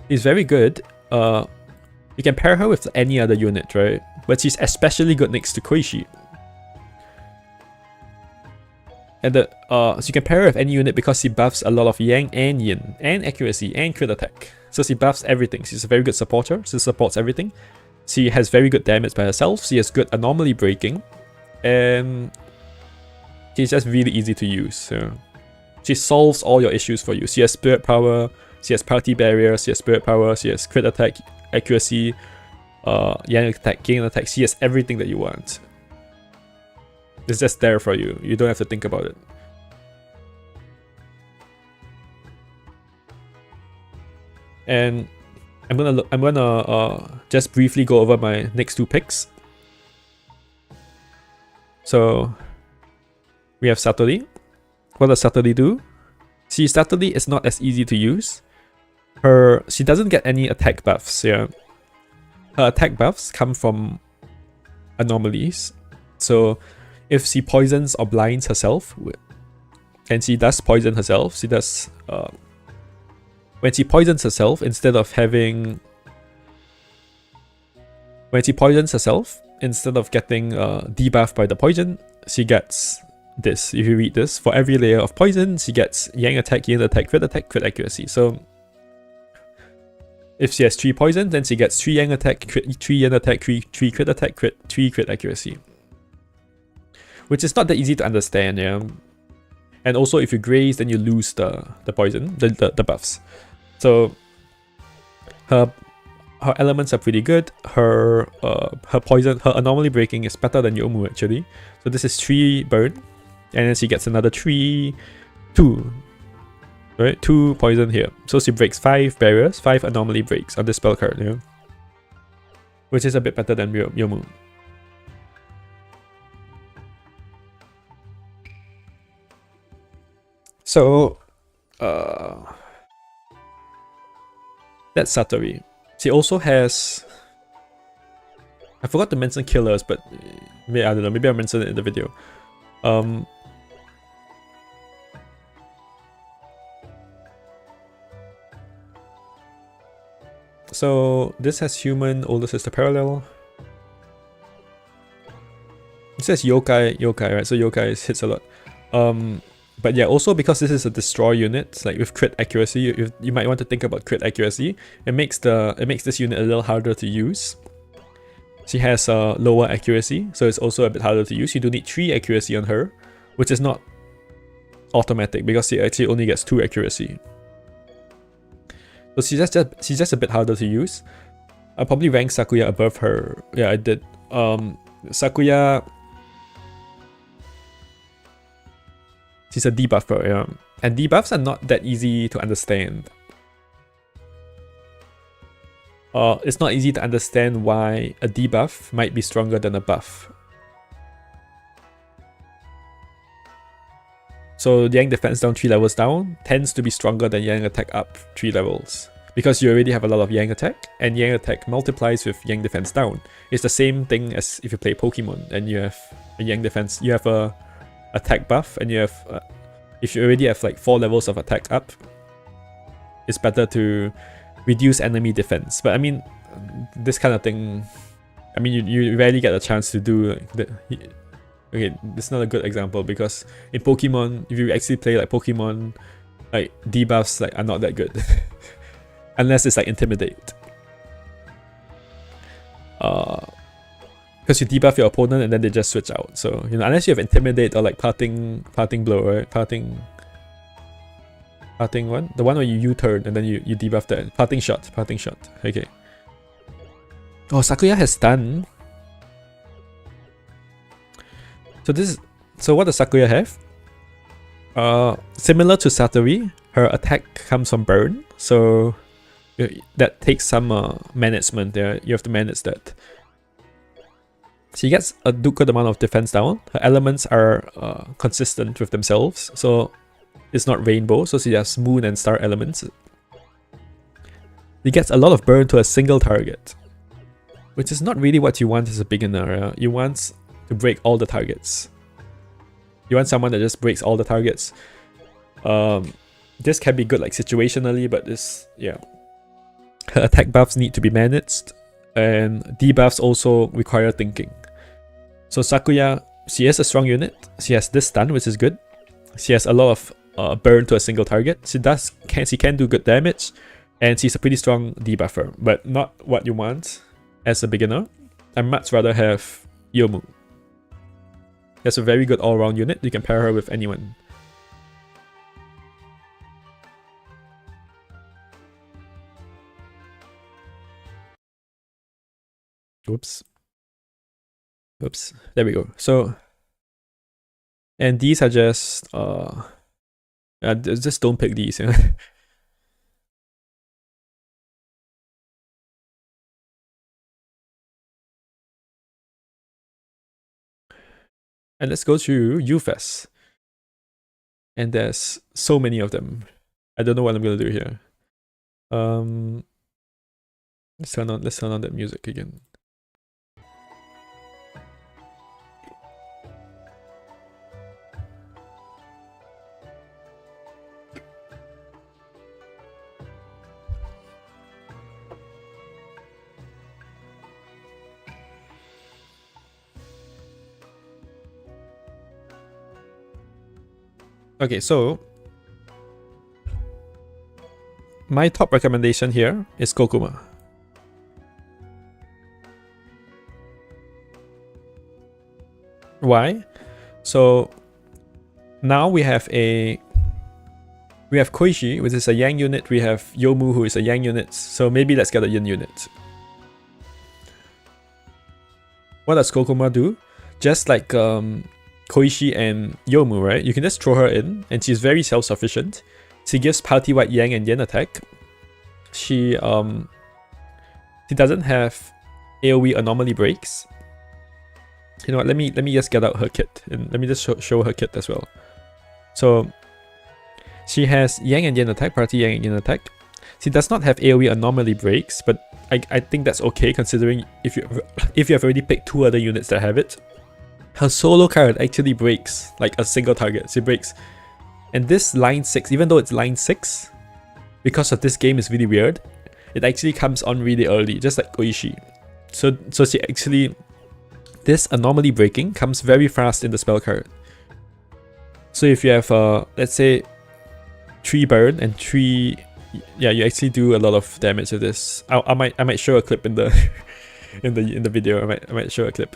he's very good. You can pair her with any other unit, right? But she's especially good next to Koishi. And so you can pair her with any unit because she buffs a lot of Yang and Yin, and accuracy, and crit attack. So she buffs everything. She's a very good supporter. She supports everything. She has very good damage by herself. She has good anomaly breaking. And she's just really easy to use. So she solves all your issues for you. She has spirit power, she has party barrier, she has spirit power, she has crit attack, accuracy, yang attack, gain attack. She has everything that you want. It's just there for you. You don't have to think about it. And I'm gonna just briefly go over my next two picks. So we have Satori. What does Satori do? See, Satori is not as easy to use. She doesn't get any attack buffs. Yeah, her attack buffs come from anomalies. So if she poisons or blinds herself, and she does poison herself, she does. When she poisons herself, instead of getting debuffed by the poison, she gets this. If you read this, for every layer of poison, she gets yang attack, yin attack, crit accuracy. So if she has 3 poison, then she gets 3 yang attack, 3 yin attack, 3 crit attack, 3 crit accuracy. Which is not that easy to understand, yeah. And also if you graze, then you lose the poison, the buffs. So her elements are pretty good. Her poison, her anomaly breaking is better than Yomu actually. So this is 3 burn, and then she gets another 2, right? 2 poison here. So she breaks 5 barriers, 5 anomaly breaks on this spell card, yeah. Which is a bit better than Yomu. So that's Satori. She also has, I forgot to mention killers, but I don't know, maybe I'll mention it in the video. So this has human, older sister parallel. It says yokai, right? So yokai hits a lot. But yeah, also because this is a destroy unit, like with crit accuracy, you might want to think about crit accuracy. It makes this unit a little harder to use. She has lower accuracy, so it's also a bit harder to use. You do need 3 accuracy on her, which is not automatic because she actually only gets 2 accuracy. So she's just a bit harder to use. I'll probably rank Sakuya above her. Yeah, I did. Sakuya, she's a debuffer, yeah. And debuffs are not that easy to understand. It's not easy to understand why a debuff might be stronger than a buff. So Yang defense down 3 levels down tends to be stronger than Yang attack up 3 levels. Because you already have a lot of Yang attack, and Yang attack multiplies with Yang defense down. It's the same thing as if you play Pokemon and you have a Yang defense, you have a attack buff, and you have if you already have like 4 levels of attack up, it's better to reduce enemy defense. But I mean, this kind of thing, I mean, you rarely get a chance to do okay, this is not a good example because in Pokemon, if you actually play like Pokemon, like debuffs like are not that good unless it's like Intimidate. Because you debuff your opponent and then they just switch out. So, you know, unless you have Intimidate or like parting blow, right? Parting one? The one where you U-turn and then you debuff that. Parting shot. Okay. Oh, Sakuya has stun. So what does Sakuya have? Similar to Satori, her attack comes from burn. So that takes some management there. You have to manage that. She gets a good amount of defense down. Her elements are consistent with themselves, so it's not rainbow, so she has moon and star elements. She gets a lot of burn to a single target. which is not really what you want as a beginner. You want to break all the targets. You want someone that just breaks all the targets. This can be good like situationally, but this, yeah. Her attack buffs need to be managed, and debuffs also require thinking. So Sakuya, she is a strong unit. She has this stun, which is good. She has a lot of burn to a single target. She can do good damage, and she's a pretty strong debuffer, but not what you want as a beginner. I'd much rather have Yomu. That's a very good all-round unit. You can pair her with anyone. Oops. Oops. There we go. So, and these are just don't pick these. Yeah. And let's go to ufes. And there's so many of them. I don't know what I'm gonna do here. Let's turn on that music again. Okay, so my top recommendation here is Kokuma. Why? So now we have Koichi, which is a yang unit. We have Yomu, who is a yang unit. So maybe let's get a yin unit. What does Kokuma do? Just like Koichi and Yomu, right? You can just throw her in, and she's very self-sufficient. She gives party-wide yang and yin attack. She doesn't have AoE anomaly breaks. You know what? Let me just get out her kit, and let me just show her kit as well. So she has yang and yin attack, party yang and yin attack. She does not have AoE anomaly breaks, but I think that's okay considering if you have already picked 2 other units that have it. Her solo card actually breaks like a single target. She breaks. And this line 6, even though it's line 6, because of this game is really weird, it actually comes on really early, just like Koichi. So she actually, this anomaly breaking comes very fast in the spell card. So if you have let's say 3 burn and 3, yeah, you actually do a lot of damage with this. I might show a clip in the in the video. I might show a clip.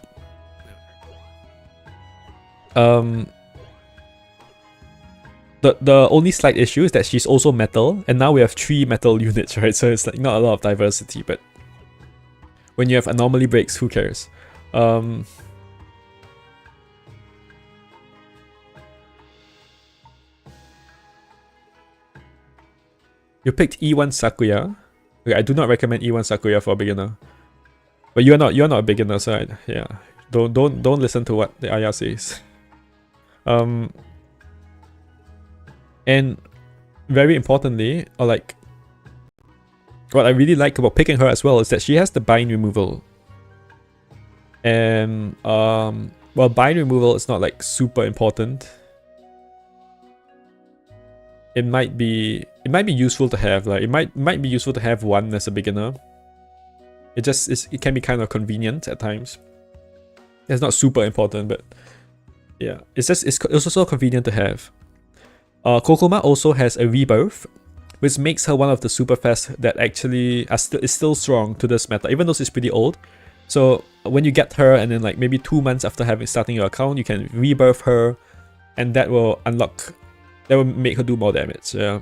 The only slight issue is that she's also metal, and now we have 3 metal units, right? So it's like not a lot of diversity, but when you have anomaly breaks, who cares? You picked E1 Sakuya. Okay, I do not recommend E1 Sakuya for a beginner. But you're not a beginner, so yeah. Don't listen to what the Aya says. And very importantly, or like what I really like about picking her as well is that she has the bind removal. And well, bind removal is not like super important. It might be useful to have, like it might be useful to have 1 as a beginner. It can be kind of convenient at times. It's not super important, but yeah, it's also convenient to have. Kokuma also has a rebirth, which makes her one of the super fast that actually is still strong to this meta, even though she's pretty old. So when you get her, and then like maybe 2 months after starting your account, you can rebirth her, and that will make her do more damage. Yeah.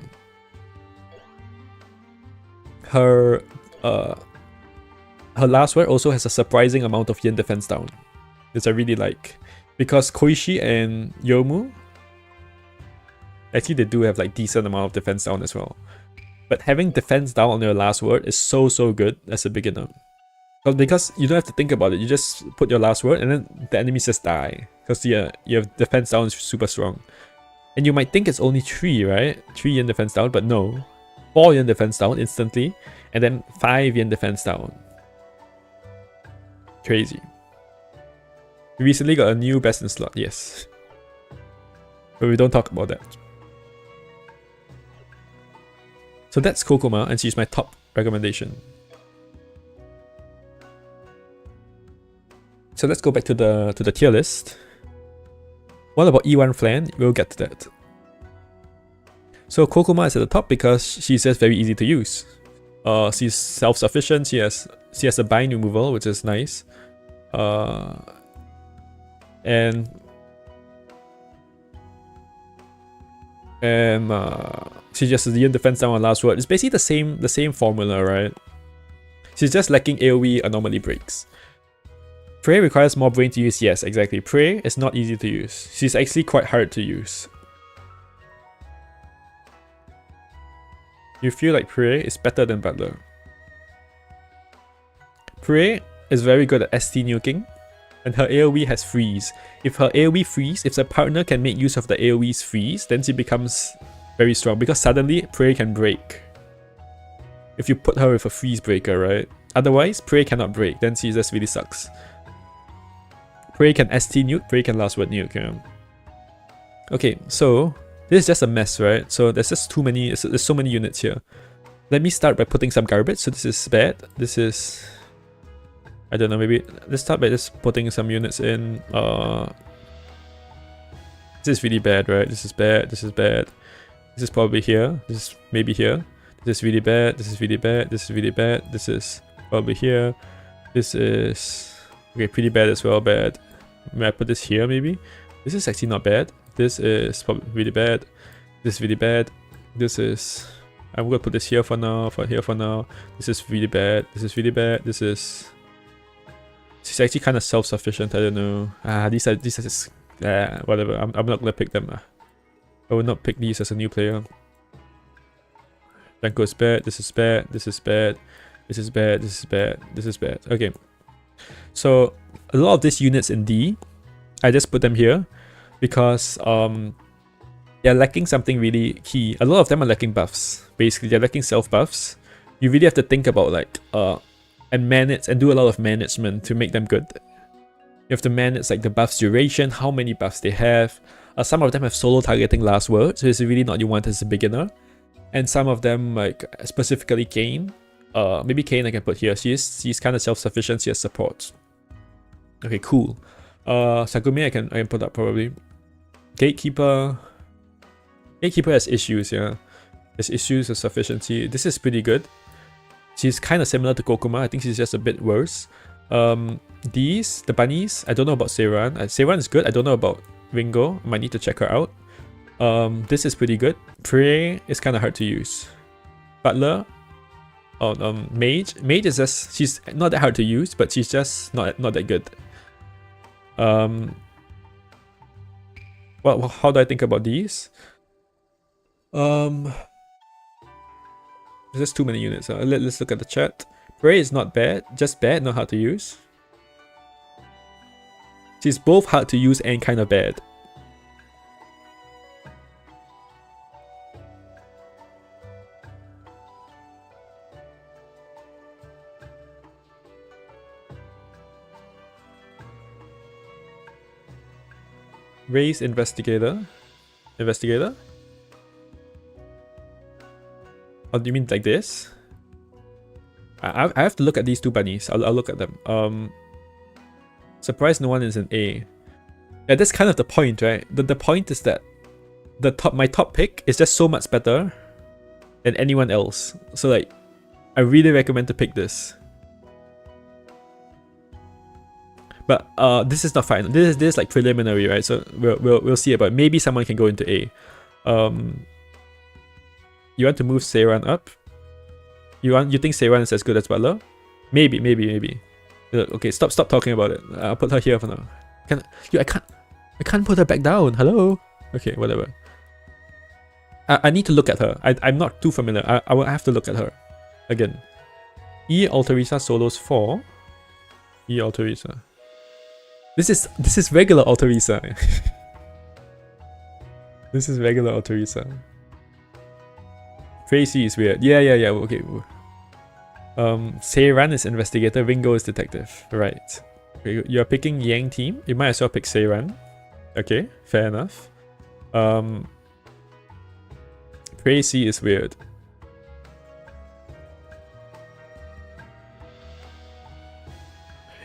Her last word also has a surprising amount of yin defense down, which I really like, because Koichi and Yomu, actually they do have like decent amount of defense down as well. But having defense down on your last word is so good as a beginner. Well, because you don't have to think about it, you just put your last word and then the enemies just die. Because your defense down is super strong. And you might think it's only 3, right? 3 yin defense down, but no. 4 yin defense down instantly, and then 5 yin defense down. Crazy. We recently got a new best in slot, yes. But we don't talk about that. So that's Kokoma, and she's my top recommendation. So let's go back to the tier list. What about E1 Flan? We'll get to that. So Kokoma is at the top because she's just very easy to use. She's self-sufficient. She has a bind removal, which is nice. And she just the defense down on last word. It's basically the same formula, right? She's just lacking AoE anomaly breaks. Prey requires more brain to use. Yes, exactly. Prey is not easy to use. She's actually quite hard to use. You feel like Prey is better than Butler. Prey is very good at ST nuking, and her AoE has freeze. If her AoE freeze, if the partner can make use of the AoE's freeze, then she becomes very strong because suddenly Prey can break. If you put her with a freeze breaker, right? Otherwise, Prey cannot break, then she just really sucks. Prey can ST nuke, Prey can last word nuke. Yeah. Okay, so this is just a mess, right? So there's just too many, there's so many units here. Let me start by putting some garbage. So this is bad. This is, I don't know, maybe let's start by just putting some units in. This is really bad, right? This is bad, this is bad. This is probably here. This is maybe here. This is really bad, this is really bad, this is really bad. This is probably here. This is, okay, pretty bad as well, bad. May I put this here maybe? This is actually not bad. This is probably really bad. This is really bad. This is, I'm gonna put this here for now, here for now. This is really bad. This is really bad. This is, she's actually kind of self-sufficient. I don't know. These are just, whatever. I'm not gonna pick them. I will not pick these as a new player. Janko is bad. This is bad. This is bad. This is bad. This is bad. This is bad. Okay. So a lot of these units in D, I just put them here because they're lacking something really key. A lot of them are lacking buffs. Basically, they're lacking self buffs. You really have to think about like and manage and do a lot of management to make them good. You have to manage like the buffs duration, how many buffs they have. Some of them have solo targeting last word, so it's really not you want as a beginner. And some of them like specifically Kain. Maybe Kain I can put here. She's kind of self-sufficient. She has support. Okay, cool. Sagumi I can put up probably. Gatekeeper has issues, yeah. Has issues with sufficiency. This is pretty good. She's kind of similar to Kokoma. I think she's just a bit worse. The bunnies, I don't know about Seiran. Seiran is good. I don't know about Ringo. I might need to check her out. This is pretty good. Prey is kind of hard to use. Butler. Mage. Mage is just, she's not that hard to use, but she's just not that good. Well, how do I think about these? There's just too many units. Let's look at the chat. Prey is not bad, just bad, not hard to use. She's both hard to use and kind of bad. Raise investigator. Investigator? Oh, do you mean like this? I have to look at these two bunnies. I'll look at them. Surprised no one is an A. Yeah, that's kind of the point, right? The point is that my top pick is just so much better than anyone else. So like, I really recommend to pick this. But this is not final. This is like preliminary, right? So we'll see about it. Maybe someone can go into A. You want to move Seiran up? You think Seiran is as good as Butler? Maybe. Okay, stop talking about it. I'll put her here for now. I can't put her back down. Hello? Okay, whatever. I need to look at her. I'm not too familiar. I will have to look at her again. E Alterisa solos 4. E Alterisa. This is regular Alterisa. This is regular Alterisa. Tracy is weird. Yeah. Okay. Seiran is investigator. Ringo is detective. Right. Okay, you're picking Yang team. You might as well pick Seiran. Okay, fair enough. Tracy is weird.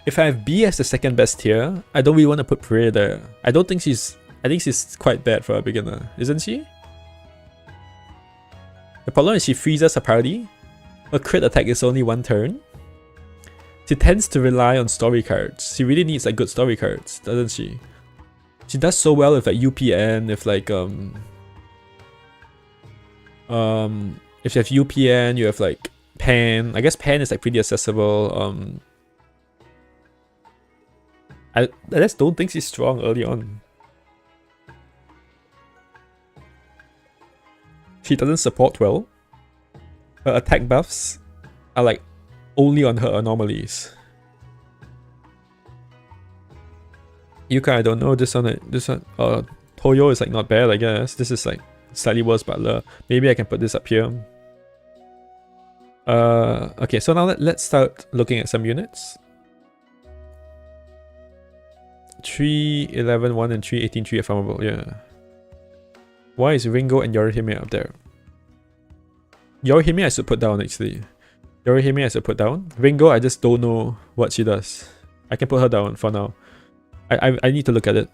If I have B as the second best tier, I don't really want to put Prey there. I think she's quite bad for a beginner, isn't she? The problem is she freezes her party. Her crit attack is only 1 turn. She tends to rely on story cards. She really needs like good story cards, doesn't she? She does so well with like UPN, if like if you have UPN, you have like Pan. I guess Pan is like pretty accessible. I just don't think she's strong early on. She doesn't support well. Her attack buffs are like only on her anomalies. Yuka, I don't know. This one, Touhou is like not bad, I guess. This is like slightly worse butler. Maybe I can put this up here. Okay, so now let's start looking at some units. 3, 11, 1 and 3, 18, 3 are farmable, yeah. Why is Ringo and Yorihime up there? Yorihime I should put down actually. Yorihime I should put down. Ringo, I just don't know what she does. I can put her down for now. I need to look at it.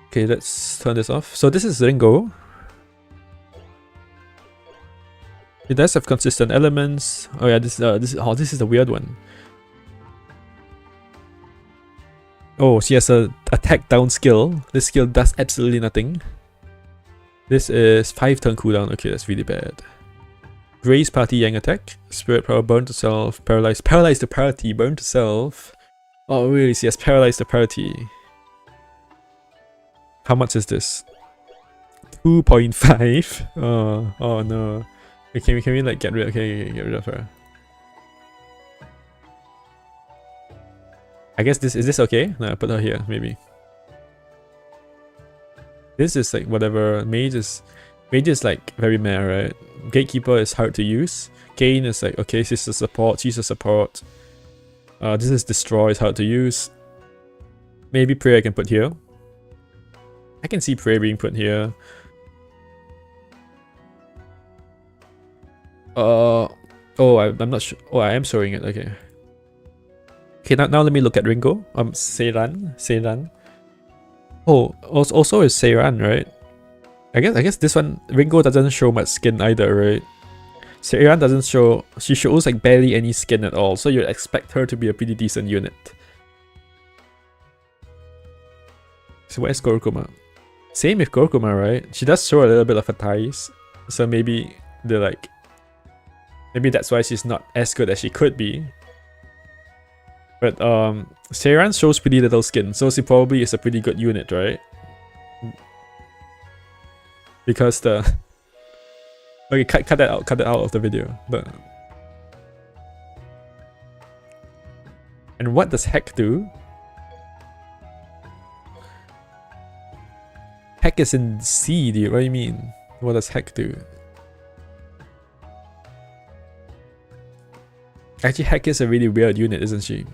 Okay, let's turn this off. So this is Ringo. It does have consistent elements. Oh yeah, this is a weird one. Oh, she has a attack down skill. This skill does absolutely nothing. This is 5 turn cooldown. Okay, that's really bad. Grace party Yang attack. Spirit power, burn to self, paralyze. Paralyze the party, burn to self. Oh really, she has paralyzed the party. How much is this? 2.5. Oh no. Okay, can we like get rid of her? I guess is this okay? No, put her here, maybe. This is like whatever. Mage is like very meh, right? Gatekeeper is hard to use. Gain is like, okay, she's a support, This is Destroy, is hard to use. Maybe Prey I can put here. I can see Prey being put here. I'm not sure. Oh, I am showing it, okay. Okay, now let me look at Ringo. Seiran. Oh, also is Seiran, right? I guess this one, Ringo doesn't show much skin either, right? Seiran doesn't show, she shows like barely any skin at all, so you'd expect her to be a pretty decent unit. So where's Gorokuma? Same with Gorokuma, right? She does show a little bit of her thighs, so maybe they're like, maybe that's why she's not as good as she could be. But Seiran shows pretty little skin, so she probably is a pretty good unit, right? Because the... Okay, cut that out of the video. And what does Heck do? Heck is in C, dude. What do you mean? What does Heck do? Actually, Heck is a really weird unit, isn't she?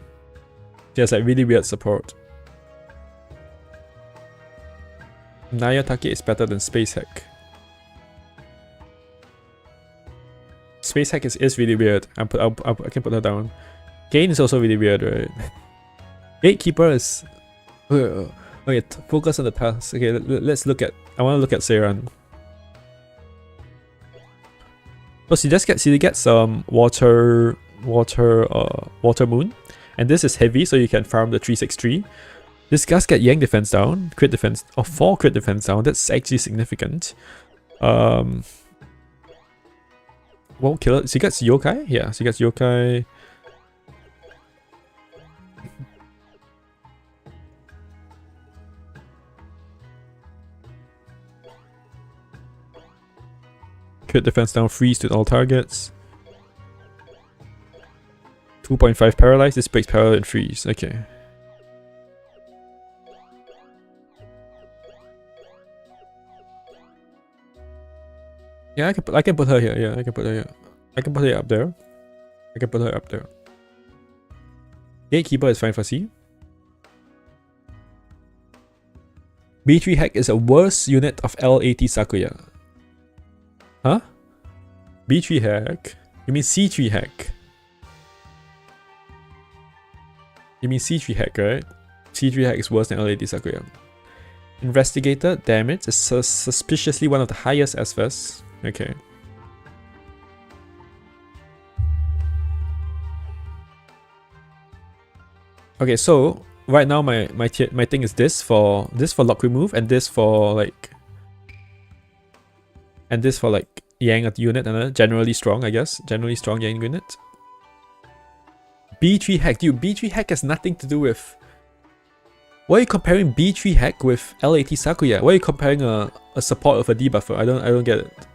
She has like really weird support. Nayatake is better than Space Heck. Space Heck is really weird. I can put her down. Gain is also really weird, right? Gatekeeper is... Okay, focus on the task. Okay, let's look at... I want to look at Seiran. So she gets water moon, and this is heavy, so you can farm the 363. This does get Yang defense down, crit defense, or 4 crit defense down. That's actually significant. Won't kill it. She gets yokai. Yeah, she gets yokai. Crit defense down, freeze to all targets. 2.5 paralyze. This breaks paralyze and freeze. Okay. Yeah, I can put her here. Yeah, I can put her here. I can put her up there. I can put her up there. Gatekeeper is fine for C. B3 Hack is a worse unit of L80 Sakuya. Huh? B3 Hack? You mean C3 Hack? You mean C3 Hack, right? C3 Hack is worse than L80 Sakuya. Investigator damage is suspiciously one of the highest SFS. Okay. Okay, so right now my thing is this for lock remove and this for like Yang at unit and generally strong, I guess. Generally strong Yang unit. B3 Hack, dude, B3 Hack has nothing to do with. Why are you comparing B3 Hack with L80 Sakuya? Why are you comparing a support of a debuffer? I don't get it.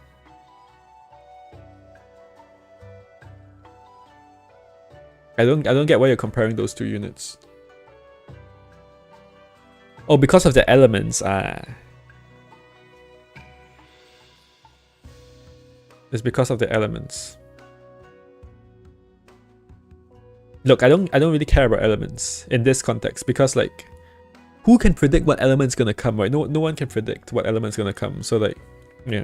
I don't get why you're comparing those two units. Oh, because of the elements. It's because of the elements. Look, I don't really care about elements in this context because like, who can predict what element's gonna come, right? No one can predict what element's gonna come. So like, yeah.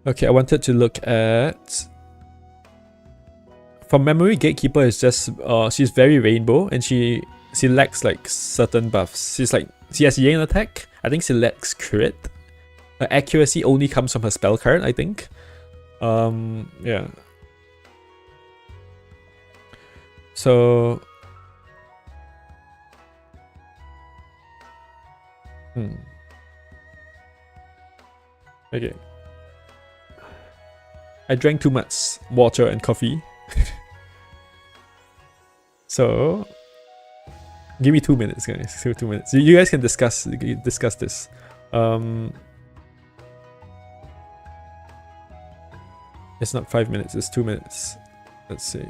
Okay, I wanted to look at. From memory, Gatekeeper is just she's very rainbow and she lacks like certain buffs. She has Yang attack. I think she lacks crit. Her accuracy only comes from her spell card, I think. Yeah. So okay. I drank too much water and coffee. So give me 2 minutes, guys. 2 minutes. You guys can discuss this. It's not 5 minutes, it's 2 minutes. Let's see.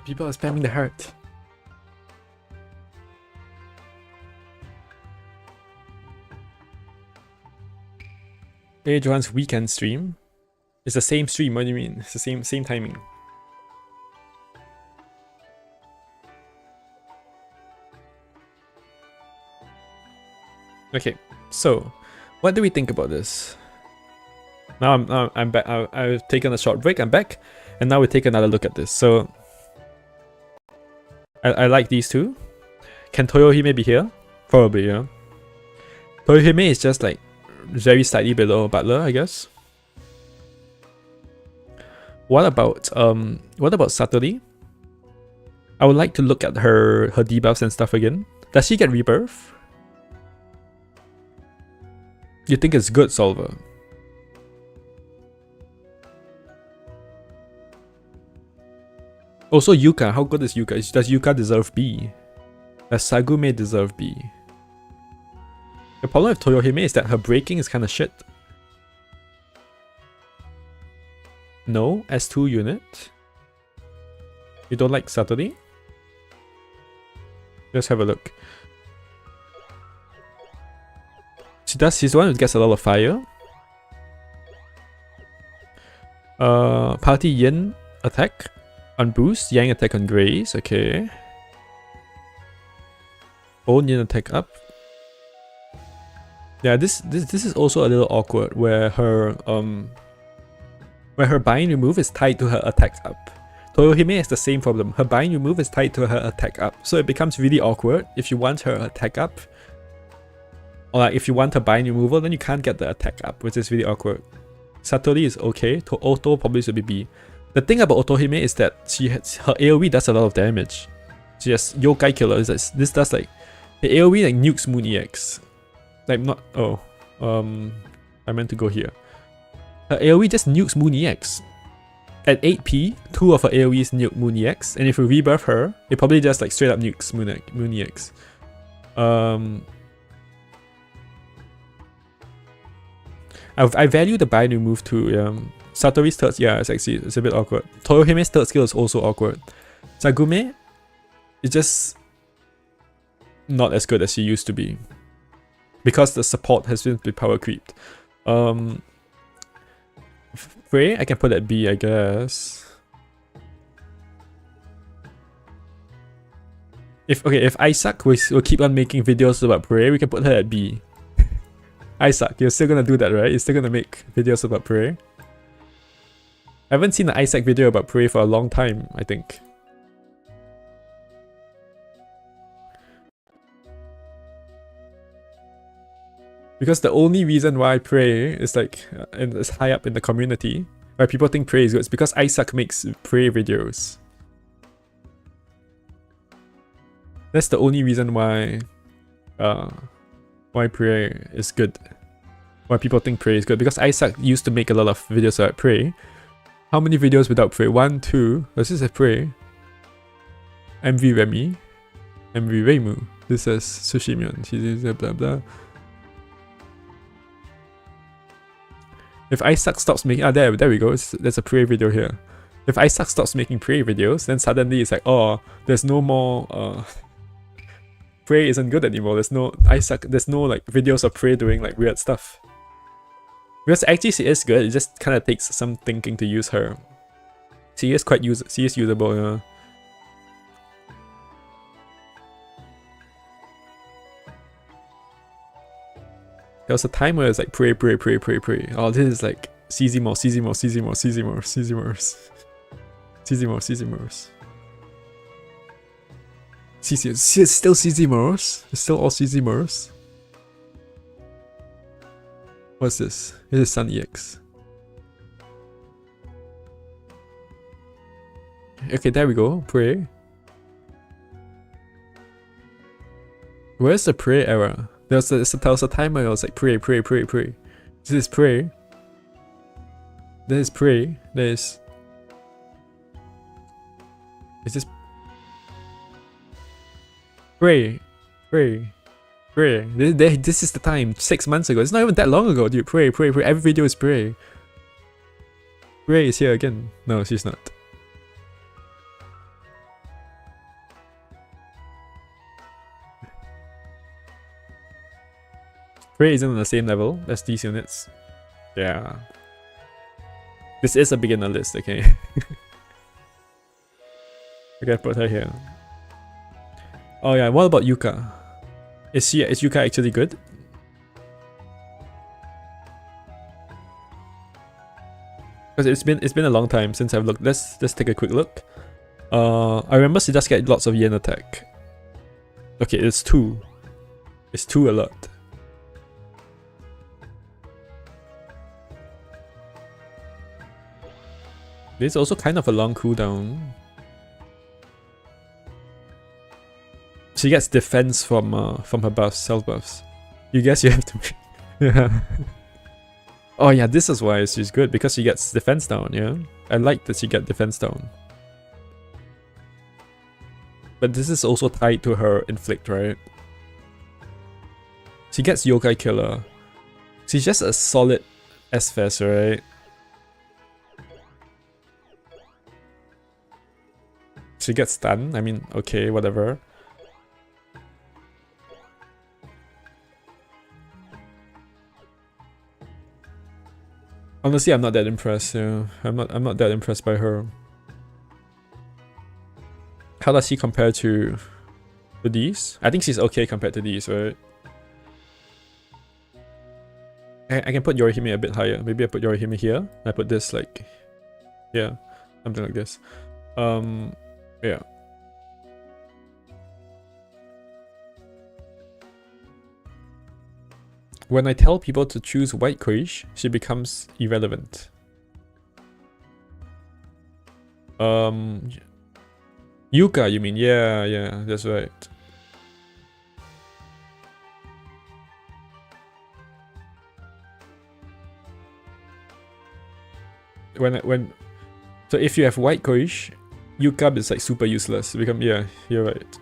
People are spamming the heart. Hey, Johan's weekend stream. It's the same stream, what do you mean? It's the same timing. Okay, so what do we think about this? Now I'm back. I've taken a short break, I'm back, and now we take another look at this. So I like these two. Can Toyohime be here? Probably, yeah. Toyohime is just like very slightly below Butler, I guess. What about Satori? I would like to look at her debuffs and stuff again. Does she get rebirth? You think it's good, Solver? Also, Yuka. How good is Yuka? Does Yuka deserve B? Does Sagume deserve B? The problem with Toyohime is that her breaking is kind of shit. No? S2 unit? You don't like Satori? Let's have a look. She's the one who gets a lot of fire. Party Yin attack on boost, Yang attack on grace, okay. Own Yin attack up. Yeah, this is also a little awkward where her bind remove is tied to her attack up. Toyohime has the same problem. Her bind remove is tied to her attack up. So it becomes really awkward if you want her attack up. Or like if you want her bind removal, then you can't get the attack up, which is really awkward. Satori is okay. Oto probably should be B. The thing about Otohime is that her AoE does a lot of damage. She has Yokai Killer. This does like... The AoE like nukes Moon EX. Like not... Oh. I meant to go here. Her AoE just nukes Moon EX. At 8p, 2 of her AoEs nuke Moon EX, and if you rebirth her, it probably just like straight up nukes Moon EX. I value the bind remove too. Satori's third, yeah, it's a bit awkward. Toyohime's third skill is also awkward. Sagume is just not as good as she used to be because the support has been power creeped. Frey, I can put at B, I guess. If Isaac will keep on making videos about Prey, we can put her at B. Isaac, you're still gonna do that, right? You're still gonna make videos about Prey? I haven't seen an Isaac video about Prey for a long time, I think. Because the only reason why Prey is like is high up in the community, why people think Prey is good, is because Isaac makes Prey videos. That's the only reason why Prey is good. Why people think Prey is good. Because Isaac used to make a lot of videos about Prey. How many videos without Prey? 1, 2. This is a Prey. MV Remi. MV Reimu. This is Sushimion. She's blah blah. If Isaac stops making... there we go. There's a Prey video here. If Isaac stops making Prey videos, then suddenly it's like, oh, there's no more... Prey isn't good anymore. There's no like videos of Prey doing like weird stuff. Because actually she is good, it just kind of takes some thinking to use her. She is usable, yeah. There was a time where it's like Prey. Oh, this is like CZ Morse. It's still CZ Morse? It's still all CZ Morse? What's this? This is Sun EX. Okay, there we go. Prey. Where's the Prey era? There was a time where I was like Prey. This is Prey. There's Prey. There's... Is this... Prey. This is the time. 6 months ago. It's not even that long ago, dude. Prey. Every video is Prey. Prey is here again. No, she's not. Prey isn't on the same level as these units. Yeah. This is a beginner list, okay? Okay, put her here. Oh yeah, what about Yuka? Is Yuka actually good? Because it's been a long time since I've looked. Let's take a quick look. I remember she does get lots of yen attack. Okay, it's 2. It's 2 a lot. This is also kind of a long cooldown. She gets defense from her buffs, self buffs. You guess you have to Yeah. Oh yeah, this is why she's good, because she gets defense down, yeah? I like that she get defense down. But this is also tied to her inflict, right? She gets yokai killer. She's just a solid S-Fest, right? She gets stunned, I mean, okay, whatever. Honestly, I'm not that impressed, yeah. I'm not that impressed by her. How does she compare to these? I think she's okay compared to these, right? I can put Yorihime a bit higher. Maybe I put Yorihime here. I put this like, yeah, something like this. Yeah. When I tell people to choose white Koish, she becomes irrelevant. Yuka, you mean? Yeah, that's right. So if you have white Koish, Yuka is like super useless. Yeah, you're right.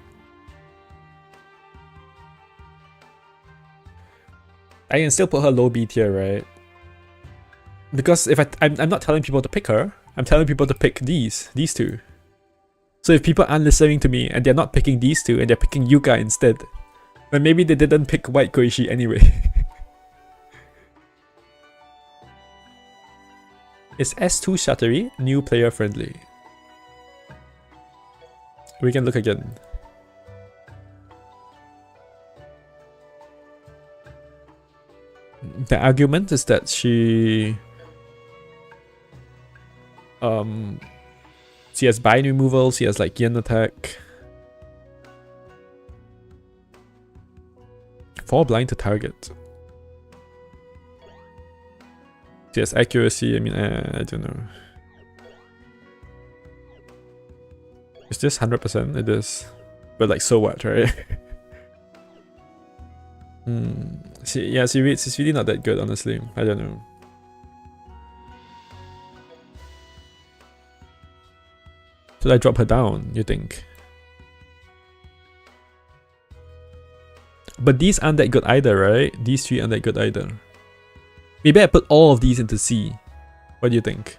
I can still put her low B tier, right? Because if I'm not telling people to pick her, I'm telling people to pick these two. So if people aren't listening to me and they're not picking these two and they're picking Yuka instead, then maybe they didn't pick white Koishi anyway. Is S2 Shattery new player friendly? We can look again. The argument is that she has bind removal, she has like yen attack. 4 blind to target. She has accuracy, I mean, I don't know. Is this 100%? It is. But like, so what, right? She's really not that good, honestly. I don't know. Should I drop her down, you think? But these aren't that good either, right? These 3 aren't that good either. Maybe I put all of these into C. What do you think?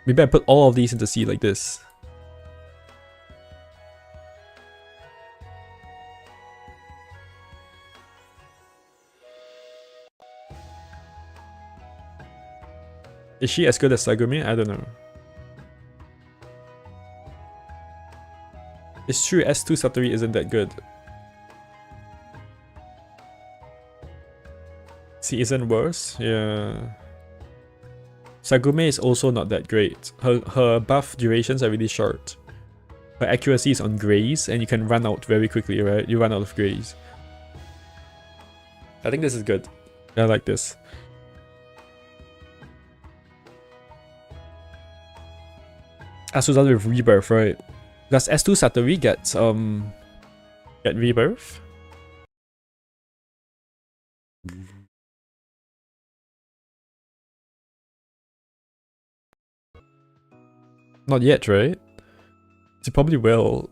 Maybe I put all of these into C like this. Is she as good as Sagumi? I don't know. It's true, S2 Satori isn't that good. She isn't worse? Yeah. Sagume is also not that great. Her buff durations are really short. Her accuracy is on graze, and you can run out very quickly, right? You run out of graze. I think this is good. I like this. Asuzal with Rebirth, right? Does S2 Satori get Rebirth? Not yet, right? She probably will.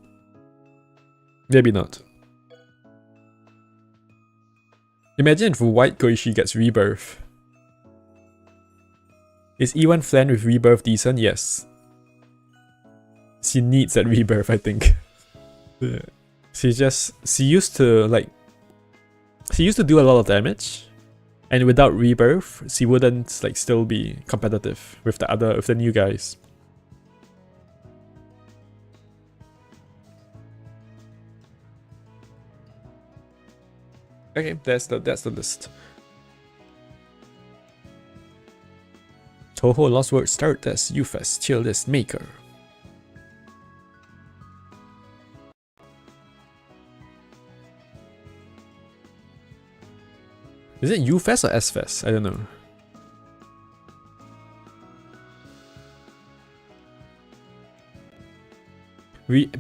Maybe not. Imagine if White Koishi gets Rebirth. Is E1 Flan with Rebirth decent? Yes. She needs that Rebirth, I think. Yeah. She used to do a lot of damage. And without Rebirth, she wouldn't like still be competitive with the new guys. Okay, that's the list. Touhou Lost Word start as ufes chill list maker. Is it ufes or sfes? I don't know.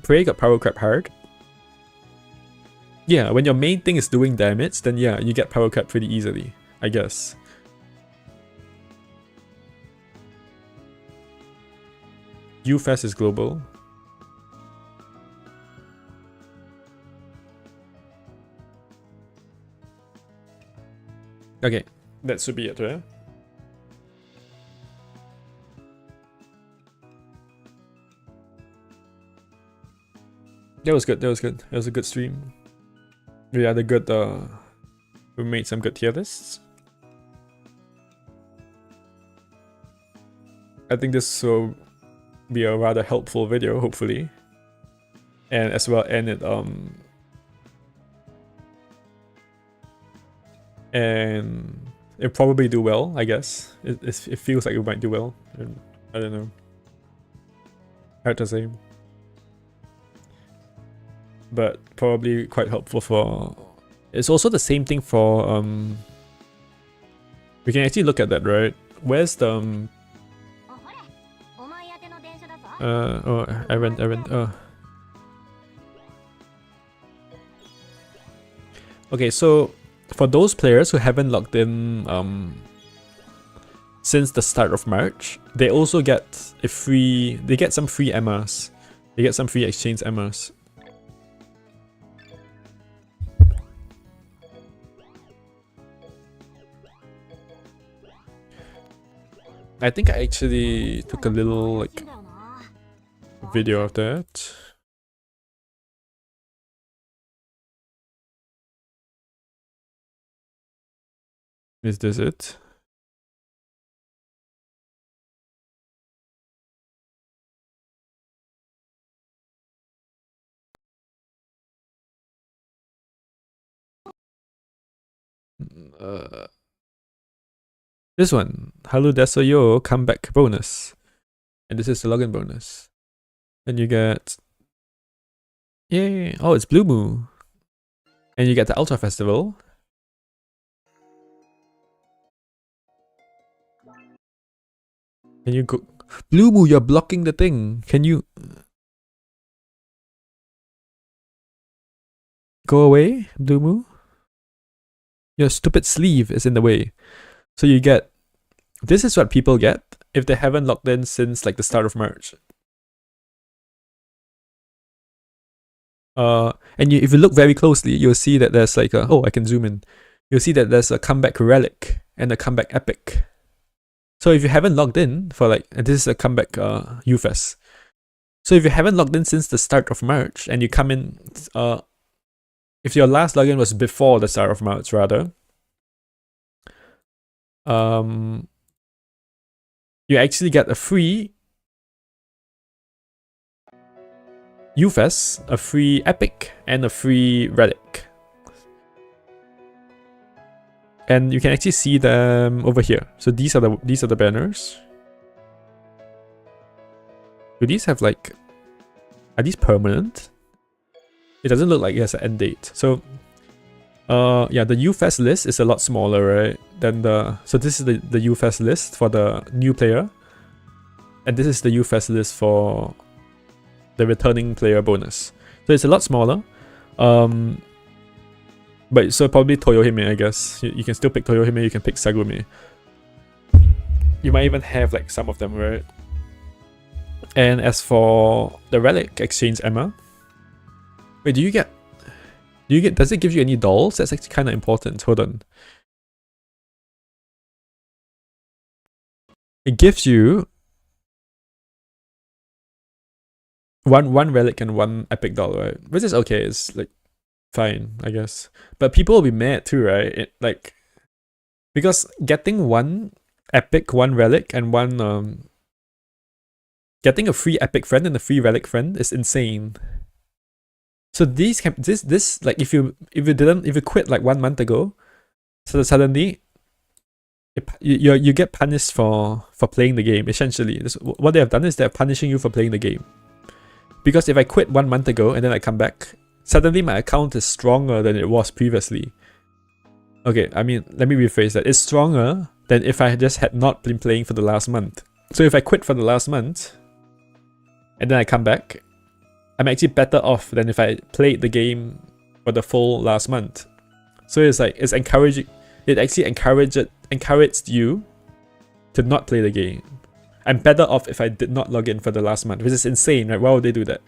Prey got power crap hard. Yeah, when your main thing is doing damage, then yeah, you get power cut pretty easily, I guess. Ufes is global. Okay, that should be it, right? That was good, that was good. That was a good stream. We had a good, we made some good tier lists. I think this will be a rather helpful video, hopefully. And as well end it, and it'll probably do well, I guess. It feels like it might do well. I don't know. Hard to say. But probably quite helpful for... It's also the same thing for... We can actually look at that, right? Where's the... oh, Aaron, oh. Okay, so for those players who haven't logged in since the start of March, they also get a free... They get some free MRs. They get some free exchange MRs. I think I actually took a little like video of that. Is this it? This one, Halu Desoyo comeback bonus. And this is the login bonus. And you get... Yay! Oh, it's Blue Moo. And you get the Ultra Festival. Can you go... Blue Moo, you're blocking the thing. Can you... Go away, Blue Moo? Your stupid sleeve is in the way. So you get... This is what people get if they haven't logged in since like the start of March. And if you look very closely, you'll see that there's like a... Oh, I can zoom in. You'll see that there's a comeback relic and a comeback epic. So if you haven't logged in for like... And this is a comeback ufes. So if you haven't logged in since the start of March and you come in... if your last login was before the start of March, rather... you actually get a free ufes, a free epic, and a free relic. And you can actually see them over here. So these are the banners. Do these have like... Are these permanent? It doesn't look like it has an end date. So yeah, the ufes list is a lot smaller, right? Than the... So this is the ufes list for the new player. And this is the ufes list for the returning player bonus. So it's a lot smaller. But so probably Toyohime, I guess. You can still pick Toyohime, you can pick Sagumi. You might even have like some of them, right? And as for the relic exchange Emma. Wait, does it give you any dolls? That's actually kind of important. Hold on. It gives you one relic and one epic doll, right? Which is okay. It's like fine, I guess. But people will be mad too, right? Because getting one epic, one relic, and one getting a free epic friend and a free relic friend is insane. So these can this like if you quit like 1 month ago, so suddenly you get punished for playing the game. Essentially, what they have done is they're punishing you for playing the game. Because if I quit 1 month ago and then I come back, suddenly my account is stronger than it was previously. Okay, I mean, let me rephrase that. It's stronger than if I just had not been playing for the last month. So if I quit for the last month and then I come back, I'm actually better off than if I played the game for the full last month. So it's like, it's encouraging, it actually encouraged you to not play the game. I'm better off if I did not log in for the last month, which is insane, right? Why would they do that?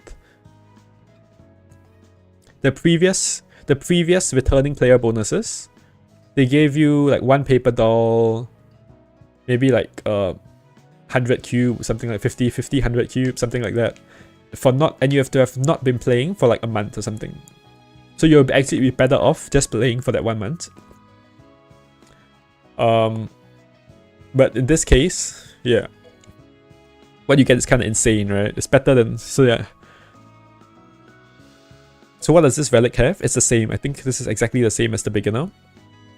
The previous returning player bonuses, they gave you like 1 paper doll, maybe like 100 cube, something like 50, 100 cube, something like that. And you have to have not been playing for like a month or something. So you'll actually be better off just playing for that 1 month. But in this case, yeah, what you get is kind of insane, right? It's better than, so yeah. So what does this relic have? It's the same. I think this is exactly the same as the beginner.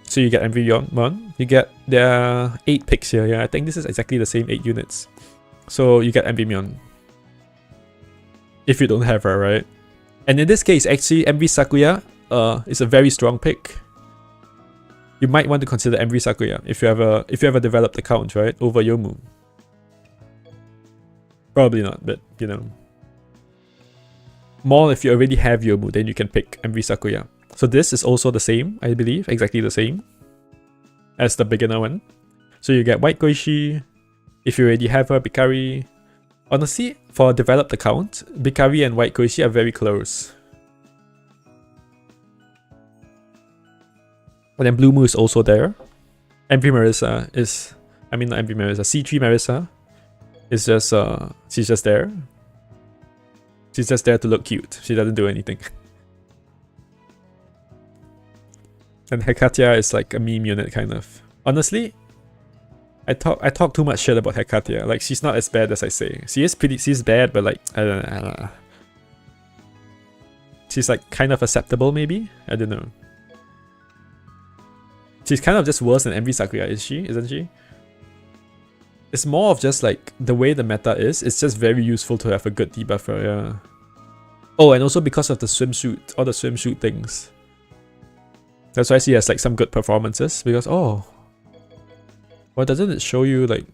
So you get Envymon. You get, there are 8 picks here. Yeah, I think this is exactly the same 8 units. So you get Envymon. If you don't have her, right? And in this case, actually, Envy Sakuya is a very strong pick. You might want to consider Envy Sakuya if you ever developed the account, right? Over Yomu. Probably not, but you know. More if you already have Yomu, then you can pick Envy Sakuya. So this is also the same, I believe, exactly the same as the beginner one. So you get White Goishi. If you already have her, Bikari. Honestly, for a developed account, Bikari and White Goishi are very close. And then Blue Moo is also there. Envy Marissa is, I mean not Envy Marissa, C3 Marissa is just, she's just there. She's just there to look cute. She doesn't do anything. And Hekatia is like a meme unit kind of. Honestly, I talk too much shit about Hekatia. Like she's not as bad as I say. She's bad, but like I don't know. She's like kind of acceptable maybe? I don't know. She's kind of just worse than Envy Sakuya, isn't she? It's more of just like the way the meta is. It's just very useful to have a good debuffer, yeah. Oh, and also because of the swimsuit, all the swimsuit things. That's why she has like some good performances. Because well, doesn't it show you like?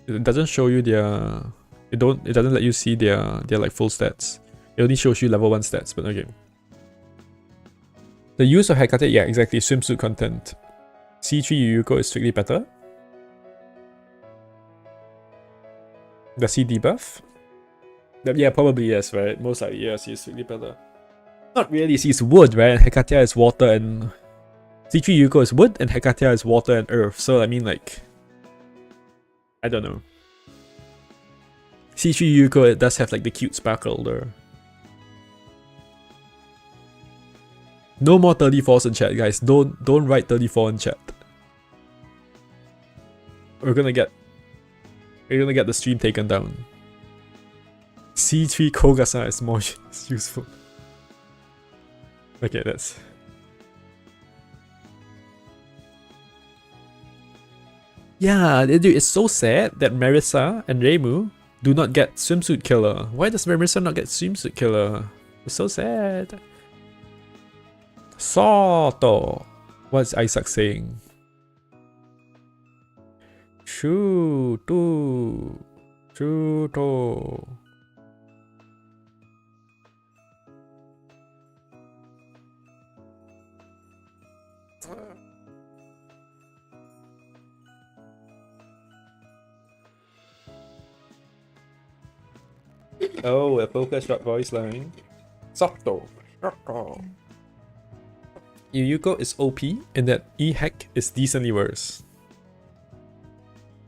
It doesn't show you their. It doesn't let you see their like full stats. It only shows you level 1 stats. But okay. The use of Hekate, yeah, exactly. Swimsuit content. C3 Yuyuko is strictly better. Does he debuff? Yeah, probably yes, right? Most likely yes, he's strictly better. Not really, he's wood, right? Hekatia is water and... C3 Yuyuko is wood and Hekatia is water and earth. So I mean like... I don't know. C3 Yuyuko, it does have like the cute sparkle there. No more 34s in chat, guys. Don't write 34 in chat. We're gonna get the stream taken down. C3 Kogasa is more useful. Okay, that's... Yeah, dude, it's so sad that Marissa and Reimu do not get Swimsuit Killer. Why does Marissa not get Swimsuit Killer? It's so sad. Soto. What's Isaac saying? Shuto. Oh, a focus short voice line. Soto. Yuyuko is OP and that E-Hack is decently worse.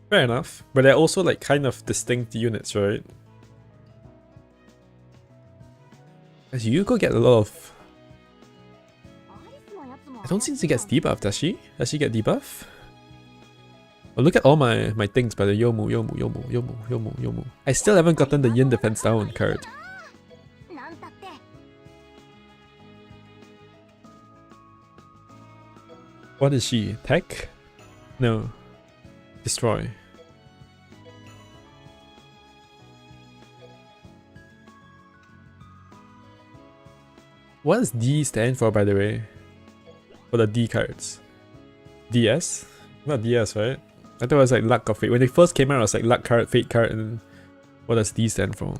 Fair enough, but they're also like kind of distinct units, right? Does Yuyuko get a lot of... I don't think she gets debuff, does she? Does she get debuff? Oh, look at all my things by the Yomu. I still haven't gotten the Yin Defense Down card. What is she? Tech? No. Destroy. What does D stand for, by the way? For the D cards? DS? Not DS, right? I thought it was like luck or fate. When they first came out, it was like luck card, fate card, and what does D stand for?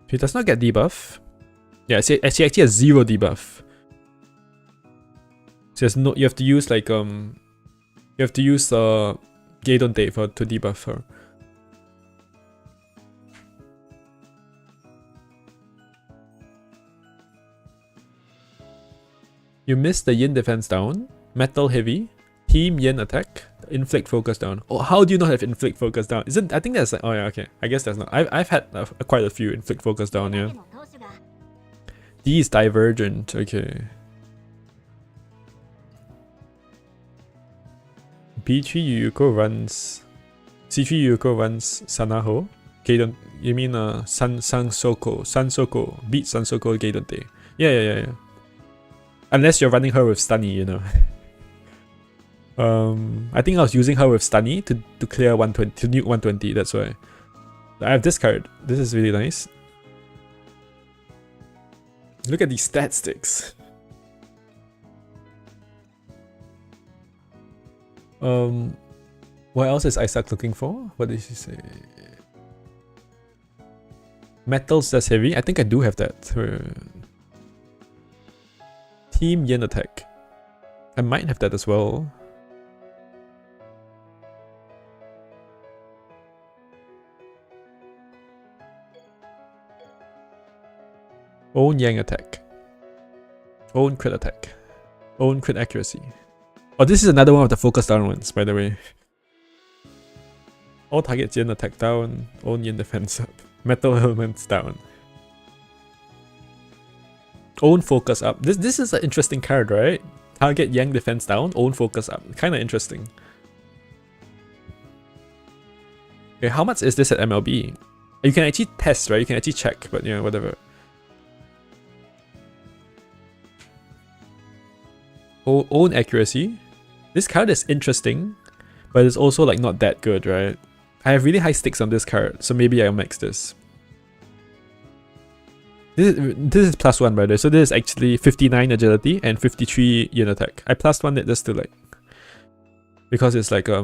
He does not get debuff. Yeah, she actually has 0 debuff. So there's no, you have to use like you have to use Gaydonte to debuff her. You missed the yin defense down, metal heavy, team yin attack, inflict focus down. Oh, how do you not have inflict focus down? Isn't, I think that's like, oh yeah, okay. I guess that's not. I've had quite a few inflict focus down, yeah. D is divergent, okay. B3 Yuyuko runs, C3 Yuyuko runs Sanaho. Gaydon, you mean Sansoko beat Sansoko Gaydonte. Yeah. Unless you're running her with Stunny, you know. I think I was using her with Stunny to clear 120, to nuke 120, that's why. I have this card. This is really nice. Look at these stat sticks. What else is Isaac looking for? What did she say? Metals that's heavy. I think I do have that. Team yin attack. I might have that as well. Own yang attack. Own crit attack. Own crit accuracy. Oh, this is another one of the focus down ones, by the way. All targets yin attack down. Own yin defense up. Metal elements down. Own focus up. This is an interesting card, right? Target yang defense down. Own focus up. Kind of interesting. Okay, how much is this at MLB? You can actually test, right? You can actually check, but yeah, whatever. Own accuracy. This card is interesting, but it's also like not that good, right? I have really high stakes on this card, so maybe I'll max this. This is +1, by the way, so this is actually 59 agility and 53 yin attack. I +1 it just to like, because it's like I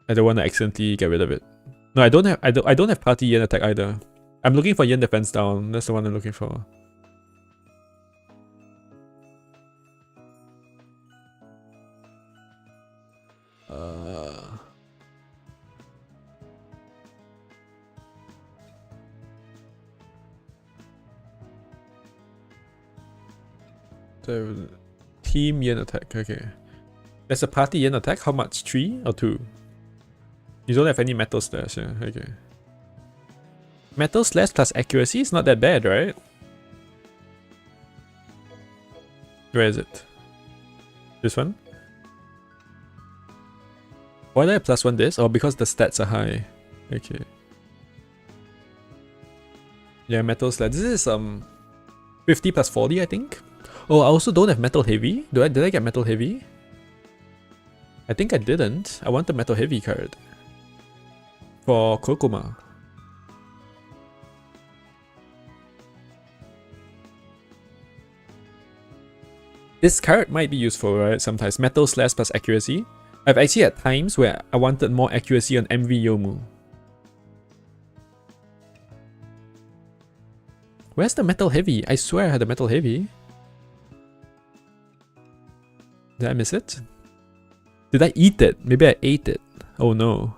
don't want to accidentally get rid of it. No, I don't have party yin attack either. I'm looking for yin defense down. That's the one I'm looking for. The team yin attack, okay. There's a party yin attack, how much? 3 or 2? You don't have any metal slash, yeah, okay. Metal slash plus accuracy is not that bad, right? Where is it? This one? Why did I +1 this? Oh, because the stats are high. Okay. Yeah, metal slash. This is 50 plus 40, I think. Oh, I also don't have metal heavy. Did I get metal heavy? I think I didn't. I want the metal heavy card for Kokoma. This card might be useful, right? Sometimes metal slash plus accuracy. I've actually had times where I wanted more accuracy on MV Yomu. Where's the metal heavy? I swear I had the metal heavy. Did I miss it? Did I eat it? Maybe I ate it. Oh no.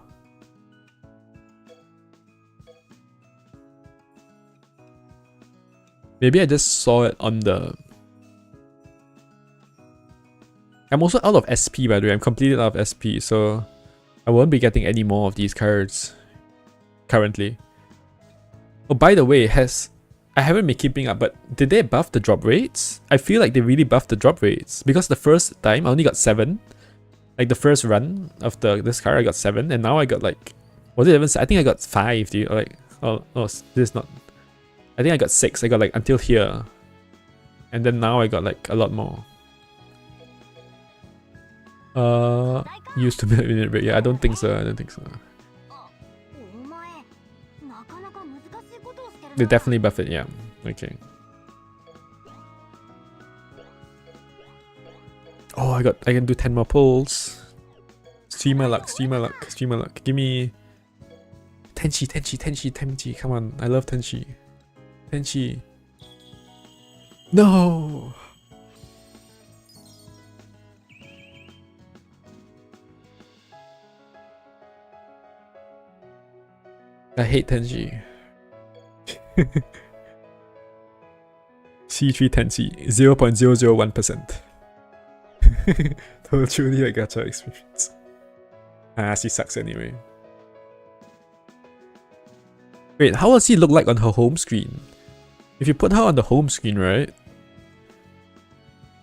Maybe I just saw it on the... I'm also out of SP, by the way. I'm completely out of SP, so I won't be getting any more of these cards currently. Oh, by the way, I haven't been keeping up, but did they buff the drop rates? I feel like they really buffed the drop rates, because the first time I only got 7. Like the first run of this card I got 7, and now I got like, was it even, I think I got 5, dude. Like, oh, this is not, I think I got 6. I got like until here, and then now I got like a lot more. Used to be a minute break. Yeah, I don't think so. They definitely buff it, yeah. Okay. Oh, I can do 10 more pulls. Stream my luck, stream my luck, stream my luck. Give me Tenshi, Tenshi, Tenshi, Tenshi. Come on, I love Tenshi. Tenshi. No! I hate Tenshi. C3 Tenshi, 0.001%. Truly a gacha experience. She sucks anyway. Wait, how does she look like on her home screen? If you put her on the home screen, right?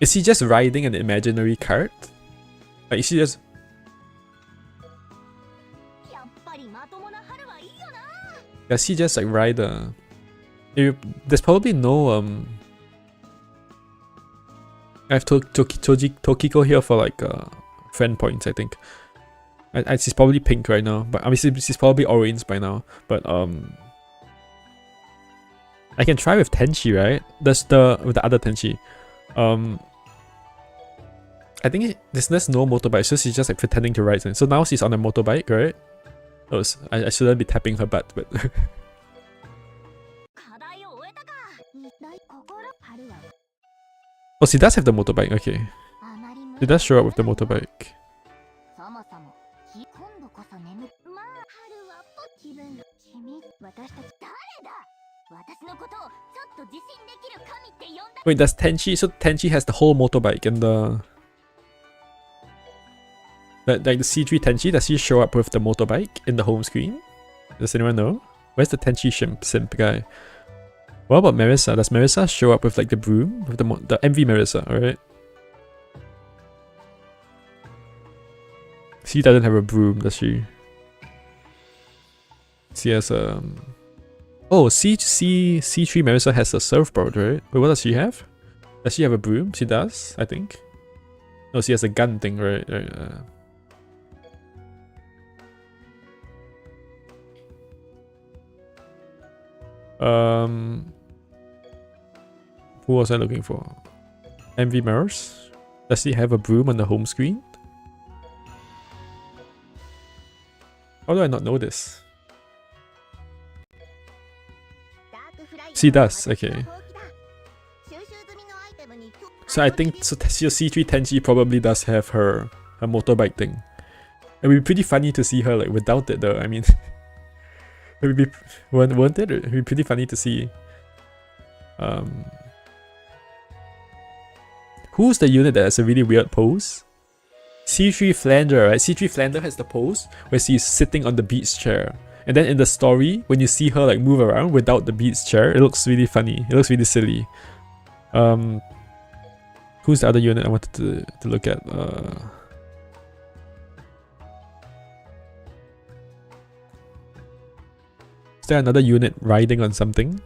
Is she just riding an imaginary cart? Like, is she just... Does she just like ride a... There's probably no... I have Tokiko here for like friend points, I think. She's probably pink right now, but I mean she's probably orange by now. But I can try with Tenshi, right? With the other Tenshi. I think there's no motorbike, so she's just like pretending to ride. So now she's on a motorbike, right? Oh, I shouldn't be tapping her butt, but oh, she does have the motorbike, okay. She does show up with the motorbike. Wait, does Tenshi... So Tenshi has the whole motorbike and the... Like the C3 Tenshi, does he show up with the motorbike in the home screen? Does anyone know? Where's the Tenshi simp guy? What about Marissa? Does Marissa show up with like the broom? With the MV Marissa, alright? She doesn't have a broom, does she? She has oh, C3 Marissa has a surfboard, right? Wait, what does she have? Does she have a broom? She does, I think. No, she has a gun thing, right? Who was I looking for? MV Mirrors? Does he have a broom on the home screen? How do I not know this? She does, okay. So I think C3 Tenshi probably does have her motorbike thing. It would be pretty funny to see her like without it though, I mean. It would be, won't it? It would be pretty funny to see. Who's the unit that has a really weird pose? C3 Flander, right? C3 Flander has the pose where she's sitting on the beach chair. And then in the story, when you see her like move around without the beach chair, it looks really funny. It looks really silly. Who's the other unit I wanted to look at? Is there another unit riding on something?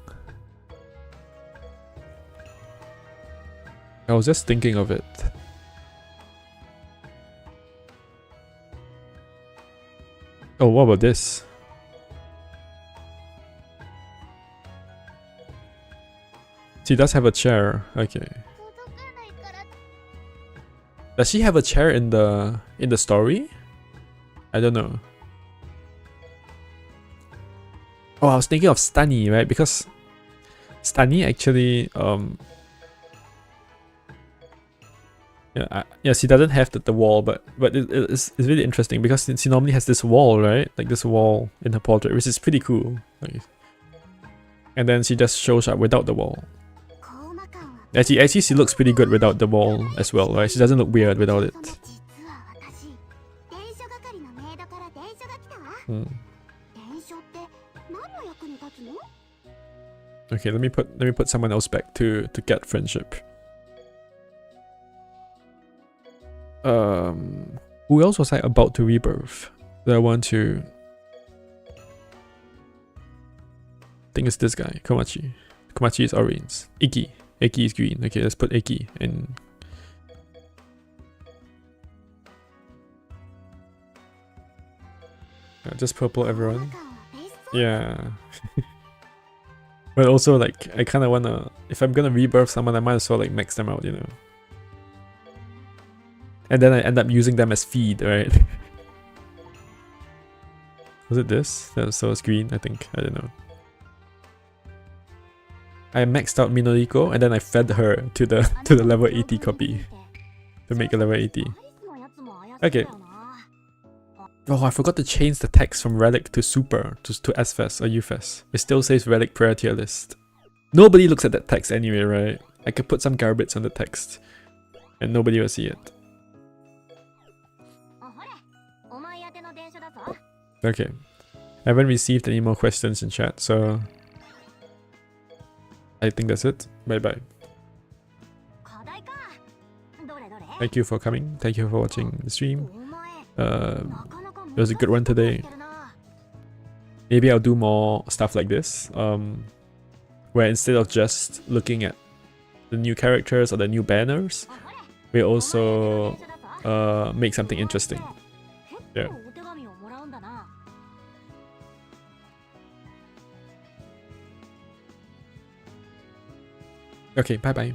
I was just thinking of it. Oh, what about this? She does have a chair. Okay. Does she have a chair in the story? I don't know. Oh, I was thinking of Stani, right? Because Stani actually yeah, she doesn't have the wall, but it's really interesting because she normally has this wall, right? Like this wall in her portrait, which is pretty cool. Like, and then she just shows up without the wall. Actually, she looks pretty good without the wall as well, right? She doesn't look weird without it. Okay, let me put someone else back to get friendship. Who else was I about to rebirth? That I want to... I think it's this guy, Komachi. Komachi is orange. Iki. Iki is green. Okay, let's put Iki in. Just purple everyone. Yeah. But also like, I kinda wanna... If I'm gonna rebirth someone, I might as well like max them out, you know. And then I end up using them as feed, right? Was it this? That was so green, I think. I don't know. I maxed out Minoriko and then I fed her to the level 80 copy to make a level 80. Okay. Oh, I forgot to change the text from relic to super to SFES or ufes. It still says relic priority list. Nobody looks at that text anyway, right? I could put some garbage on the text and nobody will see it. Okay. I haven't received any more questions in chat, so I think that's it. Bye bye. Thank you for coming. Thank you for watching the stream. It was a good one today. Maybe I'll do more stuff like this, where instead of just looking at the new characters or the new banners, we also make something interesting. Yeah. Okay, bye bye.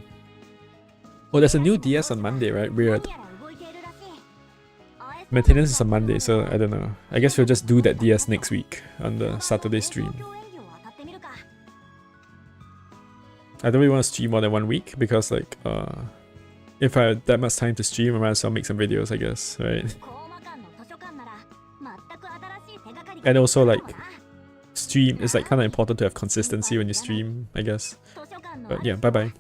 Oh, there's a new DS on Monday, right? Weird. Maintenance is on Monday, so I don't know. I guess we'll just do that DS next week on the Saturday stream. I don't really want to stream more than 1 week because, like, if I had that much time to stream, I might as well make some videos, I guess, right? And also, like, stream is like kind of important to have consistency when you stream, I guess. But yeah, bye bye.